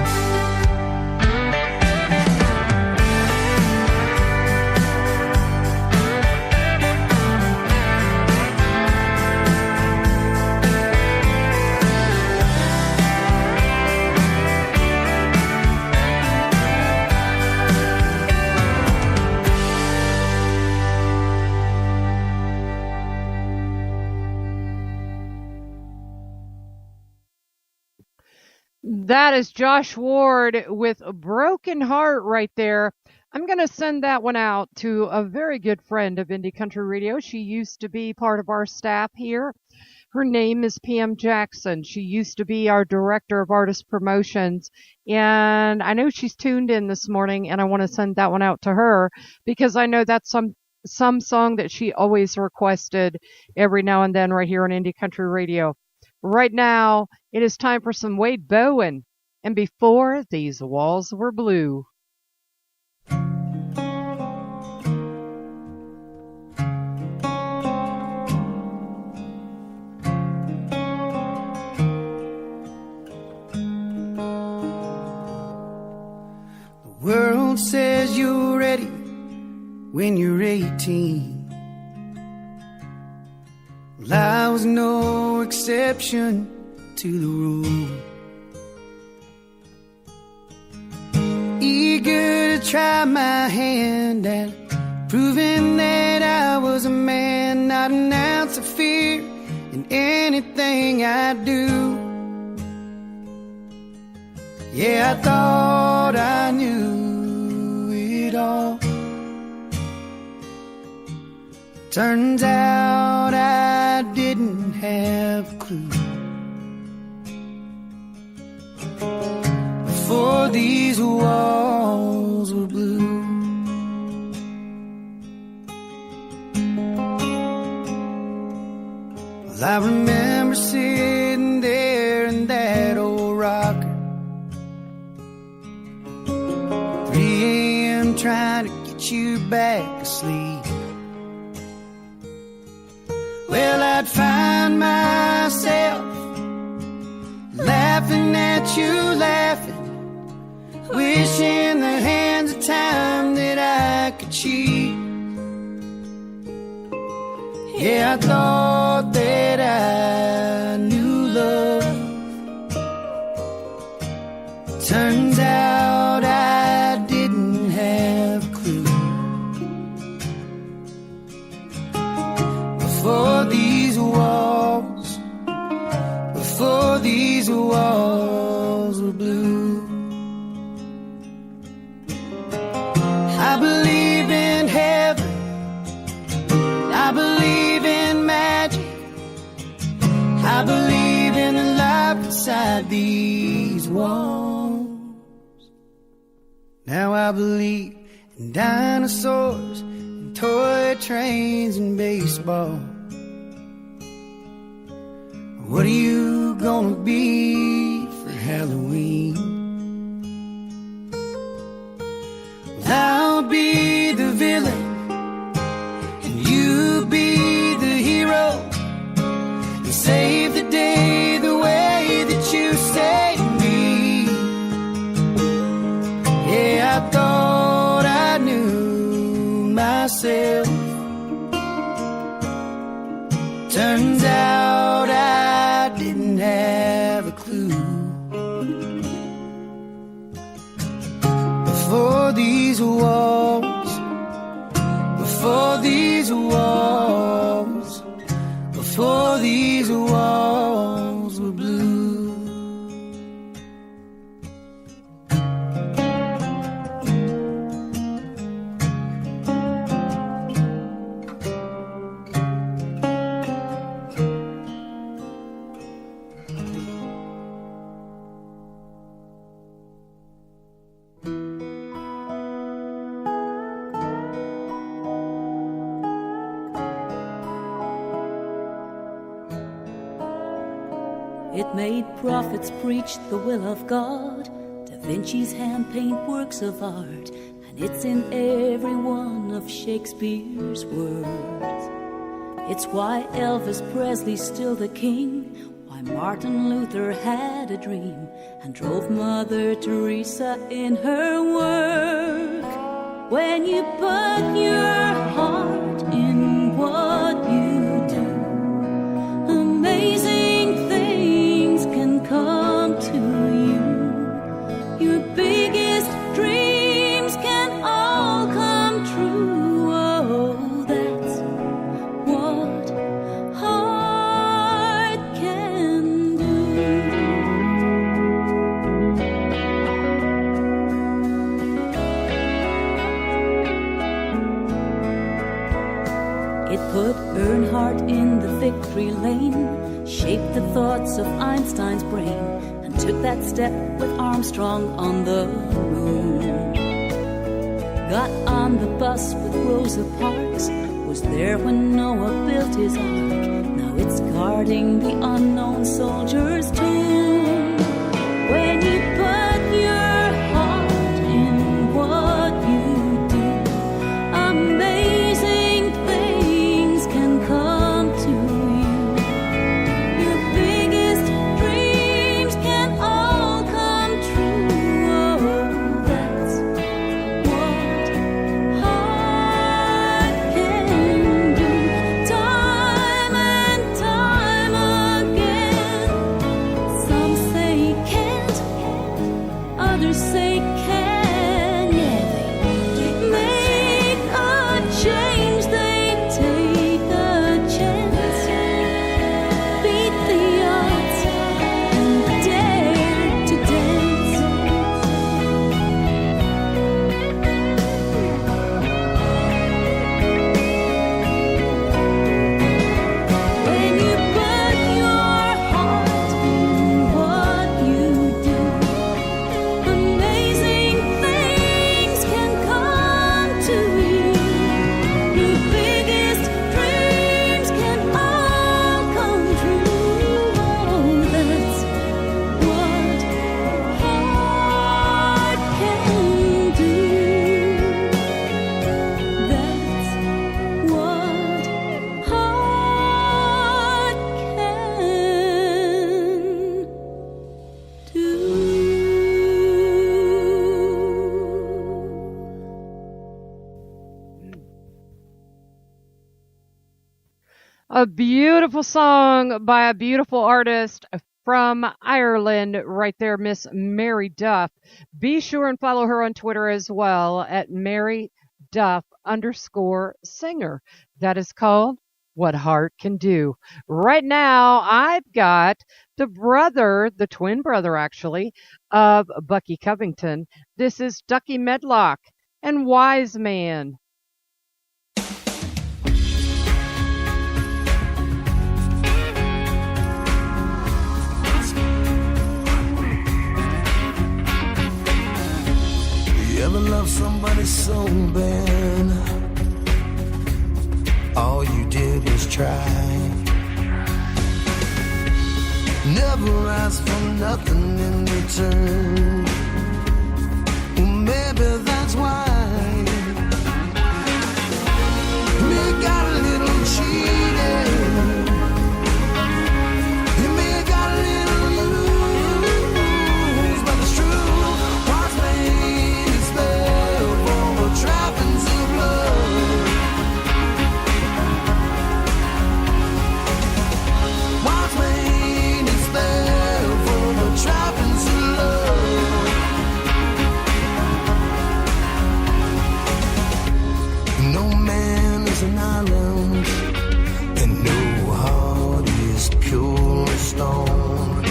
That is Josh Ward with a broken heart right there. I'm going to send that one out to a very good friend of Indie Country Radio. She used to be part of our staff here. Her name is Pam Jackson. She used to be our director of artist promotions. And I know she's tuned in this morning, and I want to send that one out to her because I know that's some song that she always requested every now and then right here on Indie Country Radio. Right now, it is time for some Wade Bowen, and Before These Walls Were Blue. The world says you're ready when you're 18. Well, I was no exception to the rule. Eager to try my hand at proving that I was a man, not an ounce of fear in anything I do. Yeah, I thought I knew it all. Turns out I I didn't have a clue. Before these walls were blue. Well, I remember sitting there in that old rocker, 3 a.m. trying to get you back asleep. Well, I'd find myself laughing at you, laughing, wishing the hands of time that I could cheat. Yeah, I thought that I knew love. Turns out I didn't have a clue. Before these walls were blue. I believe in heaven, I believe in magic, I believe in the life inside these walls. Now I believe in dinosaurs and toy trains and baseball. What are you gonna be for Halloween? I'll be the villain and you be the hero, and save the day the way that you saved me. Yeah, I thought I knew myself. Turns out I didn't have a clue. Before these walls, before these walls, before these walls were blue. It made prophets preach the will of God, Da Vinci's hand-paint works of art, and it's in every one of Shakespeare's words. It's why Elvis Presley's still the king, why Martin Luther had a dream and drove Mother Teresa in her work. When you put your heart in what you do, amazing things can come to you. Your biggest dreams can all come true. Oh, that's what heart can do. It put Earnhardt in the victory lane, shaped the thoughts of Einstein's brain, and took that step with Armstrong on the moon. Got on the bus with Rosa Parks, was there when Noah built his ark. Now it's guarding the unknown soldier's tomb. When you put your heart in what you do, amazing things can come to you. Your biggest dreams can all come true. Oh, that's what heart can do. Time and time again, some say can't, A beautiful song by a beautiful artist from Ireland right there, Miss Mary Duff. Be sure and follow her on Twitter as well at Mary Duff_singer. That is called What Heart Can Do. Right now, I've got the twin brother actually, of Bucky Covington. This is Ducky Medlock and Wise Man. You ever love somebody so bad, all you did was try, never asked for nothing in return? Well, maybe that's why you got a little cheated. You may have got a little used, but it's true. What's made is there for the trappings of love. What's made is there for the trappings of love. No man is an island, and no heart is pure stone.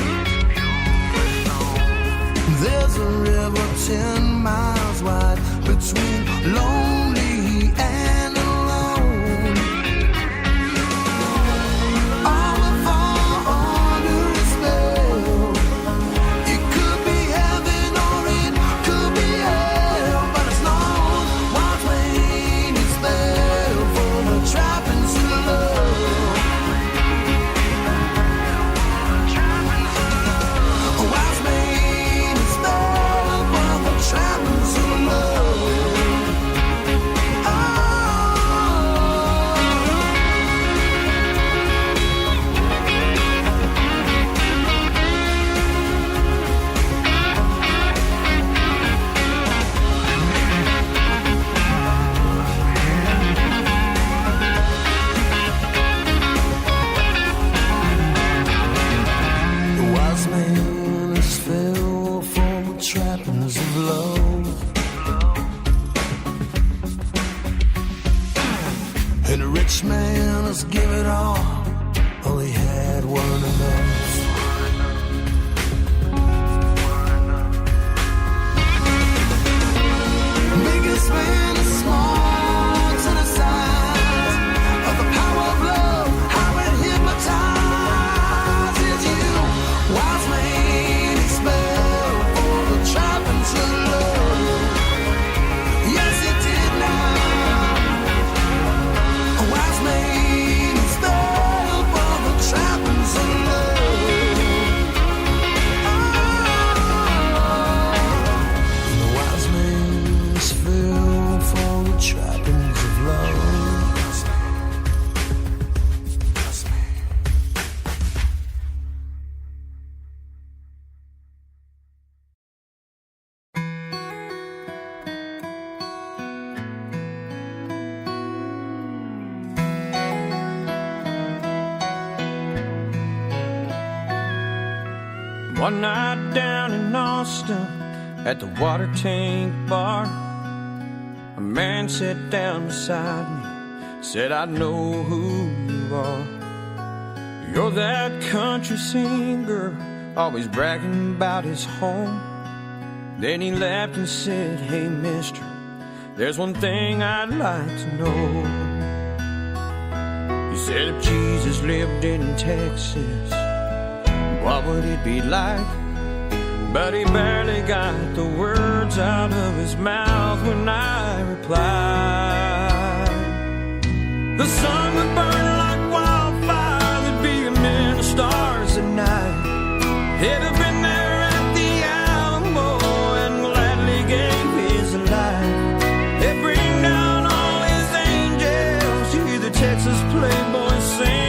There's a river 10 miles wide between lonely and alone. All will fall under a spell. It could be heaven or it could be hell, but it's known what's made is there for the trappings of love. What's made is there for the trappings of love. The wise man is filled for the trappings of love, and a rich man has given all he had weren't enough. Biggest man is small to the size of the power of love, how it hypnotizes you. Wise man is spell for the trappings of love. Yes, it did now. A wise man is spell for the trappings of love. And the wise man is filled for the trappings of love. One night down in Austin at the water tank bar, a man sat down beside me, said, I know who you are. You're that country singer, always bragging about his home. Then he laughed and said, hey mister, there's one thing I'd like to know. He said, if Jesus lived in Texas, what would it be like? But he barely got the words out of his mouth when I replied. The sun would burn like wildfire, there'd be a million stars at night. He'd have been there at the Alamo and gladly gave his life. He'd bring down all his angels to hear the Texas Playboy sing.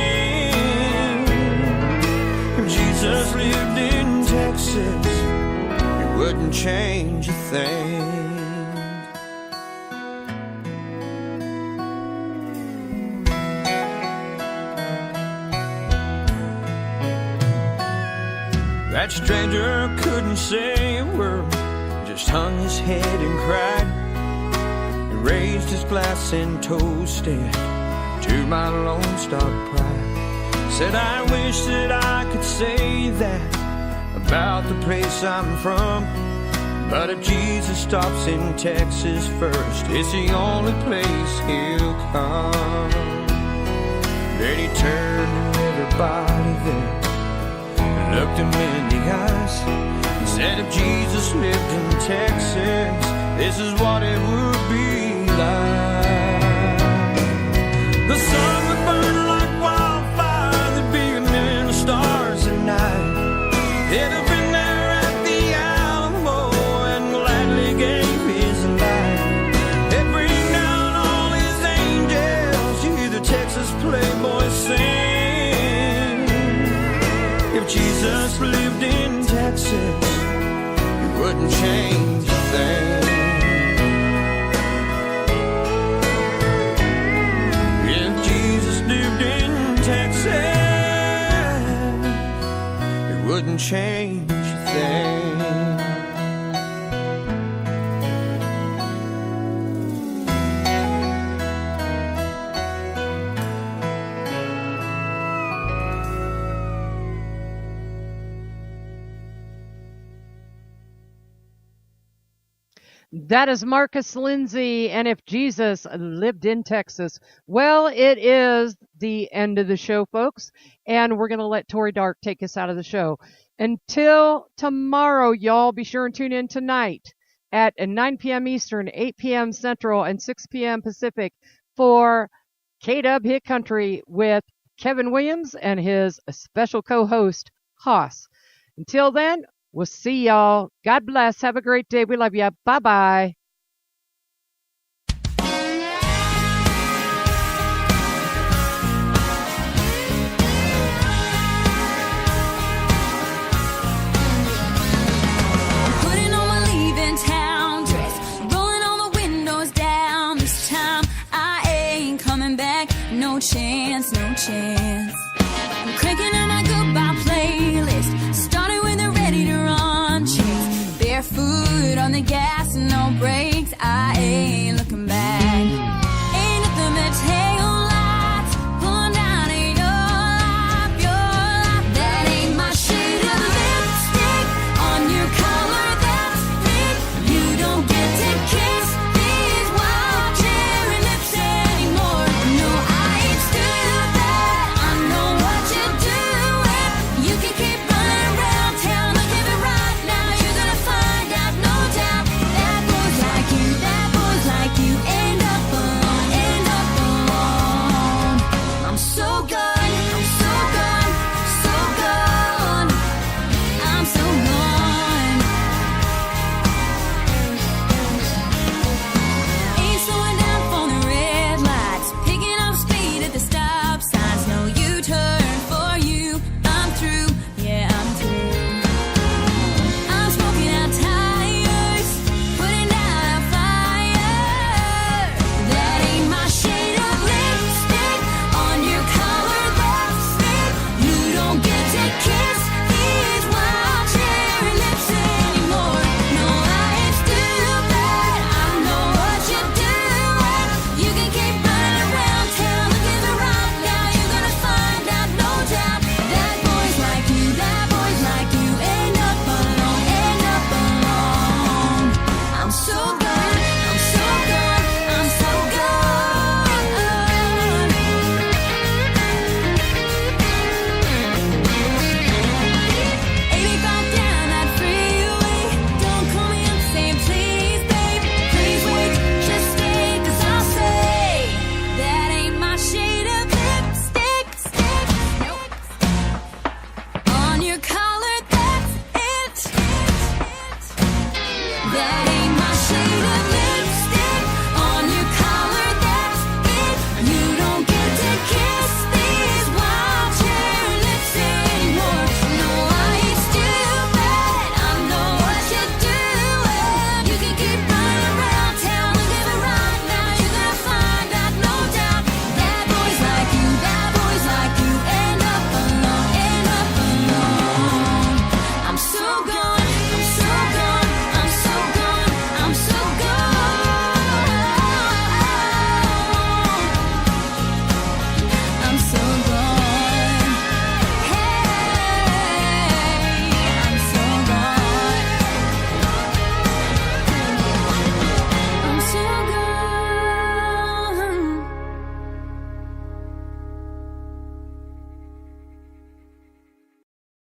If Jesus lived in Texas, it wouldn't change a thing. That stranger couldn't say a word, just hung his head and cried. He raised his glass and toasted to my Lone Star pride. Said, I wish that I could say that about the place I'm from, but if Jesus stops in Texas first, it's the only place he'll come. Then he turned to everybody there and looked him in the eyes and said, if Jesus lived in Texas, this is what it would be like. The sun would burn like wildfire, there'd be a million stars at night. It'd have been there at the Alamo and gladly gave his life. They'd bring down all his angels, you hear the Texas Playboy sing. If Jesus lived in Texas, it wouldn't change a thing. If Jesus lived in Texas, it wouldn't change a thing. That is Marcus Lindsay, and if Jesus lived in Texas. Well, it is the end of the show, folks, and we're going to let Tori Dark take us out of the show. Until tomorrow, y'all, be sure and tune in tonight at 9 p.m. Eastern, 8 p.m. Central, and 6 p.m. Pacific for K-Dub Hit Country with Kevin Williams and his special co-host, Haas. Until then, we'll see y'all. God bless. Have a great day. We love you. Bye-bye. Putting on my leaving town dress, rolling all the windows down. This time I ain't coming back. No chance, no chance. I'm cranking on my goodbye playlist. Started with the ready to run chase. Barefoot on the gas, no brakes. I ain't